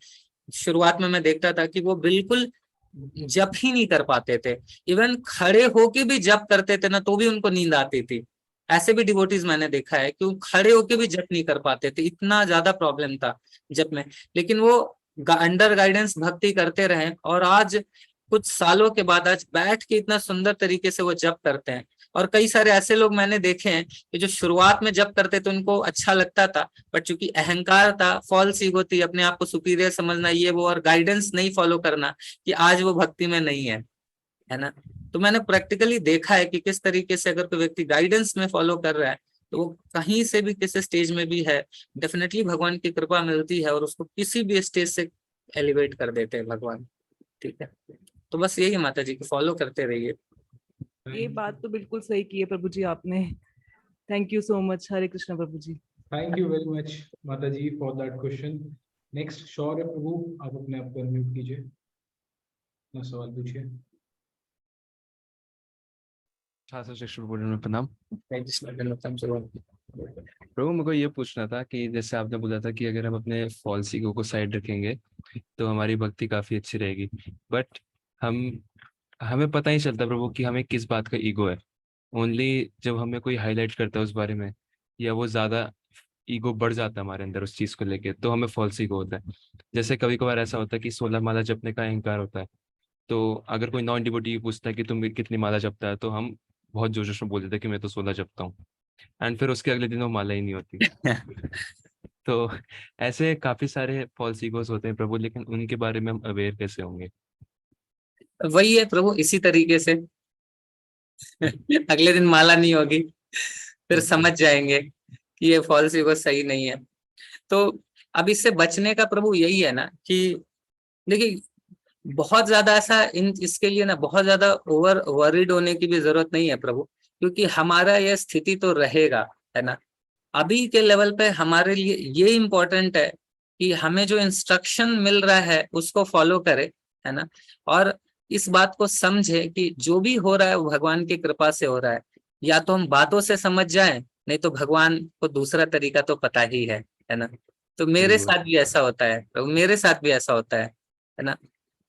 शुरुआत में मैं देखता था कि वो बिल्कुल जप ही नहीं कर पाते थे। इवन खड़े होके भी जप करते थे ना, तो भी उनको नींद आती थी। ऐसे भी डिवोटीज मैंने देखा है कि वो खड़े होके भी जप नहीं कर पाते थे, इतना ज्यादा प्रॉब्लम था जप में। लेकिन वो अंडर गाइडेंस भक्ति करते रहे, और आज कुछ सालों के बाद आज बैठ के इतना सुंदर तरीके से वो जप करते हैं। और कई सारे ऐसे लोग मैंने देखे हैं कि जो शुरुआत में जप करते थे उनको अच्छा लगता था, बट चूंकि अहंकार था, फॉल्स ईगो थी, अपने आप को सुपीरियर समझना, ये वो, और गाइडेंस नहीं फॉलो करना, कि आज वो भक्ति में नहीं है ना। तो मैंने प्रैक्टिकली देखा है कि किस तरीके से अगर कोई व्यक्ति गाइडेंस में फॉलो कर रहा है तो वो कहीं से भी किसी स्टेज में भी है, डेफिनेटली भगवान की कृपा मिलती है और उसको किसी भी स्टेज से एलिवेट कर देते हैं भगवान। ठीक है, तो बस यही है माता जी की, फॉलो करते रहिए। ये बात तो बिल्कुल सही की है प्रभु जी आपने। Thank you so much. Hare Krishna प्रभु जी। थैंक यू वेरी मच माता जी for that question. Next Shaurya प्रभु, आप अपने आप को अनम्यूट कीजिए, अपना सवाल पूछिए। शास्त्र शिक्षक बोलने में प्रणाम। प्रभु प्रभु मेरे को ये पूछना था कि जैसे आपने बोला था कि अगर हम अपने फॉल्स ईगो को साइड रखेंगे तो हमारी भक्ति काफी अच्छी रहेगी, बट हमें पता ही चलता प्रभु कि हमें किस बात का ईगो है। ओनली जब हमें कोई हाईलाइट करता है उस बारे में, या वो ज्यादा ईगो बढ़ जाता है हमारे अंदर उस चीज को लेके, तो हमें फॉल्स ईगो होता है। जैसे कभी कभार ऐसा होता है कि 16 माला जपने का अहंकार होता है, तो अगर कोई नॉन डिवोटी पूछता है कि तुम कितनी माला जपता है, तो हम बहुत जोर जोर में बोल देते हैं कि मैं तो 16 जपता हूँ, एंड फिर उसके अगले दिन वो माला ही नहीं होती। तो ऐसे काफी सारे फॉल्स ईगोस होते हैं प्रभु, लेकिन उनके बारे में हम अवेयर कैसे होंगे? वही है प्रभु, इसी तरीके से अगले दिन माला नहीं होगी, फिर समझ जाएंगे कि ये फॉल्स ईगो सही नहीं है। तो अब इससे बचने का प्रभु यही है ना कि देखिए, बहुत ज्यादा ऐसा इसके लिए ना बहुत ज्यादा ओवर वरीड होने की भी जरूरत नहीं है प्रभु, क्योंकि हमारा यह स्थिति तो रहेगा, है ना। अभी के लेवल पे हमारे लिए ये इम्पोर्टेंट है कि हमें जो इंस्ट्रक्शन मिल रहा है उसको फॉलो करे, है ना, और इस बात को समझे कि जो भी हो रहा है वो भगवान की कृपा से हो रहा है। या तो हम बातों से समझ जाएं, नहीं तो भगवान को दूसरा तरीका तो पता ही है ना। तो मेरे प्रभु। साथ भी ऐसा होता है प्रभु, मेरे साथ भी ऐसा होता है ना,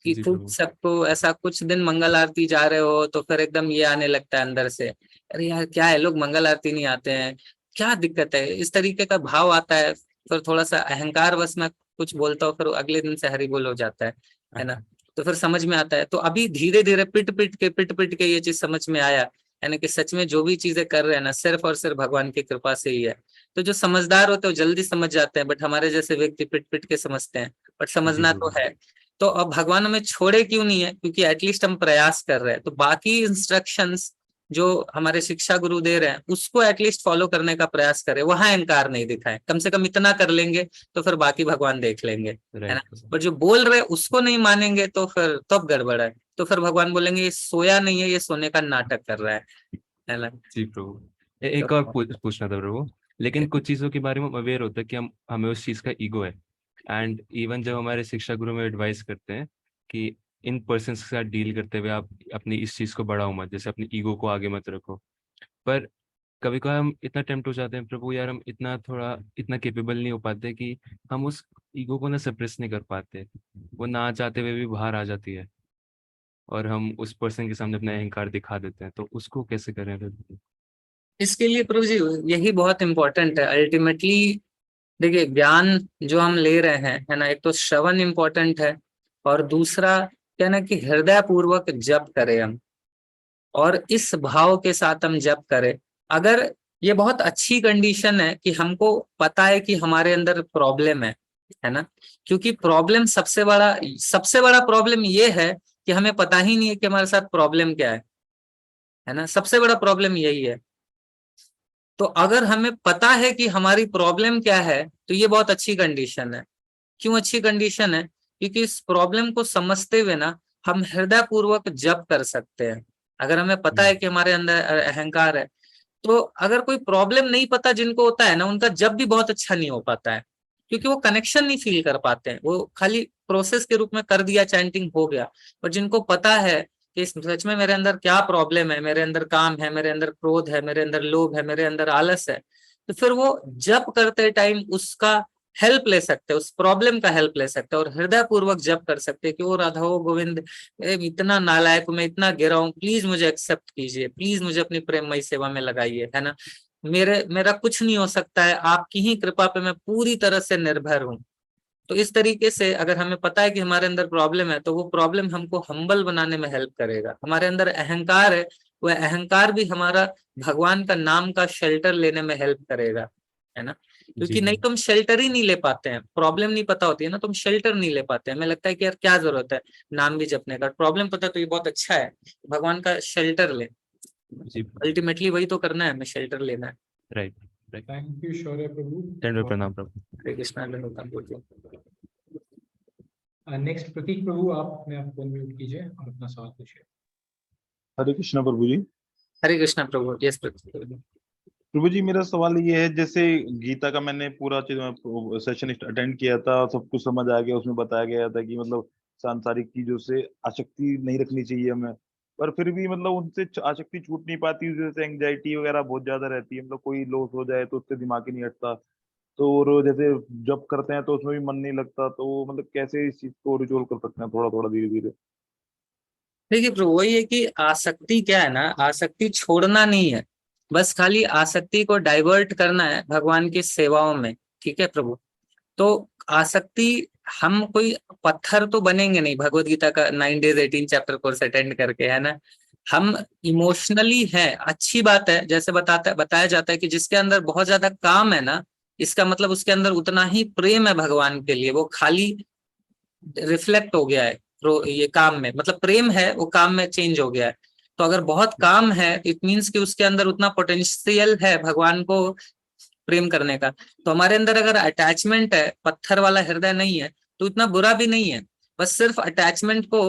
कि जी खूब प्रभु। सबको ऐसा कुछ दिन मंगल आरती जा रहे हो तो फिर एकदम ये आने लगता है अंदर से, अरे यार क्या है, लोग मंगल आरती नहीं आते हैं, क्या दिक्कत है, इस तरीके का भाव आता है। फिर थोड़ा सा अहंकार वश में कुछ बोलता हूँ, फिर अगले दिन से हरि बोल हो जाता है ना। तो फिर समझ में आता है। तो अभी धीरे धीरे पिट पिट के ये चीज समझ में आया, यानी कि सच में जो भी चीजें कर रहे हैं ना, सिर्फ और सिर्फ भगवान की कृपा से ही है। तो जो समझदार होते हैं वो जल्दी समझ जाते हैं, बट हमारे जैसे व्यक्ति पिट के समझते हैं, बट जी समझना तो प्रभु। है। तो अब भगवान हमें छोड़े क्यों नहीं है, क्योंकि एटलीस्ट हम प्रयास कर रहे हैं। तो बाकी इंस्ट्रक्शंस जो हमारे शिक्षा गुरु दे रहे हैं उसको एटलीस्ट फॉलो करने का प्रयास करें, वहां अहंकार नहीं दिखाएं, कम से कम इतना कर लेंगे तो फिर बाकी भगवान देख लेंगे, है ना। राइट। पर जो बोल रहे उसको नहीं मानेंगे तो फिर तब गड़बड़ है। तो फिर भगवान बोलेंगे ये सोया नहीं है, ये सोने का नाटक कर रहा है ना। जी प्रभु। एक और पूछना था प्रभु, लेकिन कुछ चीजों के बारे में अवेयर होता है कि हमें उस चीज का ईगो है, एंड इवन जब हमारे शिक्षा गुरु में एडवाइस करते हैं कि इन पर्सन के साथ डील करते हुए आप अपनी इस चीज को बढ़ाओ मत, जैसे अपनी ईगो को आगे मत रखो, पर कभी कभी हम इतना टेम्प्ट हो जाते हैं प्रभु यार, हम इतना केपेबल नहीं हो पाते कि हम उस ईगो को ना सप्रेस नहीं कर पाते, वो ना चाहते हुए भी बाहर आ जाती है और हम उस पर्सन के सामने अपना अहंकार दिखा देते हैं, तो उसको कैसे करें फिर? इसके लिए प्रभु जी यही बहुत इंपॉर्टेंट है अल्टीमेटली। देखिए, ज्ञान जो हम ले रहे हैं, है ना, एक तो श्रवण इंपॉर्टेंट है, और दूसरा क्या ना कि हृदय पूर्वक जप करें हम, और इस भाव के साथ हम जप करें। अगर ये बहुत अच्छी कंडीशन है कि हमको पता है कि हमारे अंदर प्रॉब्लम है ना, क्योंकि प्रॉब्लम सबसे बड़ा प्रॉब्लम ये है कि हमें पता ही नहीं है कि हमारे साथ प्रॉब्लम क्या है ना, सबसे बड़ा प्रॉब्लम यही है। तो अगर हमें पता है कि हमारी प्रॉब्लम क्या है तो ये बहुत अच्छी कंडीशन है। क्यों अच्छी कंडीशन है? क्योंकि इस प्रॉब्लम को समझते हुए ना हम हृदय पूर्वक जप कर सकते हैं। अगर हमें पता है कि हमारे अंदर अहंकार है, तो अगर कोई प्रॉब्लम नहीं पता जिनको होता है ना, उनका जप भी बहुत अच्छा नहीं हो पाता है, क्योंकि वो कनेक्शन नहीं फील कर पाते हैं। वो खाली प्रोसेस के रूप में कर दिया, चैंटिंग हो गया। और जिनको पता है कि सच में मेरे अंदर क्या प्रॉब्लम है, मेरे अंदर काम है, मेरे अंदर क्रोध है, मेरे अंदर लोभ है, मेरे अंदर आलस है, तो फिर वो जप करते टाइम उसका हेल्प ले सकते हैं, उस प्रॉब्लम का हेल्प ले सकते हैं, और हृदय पूर्वक जप कर सकते हैं कि ओ राधा ओ गोविंद, इतना नालायक हूं मैं, इतना गिरा हूं, प्लीज मुझे एक्सेप्ट कीजिए, प्लीज मुझे अपनी प्रेममयी सेवा में लगाइए, है ना। मेरा कुछ नहीं हो सकता है, आपकी ही कृपा पे मैं पूरी तरह से निर्भर हूँ। तो इस तरीके से अगर हमें पता है कि हमारे अंदर प्रॉब्लम है, तो वो प्रॉब्लम हमको हम्बल बनाने में हेल्प करेगा। हमारे अंदर अहंकार है, वह अहंकार भी हमारा भगवान का नाम का शेल्टर लेने में हेल्प करेगा, है ना। क्योंकि नहीं तुम शेल्टर ही नहीं ले पाते हैं, प्रॉब्लम नहीं पता होती है ना, तुम शेल्टर नहीं ले पाते हैं, हमें लगता है कि यार क्या जरूरत है नाम भी जपने का, प्रॉब्लम पता तो ये बहुत अच्छा है, भगवान का शेल्टर ले, जी अल्टीमेटली वही तो करना है, हमें शेल्टर लेना है। राइट। थैंक यू शौर्य प्रभु। दंडवत प्रणाम प्रभु। हरे कृष्णा, दंडवत प्रभु। नेक्स्ट प्रतीक प्रभु, आप अपने आप को अनम्यूट कीजिए और अपना सवाल पूछिए। हरे कृष्णा प्रभु जी। हरे कृष्णा प्रभु। यस प्रभु। प्रभु जी, मेरा सवाल ये है, जैसे गीता का मैंने पूरा सेशन अटेंड किया था, सब कुछ समझ आ गया, उसमें बताया गया था कि मतलब सांसारिक चीजों से आसक्ति नहीं रखनी चाहिए हमें, पर फिर भी मतलब उनसे आसक्ति छूट नहीं पाती, जैसे एंग्जाइटी वगैरह बहुत ज्यादा रहती है, मतलब कोई लॉस हो जाए तो उससे दिमाग ही नहीं हटता, तो और जैसे जब करते हैं तो उसमें भी मन नहीं लगता, तो मतलब कैसे इस चीज को रिजोल्व कर सकते हैं थोड़ा थोड़ा धीरे धीरे? देखिए प्रभु, वही है कि आसक्ति क्या है ना, आसक्ति छोड़ना नहीं है, बस खाली आसक्ति को डाइवर्ट करना है भगवान की सेवाओं में। ठीक है प्रभु। तो आसक्ति, हम कोई पत्थर तो बनेंगे नहीं भगवत गीता का 9 days 18 चैप्टर कोर्स अटेंड करके, है ना। हम इमोशनली हैं, अच्छी बात है, जैसे बताया जाता है कि जिसके अंदर बहुत ज्यादा काम है ना, इसका मतलब उसके अंदर उतना ही प्रेम है भगवान के लिए, वो खाली रिफ्लेक्ट हो गया है ये काम में, मतलब प्रेम है वो काम में चेंज हो गया है। तो अगर बहुत काम है, इट मीन्स कि उसके अंदर उतना पोटेंशियल है भगवान को प्रेम करने का। तो हमारे अंदर अगर अटैचमेंट है, पत्थर वाला हृदय नहीं है, तो इतना बुरा भी नहीं है, बस सिर्फ अटैचमेंट को,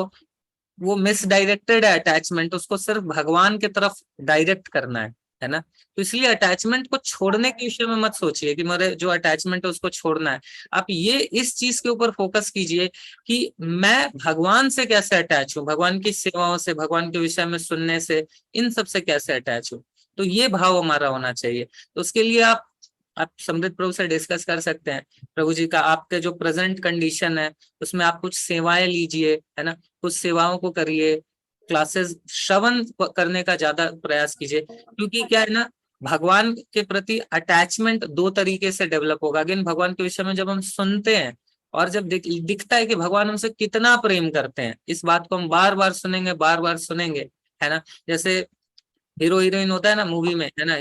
वो मिसडायरेक्टेड है अटैचमेंट, उसको सिर्फ भगवान की तरफ डायरेक्ट करना है ना। तो इसलिए अटैचमेंट को छोड़ने के विषय में मत सोचिए कि मेरे जो अटैचमेंट है उसको छोड़ना है। आप ये इस चीज के ऊपर फोकस कीजिए कि मैं भगवान से कैसे अटैच हूँ, भगवान की सेवाओं से, भगवान के विषय में सुनने से, इन सब से कैसे अटैच हूँ। तो ये भाव हमारा होना चाहिए। तो उसके लिए आप समृद्ध प्रभु से डिस्कस कर सकते हैं, प्रभु जी का आपके जो प्रेजेंट कंडीशन है उसमें आप कुछ सेवाएं लीजिए, है ना, कुछ सेवाओं को करिए, क्लासेस श्रवण करने का ज्यादा प्रयास कीजिए, क्योंकि क्या है ना, भगवान के प्रति अटैचमेंट 2 तरीके से डेवलप होगा। अगेन भगवान के विषय में जब हम सुनते हैं और जब दिखता है कि भगवान हमसे कितना प्रेम करते हैं, इस बात को हम बार बार सुनेंगे, बार बार सुनेंगे, है ना। जैसे हीरो हीरोइन होता है ना मूवी में, है ना,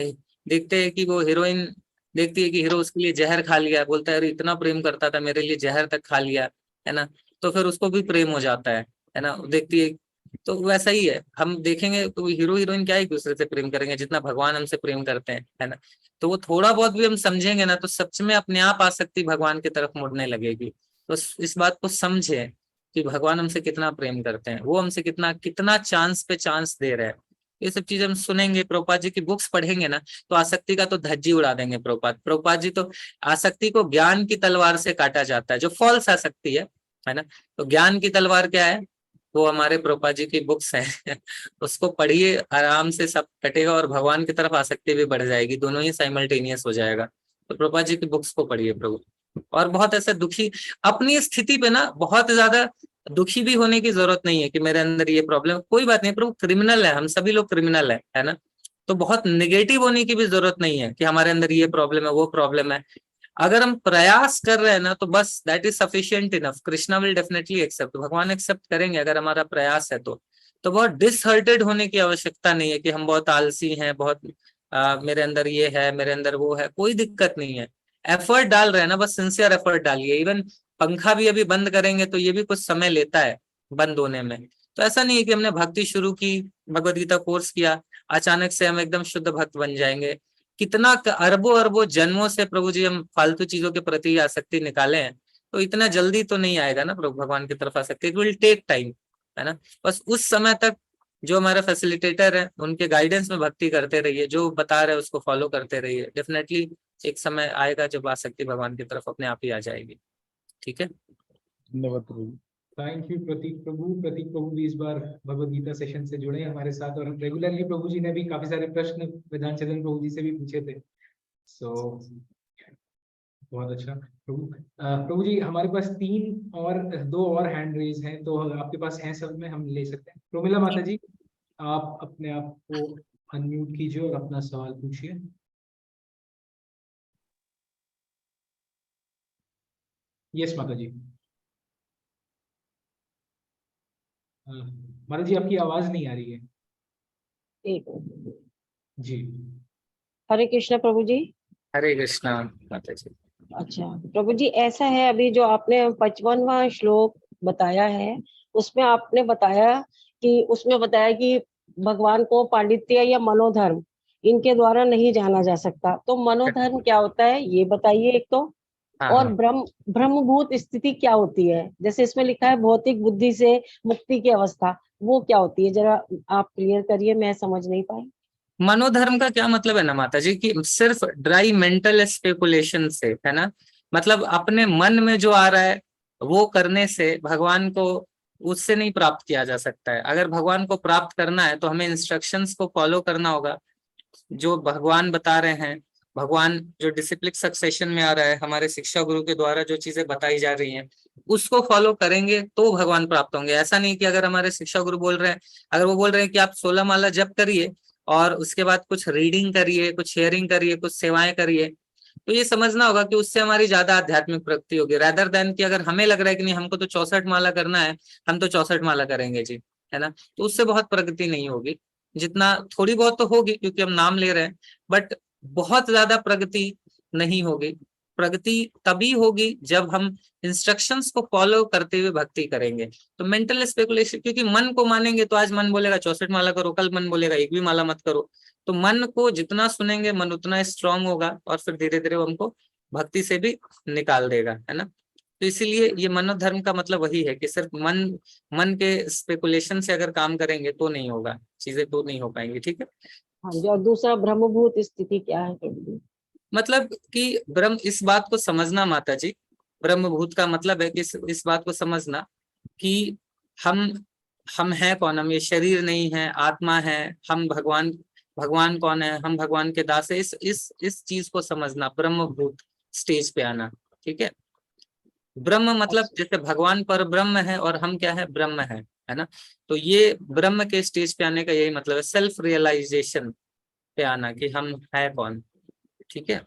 देखते हैं कि वो हीरोइन देखती है कि हीरो उसके लिए जहर खा लिया, बोलता है अरे इतना प्रेम करता था, मेरे लिए जहर तक खा लिया, है ना। तो फिर उसको भी प्रेम हो जाता है ना, देखती है। तो वैसा ही है, हम देखेंगे तो हीरो हीरोइन क्या एक दूसरे से प्रेम करेंगे जितना भगवान हमसे प्रेम करते हैं, है ना। तो वो थोड़ा बहुत भी हम समझेंगे ना, तो सच में अपने आप आसक्ति भगवान की तरफ मुड़ने लगेगी। तो इस बात को समझे कि भगवान हमसे कितना प्रेम करते हैं, वो हमसे कितना कितना चांस पे चांस दे रहे हैं। ये सब चीजें हम सुनेंगे, प्रभुपाद जी की बुक्स पढ़ेंगे ना, तो आसक्ति का तो धज्जी उड़ा देंगे प्रभुपाद जी। तो आसक्ति को ज्ञान की तलवार से काटा जाता है, जो फॉल्स आसक्ति है ना। तो ज्ञान की तलवार क्या है, वो हमारे प्रभुपाद जी की बुक्स हैं उसको पढ़िए, आराम से सब कटेगा और भगवान की तरफ आसक्ति भी बढ़ जाएगी, दोनों ही साइमल्टेनियस हो जाएगा। तो प्रभुपाद जी की बुक्स को पढ़िए प्रभु। और बहुत ऐसे दुखी अपनी स्थिति पे ना, बहुत ज्यादा दुखी भी होने की जरूरत नहीं है कि मेरे अंदर ये प्रॉब्लम, कोई बात नहीं प्रभु, क्रिमिनल है, हम सभी लोग क्रिमिनल है ना। तो बहुत निगेटिव होने की भी जरूरत नहीं है कि हमारे अंदर ये प्रॉब्लम है, वो प्रॉब्लम है। अगर हम प्रयास कर रहे हैं ना, तो बस that is sufficient enough. Krishna will definitely accept, भगवान एक्सेप्ट करेंगे अगर हमारा प्रयास है तो बहुत डिसहर्टेड होने की आवश्यकता नहीं है कि हम बहुत आलसी हैं, बहुत मेरे अंदर ये है, मेरे अंदर वो है, कोई दिक्कत नहीं है। एफर्ट डाल रहे हैं ना, बस सिंसियर एफर्ट डालिए। इवन पंखा भी अभी बंद करेंगे तो ये भी कुछ समय लेता है बंद होने में। तो ऐसा नहीं है कि हमने भक्ति शुरू की, भगवत गीता कोर्स किया, अचानक से हम एकदम शुद्ध भक्त बन जाएंगे। कितना अरबों अरबों जन्मों से प्रभु जी हम फालतू चीजों के प्रति आसक्ति निकाले हैं, तो इतना जल्दी तो नहीं आएगा ना प्रभु भगवान की तरफ आसक्ति, इट विल टेक टाइम, है ना। बस उस समय तक जो हमारे फैसिलिटेटर है उनके गाइडेंस में भक्ति करते रहिए, जो बता रहे हैं उसको फॉलो करते रहिए, डेफिनेटली एक समय आएगा जब आसक्ति भगवान की तरफ अपने आप ही आ जाएगी। ठीक है, धन्यवाद प्रभु। थैंक यू प्रतीक प्रभु। प्रतीक प्रभु भी इस बार भगवद गीता सेशन से जुड़े हमारे साथ, और रेगुलरली प्रभु जी ने भी काफी सारे प्रश्न वेदांत चंद्र प्रभु जी से भी पूछे थे। सो बहुत अच्छा प्रभु। प्रभु जी, हमारे पास 2 और हैंड रेज हैं, तो आपके पास हैं सब में, हम ले सकते हैं। प्रोमिला माता जी, आप अपने आप को अनम्यूट कीजिए और अपना सवाल पूछिए। यस माता जी। माता जी, आपकी आवाज नहीं आ रही है। एक मिनट। जी हरे कृष्णा प्रभु जी। हरे कृष्णा माता जी। अच्छा प्रभु जी, ऐसा है अभी जो आपने 55वां श्लोक बताया है, उसमें आपने बताया कि भगवान को पांडित्य या मनोधर्म इनके द्वारा नहीं जाना जा सकता। तो मनोधर्म क्या होता है ये बताइए एक तो। हाँ और हाँ। ब्रह्मभूत स्थिति क्या होती है? जैसे इसमें लिखा है भौतिक बुद्धि से मुक्ति की अवस्था, वो क्या होती है? जरा आप क्लियर करिए, मैं समझ नहीं पाई। मनोधर्म का क्या मतलब है ना माता जी, कि सिर्फ ड्राई मेंटल स्पेकुलेशन से, है ना, मतलब अपने मन में जो आ रहा है वो करने से भगवान को उससे नहीं प्राप्त किया जा सकता है। अगर भगवान को प्राप्त करना है तो हमें इंस्ट्रक्शंस को फॉलो करना होगा जो भगवान बता रहे हैं। भगवान जो डिसिप्लिक सक्सेशन में आ रहा है, हमारे शिक्षा गुरु के द्वारा जो चीजें बताई जा रही हैं उसको फॉलो करेंगे तो भगवान प्राप्त होंगे। ऐसा नहीं कि अगर हमारे शिक्षा गुरु बोल रहे हैं, अगर वो बोल रहे हैं कि आप 16 माला जप करिए और उसके बाद कुछ रीडिंग करिए, कुछ शेयरिंग करिए, कुछ सेवाएं करिए, तो ये समझना होगा कि उससे हमारी ज्यादा आध्यात्मिक प्रगति होगी, रादर देन कि अगर हमें लग रहा है कि नहीं हमको तो 64 माला करना है, हम तो 64 माला करेंगे जी, है ना, तो उससे बहुत प्रगति नहीं होगी। जितना थोड़ी बहुत तो होगी क्योंकि हम नाम ले रहे हैं, बट बहुत ज्यादा प्रगति नहीं होगी। प्रगति तभी होगी जब हम इंस्ट्रक्शंस को फॉलो करते हुए भक्ति करेंगे। तो मेंटल स्पेकुलेशन, क्योंकि मन को मानेंगे तो आज मन बोलेगा 64 माला करो, कल मन बोलेगा एक भी माला मत करो। तो मन को जितना सुनेंगे मन उतना स्ट्रांग होगा और फिर धीरे धीरे वो हमको भक्ति से भी निकाल देगा, है ना। तो इसीलिए ये मनोधर्म का मतलब वही है कि सिर्फ मन के स्पेकुलेशन से अगर काम करेंगे तो नहीं होगा, चीजें तो नहीं हो पाएंगी, ठीक है। हाँ जी, और दूसरा ब्रह्मभूत स्थिति क्या है प्रभु जी? मतलब कि ब्रह्म, इस बात को समझना माता जी, ब्रह्मभूत का मतलब है कि इस बात को समझना कि हम हैं कौन, हम ये शरीर नहीं है, आत्मा है, हम भगवान कौन है, हम भगवान के दास है। इस चीज को समझना, ब्रह्मभूत स्टेज पे आना, ठीक है। ब्रह्म मतलब जैसे भगवान पर ब्रह्म है और हम क्या है, ब्रह्म है ना। तो ये ब्रह्म के स्टेज पे आने का यही मतलब है, सेल्फ रियलाइजेशन पे आना कि हम है कौन, ठीक है।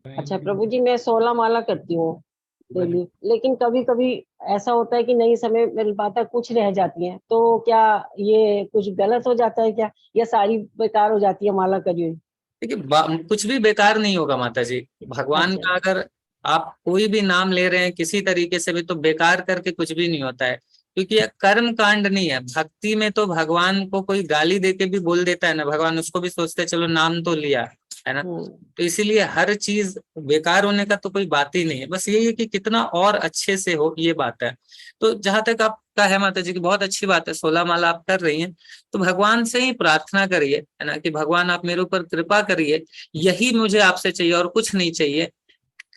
अच्छा प्रभु जी, मैं 16 माला करती हूँ डेली, लेकिन कभी कभी ऐसा होता है कि नहीं समय मिल पाता, कुछ रह जाती हैं, तो क्या ये कुछ गलत हो जाता है क्या, या सारी बेकार हो जाती है माला करी हुई? देखिए कुछ भी बेकार नहीं होगा माता जी। भगवान अच्छा। का अगर आप कोई भी नाम ले रहे हैं किसी तरीके से भी, तो बेकार करके कुछ भी नहीं होता है, क्योंकि यह कर्म कांड नहीं है। भक्ति में तो भगवान को कोई गाली देके भी बोल देता है ना, भगवान उसको भी सोचते चलो नाम तो लिया, है ना। तो इसीलिए हर चीज बेकार होने का तो कोई बात ही नहीं है, बस यही है कि कितना और अच्छे से हो, ये बात है। तो जहां तक आपका है माता जी की, बहुत अच्छी बात है, 16 माला आप कर रही हैं, तो भगवान से ही प्रार्थना करिए, है ना, कि भगवान आप मेरे ऊपर कृपा करिए, यही मुझे आपसे चाहिए और कुछ नहीं चाहिए,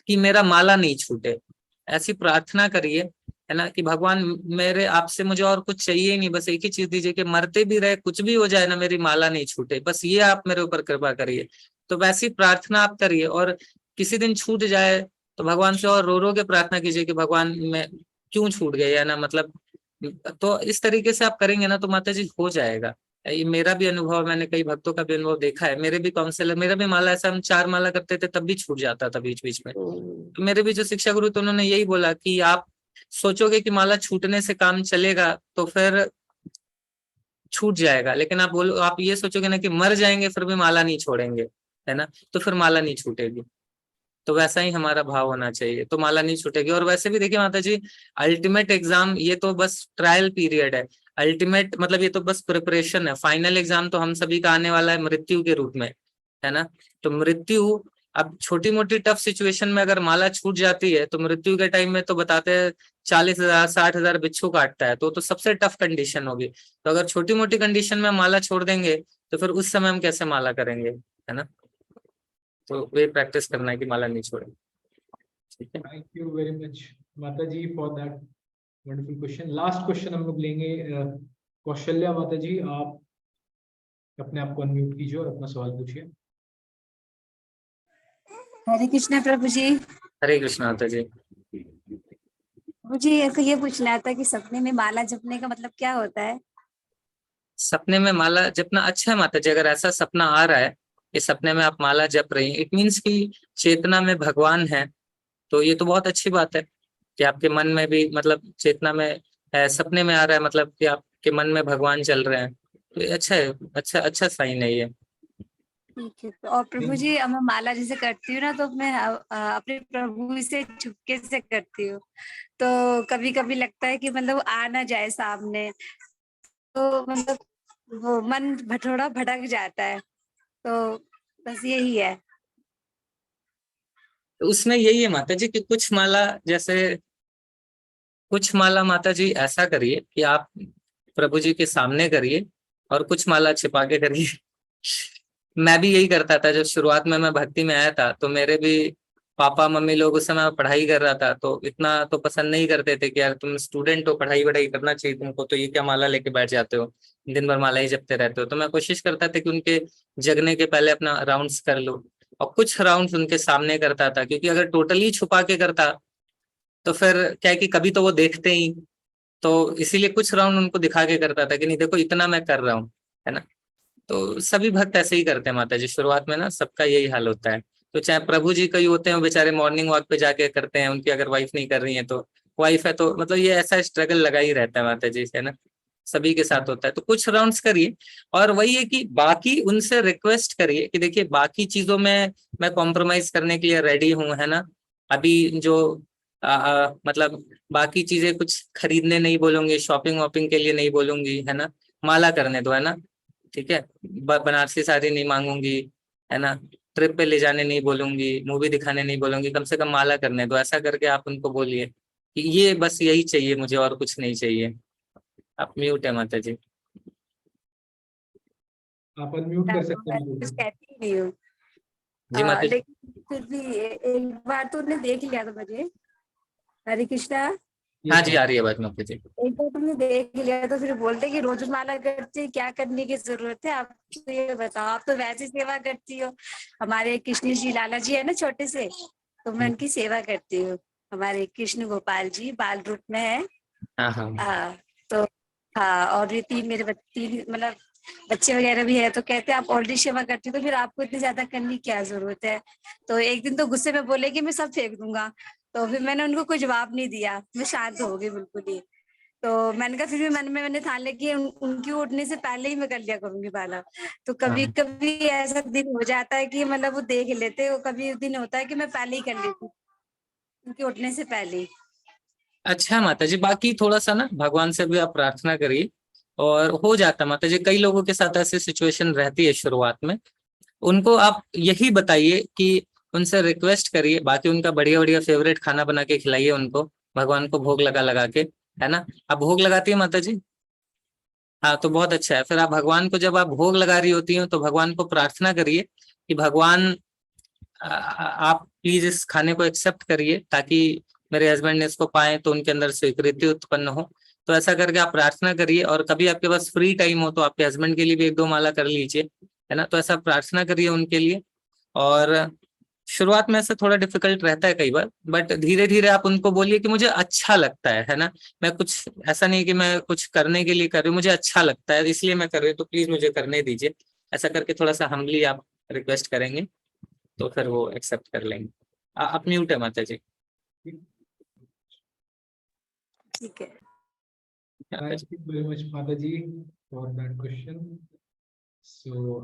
कि मेरा माला नहीं छूटे। ऐसी प्रार्थना करिए, है ना, कि भगवान मेरे आपसे मुझे और कुछ चाहिए ही नहीं, बस एक ही चीज दीजिए कि मरते भी रहे कुछ भी हो जाए ना, मेरी माला नहीं छूटे, बस ये आप मेरे ऊपर कृपा करिए। तो वैसी प्रार्थना आप करिए, और किसी दिन छूट जाए तो भगवान से और रो के प्रार्थना कीजिए कि भगवान मैं क्यों छूट गया, है ना, मतलब। तो इस तरीके से आप करेंगे ना तो माता जी हो जाएगा। ये मेरा भी अनुभव है, मैंने कई भक्तों का भी अनुभव देखा है, मेरे भी काउंसलर, मेरा भी माला ऐसा, हम 4 माला करते थे तब भी छूट जाता था बीच बीच में। तो मेरे भी जो शिक्षा गुरु थे उन्होंने यही बोला कि आप सोचोगे कि माला छूटने से काम चलेगा तो फिर छूट जाएगा, लेकिन आप ये सोचोगे ना कि मर जाएंगे फिर भी माला नहीं छोड़ेंगे, है ना, तो फिर माला नहीं छूटेगी। तो वैसा ही हमारा भाव होना चाहिए, तो माला नहीं छूटेगी। और वैसे भी देखिए माता जी, अल्टीमेट एग्जाम ये तो बस ट्रायल पीरियड है, अल्टीमेट मतलब ये तो बस प्रिपरेशन है। फाइनल एग्जाम तो हम सभी का आने वाला है मृत्यु के रूप में, है ना। तो मृत्यु, अब छोटी मोटी टफ सिचुएशन में अगर माला छूट जाती है तो मृत्यु के टाइम में तो बताते हैं 40,000 60,000 बिच्छू काटता है, तो सबसे टफ कंडीशन होगी। तो अगर छोटी मोटी कंडीशन में माला छोड़ देंगे तो फिर उस समय हम कैसे माला करेंगे, है ना। तो वे प्रैक्टिस करना है कि माला नहीं छोड़े, ठीक है। थैंक यू वेरी मच माता जी for that wonderful question. Last question हम लोग लेंगे कौशल्या माता जी, आप अपने आप को अनम्यूट कीजिए और अपना सवाल पूछिए। हरे कृष्णा प्रभु जी। हरे कृष्णा माता जी। मुझे ऐसे ये पूछना था कि सपने में माला जपने का मतलब क्या होता है? सपने में माला जपना अच्छा है माता जी, अगर ऐसा सपना आ रहा है कि सपने में आप माला जप रही हैं, इट मीन्स कि चेतना में भगवान है, तो ये तो बहुत अच्छी बात है कि आपके मन में भी मतलब चेतना में है, सपने में आ रहा है, मतलब कि आपके मन में भगवान चल रहे हैं। तो ये अच्छा है, अच्छा साइन है ये। ठीक है। तो और प्रभु जी, अब मैं माला जैसे करती हूँ ना, तो मैं अपने प्रभु से चुपके से करती हूँ। तो कभी कभी लगता है कि मतलब आ ना जाए सामने, तो मतलब वो मन थोड़ा भटक जाता है। तो बस यही है। तो उसमें यही है माता जी कि कुछ माला माता जी ऐसा करिए कि आप प्रभु जी के सामने करिए, और कुछ माला छिपा के करिए। मैं भी यही करता था। जब शुरुआत में मैं भक्ति में आया था, तो मेरे भी पापा मम्मी लोग, उस समय पढ़ाई कर रहा था, तो इतना तो पसंद नहीं करते थे कि यार तुम स्टूडेंट हो, पढ़ाई वढ़ाई करना चाहिए तुमको, तो ये क्या माला लेके बैठ जाते हो, दिन भर माला ही जपते रहते हो। तो मैं कोशिश करता था कि उनके जगने के पहले अपना राउंड्स कर लो, और कुछ राउंड्स उनके सामने करता था, क्योंकि अगर टोटली छुपा के करता तो फिर क्या है कि कभी तो वो देखते ही। तो इसीलिए कुछ राउंड उनको दिखा के करता था कि नहीं देखो इतना मैं कर रहा हूँ, है ना। तो सभी भक्त ऐसे ही करते हैं माता जी, शुरुआत में ना सबका यही हाल होता है। तो चाहे प्रभु जी कई होते हैं, वो बेचारे मॉर्निंग वॉक पे जाके करते हैं, उनकी अगर वाइफ नहीं कर रही है तो, वाइफ है तो मतलब ये ऐसा स्ट्रगल लगा ही रहता है माता जी, है ना। सभी के साथ होता है। तो कुछ राउंड्स करिए, और वही है कि बाकी उनसे रिक्वेस्ट करिए कि देखिए बाकी चीजों में मैं कॉम्प्रोमाइज करने के लिए रेडी हूँ, है ना। अभी जो मतलब बाकी चीजें कुछ खरीदने नहीं बोलूंगी, शॉपिंग वॉपिंग के लिए नहीं बोलूंगी, है ना। माला करने दो, है ना। ठीक है, बनारसी साड़ी नहीं मांगूंगी, है ना। ट्रिप पे ले जाने नहीं बोलूंगी, मूवी दिखाने नहीं बोलूंगी, कम से कम माला करने दो। ऐसा करके आप उनको बोलिए कि ये बस यही चाहिए मुझे, और कुछ नहीं चाहिए। आप म्यूट है माता जी। आप अनम्यूट कर सकते मैं हैं कुछ माता कहती ही नहीं हूँ। जी माता जी। लेकिन फिर भी एक बार तो उन्हें देख लिया था मुझे। हरे कृष्णा। जी। हाँ यस जी, आ रही है बात माता जी। एक बार तुमने देख लिया तो फिर बोलते कि रोज माला करती है, क्या करने की जरूरत है, आप तो ये बताओ, आप तो वैसे सेवा करती हो। हमारे कृष्ण जी लाला जी है ना छोटे से, तो मैं उनकी सेवा करती हूँ। हमारे कृष्ण गोपाल जी बाल रूप में है। हाँ हाँ। हाँ। तो हाँ, और ये तीन मेरे तीन मतलब बच्चे वगैरह भी है, तो कहते हैं आप ऑलरेडी सेवा करती हो, तो फिर आपको इतनी ज्यादा करने की क्या जरूरत है। तो एक दिन तो गुस्से में बोले कि मैं सब फेंक दूंगा। तो फिर मैंने उनको कोई जवाब नहीं दिया, मैं शांत हो गई बिल्कुल ही। तो मैंने कहा फिर भी मन में मैंने ठान लिया कि उनकी उठने से पहले ही मैं कर लिया करूंगी बाला। तो कभी हाँ। कभी ऐसा दिन हो जाता है कि मतलब वो देख लेते हो, कभी दिन होता है कि मैं पहले ही कर लेती हूँ, उनके उठने से पहले ही। अच्छा माता जी, बाकी थोड़ा सा ना भगवान से भी आप प्रार्थना करिए, और हो जाता है माता जी। कई लोगों के साथ ऐसी सिचुएशन रहती है शुरुआत में, उनको आप यही बताइए कि उनसे रिक्वेस्ट करिए, बाकी उनका बढ़िया बढ़िया फेवरेट खाना बना के खिलाइए उनको, भगवान को भोग लगा लगा के, है ना। आप भोग लगाती है माता जी? हाँ, तो बहुत अच्छा है। फिर आप भगवान को, जब आप भोग लगा रही होती हैं, तो भगवान को प्रार्थना करिए कि भगवान आप प्लीज इस खाने को एक्सेप्ट करिए, ताकि मेरे हस्बैंड ने इसको पाए तो उनके अंदर स्वीकृति उत्पन्न हो। तो ऐसा करके आप प्रार्थना करिए, और कभी आपके पास फ्री टाइम हो तो आपके हस्बैंड के लिए भी एक दो माला कर लीजिए, है ना। तो ऐसा प्रार्थना करिए उनके लिए। और शुरुआत में ऐसा थोड़ा डिफिकल्ट रहता है कई बार, बट धीरे धीरे आप उनको बोलिए कि मुझे अच्छा लगता है ना। मैं कुछ ऐसा नहीं कि मैं कुछ करने के लिए कर रही हूँ, मुझे अच्छा लगता है इसलिए मैं कर रही हूँ, तो प्लीज मुझे करने दीजिए। ऐसा करके थोड़ा सा हम्बली आप रिक्वेस्ट करेंगे, तो फिर वो एक्सेप्ट कर लेंगे। आप म्यूट है माता जी। ठीक है। माता जी। थैंक यू वेरी मच माता जी फॉर दैट क्वेश्चन। सो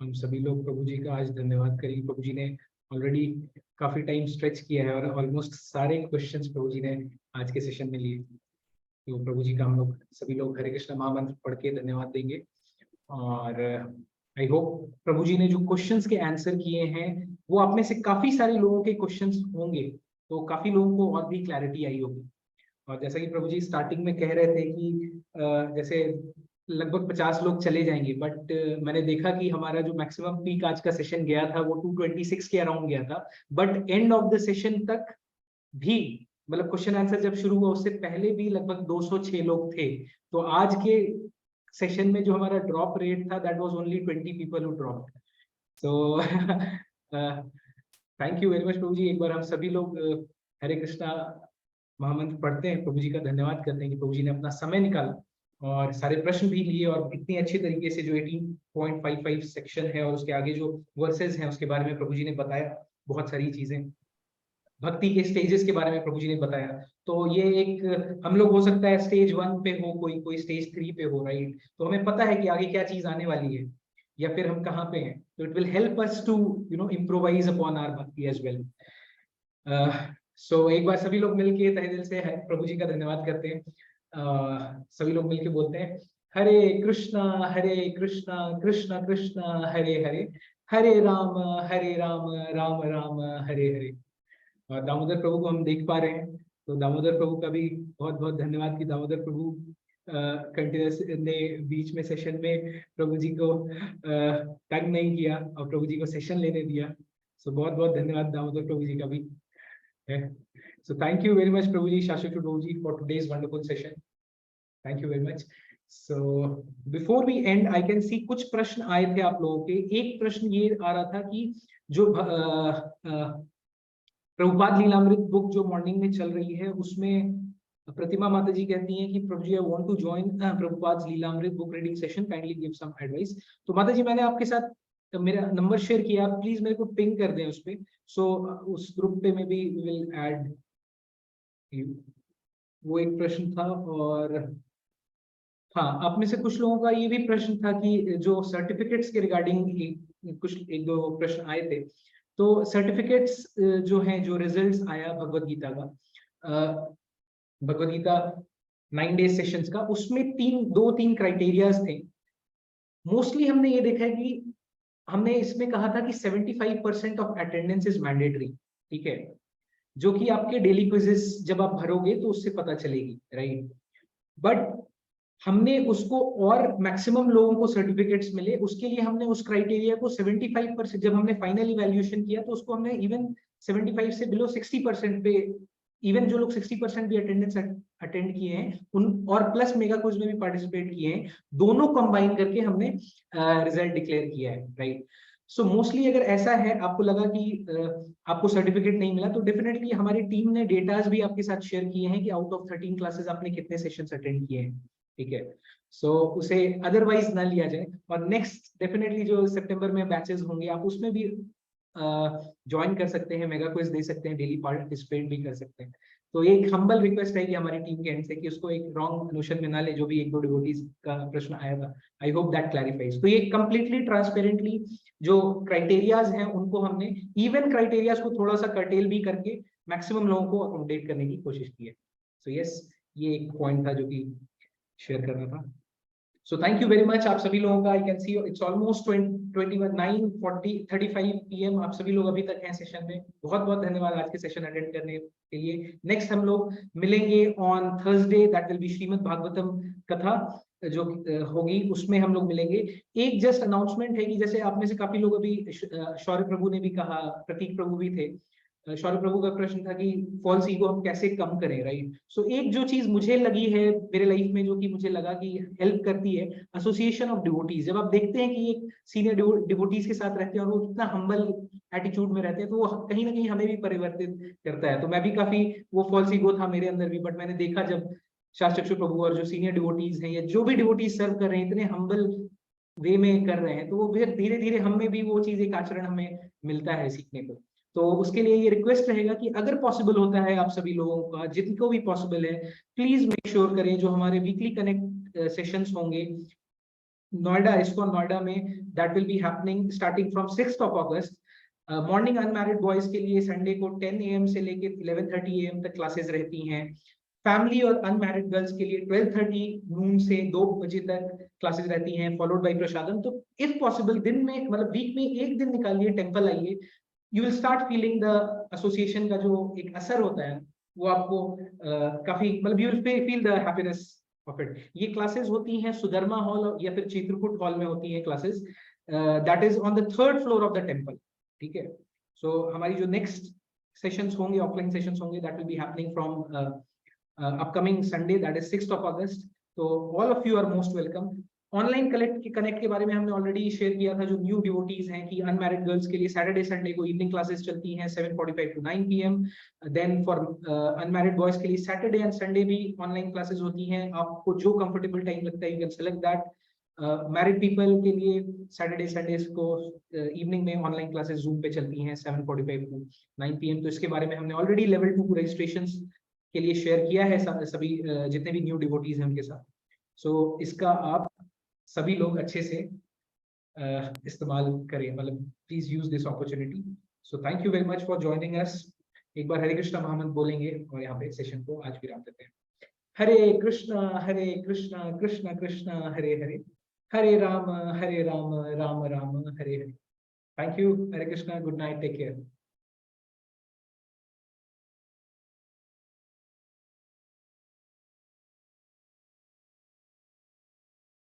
हम सभी लोग प्रभु जी का आज धन्यवाद करेंगे। प्रभु जी ने ऑलरेडी काफी टाइम स्ट्रेच किया है, और ऑलमोस्ट सारे क्वेश्चंस प्रभु जी ने आज के सेशन में लिए। तो प्रभु जी का हम लोग सभी लोग हरे कृष्ण महामंत्र पढ़ के धन्यवाद देंगे। और आई होप प्रभु जी ने जो क्वेश्चंस के आंसर किए हैं, वो आप में से काफी सारे लोगों के क्वेश्चंस होंगे, तो काफी लोगों को और भी क्लैरिटी आई होगी। और जैसा कि प्रभु जी स्टार्टिंग में कह रहे थे कि जैसे लगभग 50 लोग चले जाएंगे, बट मैंने देखा कि हमारा जो मैक्सिमम पीक आज का सेशन गया था वो 226 के अराउंड गया था। But end of the session तक भी, मतलब क्वेश्चन आंसर जब शुरू हुआ उससे पहले भी लगभग 206 लोग थे। तो आज के सेशन में जो हमारा ड्रॉप रेट था, that was only 20 people who dropped. So thank you very much प्रभु जी। एक बार हम सभी लोग हरे कृष्णा महामंत्र पढ़ते हैं, प्रभु जी का धन्यवाद करते हैं कि प्रभु जी ने अपना समय निकाला और सारे प्रश्न भी लिए, और इतनी अच्छी तरीके से जो 18.55 सेक्शन है और उसके आगे जो वर्सेस हैं उसके बारे में प्रभु जी ने बताया बहुत सारी चीजें। भक्ति के स्टेजेस के बारे में प्रभु जी ने बताया। तो ये एक हम लोग हो सकता है स्टेज 1 पे हो, कोई स्टेज 3 पे हो, राइट। तो हमें पता है कि आगे क्या चीज आने वाली है या फिर हम कहाँ पे हैं। तो it will help us to improvise upon our bhakti as well. So एक बार सभी लोग मिलके तहे दिल से प्रभु जी का धन्यवाद करते हैं। सभी लोग मिलके बोलते हैं हरे कृष्णा कृष्ण कृष्ण हरे हरे, हरे राम राम राम हरे हरे। और दामोदर प्रभु को हम देख पा रहे हैं, तो दामोदर प्रभु का भी बहुत बहुत धन्यवाद कि दामोदर प्रभु कंटिन्यूस ने बीच में सेशन में प्रभु जी को तंग नहीं किया और प्रभु जी को सेशन लेने दिया। सो बहुत बहुत धन्यवाद दामोदर प्रभु जी का भी है। So thank you very much प्रभु जी, Shashwat Prabhu ji, for today's wonderful session. Thank you very much. So before we end I can see कुछ प्रश्न आए थे आप लोगों के। एक प्रश्न ये आ रहा था कि जो प्रभुपाद लीलामृत बुक जो मॉर्निंग में चल रही है उसमें प्रतिमा माता जी कहती हैं कि प्रभु जी I want to join Prabhupada Lilamrita book reading session, kindly give some advice. तो माता जी मैंने आपके साथ मेरा नंबर शेयर किया, आप प्लीज मेरे को पिंग कर दें उस पे। सो उस ग्रुप पे में भी विल ऐड। वो एक प्रश्न था। और हाँ, आप में से कुछ लोगों का ये भी प्रश्न था कि जो सर्टिफिकेट्स के रिगार्डिंग कुछ एक दो प्रश्न आए थे। तो सर्टिफिकेट्स जो हैं, जो रिजल्ट्स आया भगवत गीता का, भगवत गीता 9 डेज सेशंस का, उसमें 3 क्राइटेरियाज थे। मोस्टली हमने ये देखा है कि हमने इसमें कहा था कि 75% ऑफ अटेंडेंस इज मैंडेटरी, ठीक है, जो कि आपके डेली क्विजेस जब आप भरोगे तो उससे पता चलेगी, राइट। बट हमने उसको और मैक्सिमम लोगों को सर्टिफिकेट्स मिले, उसके लिए हमने उस क्राइटेरिया को 75%, जब हमने फाइनल इवैल्यूएशन किया तो उसको हमने इवन 75 से बिलो 60% पे, इवन जो लोग 60% भी अटेंडेंस अटेंड किए हैं उन, और प्लस मेगा क्विज में भी पार्टिसिपेट किए हैं, दोनों कंबाइन करके हमने रिजल्ट डिक्लेयर किया है, राइट। सो मोस्टली अगर ऐसा है, आपको लगा कि आपको सर्टिफिकेट नहीं मिला, तो डेफिनेटली हमारी टीम ने डेटाज भी आपके साथ शेयर किए हैं कि आउट ऑफ 13 क्लासेस आपने कितने सेशंस अटेंड किए हैं, ठीक है। सो उसे अदरवाइज ना लिया जाए। और नेक्स्ट डेफिनेटली जो सितंबर में बैचेस होंगे, आप उसमें भी ज्वाइन कर सकते हैं, मेगा क्विज दे सकते हैं, डेली पार्टिसिपेट भी कर सकते हैं। तो एक हम्बल रिक्वेस्ट है कि हमारी टीम के एंड से कि उसको एक रॉन्ग अनुशन में ना ले, जो भी 1-2 डिवोटीज का प्रश्न आया था। I hope that clarifies. तो ये कंप्लीटली ट्रांसपेरेंटली जो क्राइटेरियाज हैं उनको हमने इवन क्राइटेरियाज को थोड़ा सा कर्टेल भी करके मैक्सिमम लोगों को अकोमोडेट करने की कोशिश की है। सो यस, ये एक पॉइंट था जो कि शेयर करना था। सो थैंक यू वेरी मच आप सभी लोगों का। आई can see it's almost 9:35 PM। आप सभी लोग अभी तक हैं सेशन में, बहुत बहुत धन्यवाद आज के सेशन अटेंड करने के लिए। नेक्स्ट हम लोग मिलेंगे on Thursday, that will B Shrimad Bhagavatam कथा जो होगी, उसमें हम लोग मिलेंगे। एक जस्ट अनाउंसमेंट है कि जैसे आप में से काफी लोग अभी, शौर्य प्रभु ने भी कहा, प्रतीक प्रभु भी थे, शौर्य प्रभु का प्रश्न था कि फॉल्स ईगो हम कैसे कम करें, राइट। सो एक जो चीज मुझे लगी है मेरे लाइफ में, जो कि मुझे लगा कि हेल्प करती है, एसोसिएशन ऑफ डिवोटीज। जब आप देखते हैं कि एक सीनियर डिवोटीज के साथ रहते हैं और वो कितना हम्बल एटीट्यूड में रहते हैं, तो वो कहीं ना कहीं हमें भी परिवर्तित करता है। तो मैं भी काफी, वो फॉल्स ईगो था मेरे अंदर भी, बट मैंने देखा जब शास्त्रचक्षु प्रभु और जो सीनियर डिवोटीज हैं या जो भी डिवोटीज सर्व कर रहे हैं इतने हम्बल वे में कर रहे हैं, तो वो फिर धीरे धीरे हमें भी वो चीज, एक आचरण हमें मिलता है सीखने को। तो उसके लिए ये रिक्वेस्ट रहेगा कि अगर पॉसिबल होता है आप सभी लोगों का, जिनको भी पॉसिबल है, प्लीज मेक श्योर करें जो हमारे वीकली कनेक्ट सेशंस होंगे नोएडा, इस्कॉन नोएडा में, that will be happening starting from 6th of August। Morning unmarried boys के लिए संडे को 10 AM से लेके 11:30 AM तक क्लासेस रहती हैं। फैमिली और अनमैरिड गर्ल्स के लिए 12:30 नून से 2 बजे तक क्लासेस रहती हैं, फॉलोड बाय प्रसादम। तो इफ पॉसिबल दिन में, मतलब वीक में एक दिन निकालिए, टेंपल आइए, you will start feeling the association का जो एक असर होता है वो आपको काफी, मतलब you will feel the happiness of it. ये क्लासेस होती हैं सुधर्मा हॉल या फिर चित्रकूट हॉल में होती हैं classes, that is on the 3rd floor of the temple, ठीक है। सो हमारी जो नेक्स्ट सेशंस होंगे, ऑफलाइन सेशंस होंगे, that will be happening from upcoming Sunday, that is 6th of August। तो all of you are most welcome. Online connect के बारे में हमने ऑलरेडी शेयर किया था, जो न्यू डिवोटीज हैं, कि अनमैरिड गर्ल्स के लिए सैटरडे संडे को इवनिंग क्लासेस चलती हैं 7:45 to 9 PM। Then for unmarried boys के लिए सैटरडे एंड संडे भी ऑनलाइन क्लासेस होती हैं। आपको जो कंफर्टेबल टाइम लगता है, you can select that. Married people के लिए सैटरडे संडेज को इवनिंग में ऑनलाइन क्लासेस जूम पे चलती हैं 7:45 टू 9 PM। तो इसके बारे में हमने ऑलरेडी लेवल 2 रजिस्ट्रेशन के लिए शेयर किया है सभी जितने भी न्यू डिवोटीज हैं उनके साथ। सो इसका आप सभी लोग अच्छे से इस्तेमाल करें, मतलब please use this opportunity. So thank you very much for joining us. एक बार हरे कृष्णा महामंत्र बोलेंगे और यहाँ पे सेशन को आज विराम देते हैं। Hare Krishna Krishna Krishna Hare Hare, Hare Ram Ram Ram Hare Hare. Thank you. Hare Krishna, good night, take care.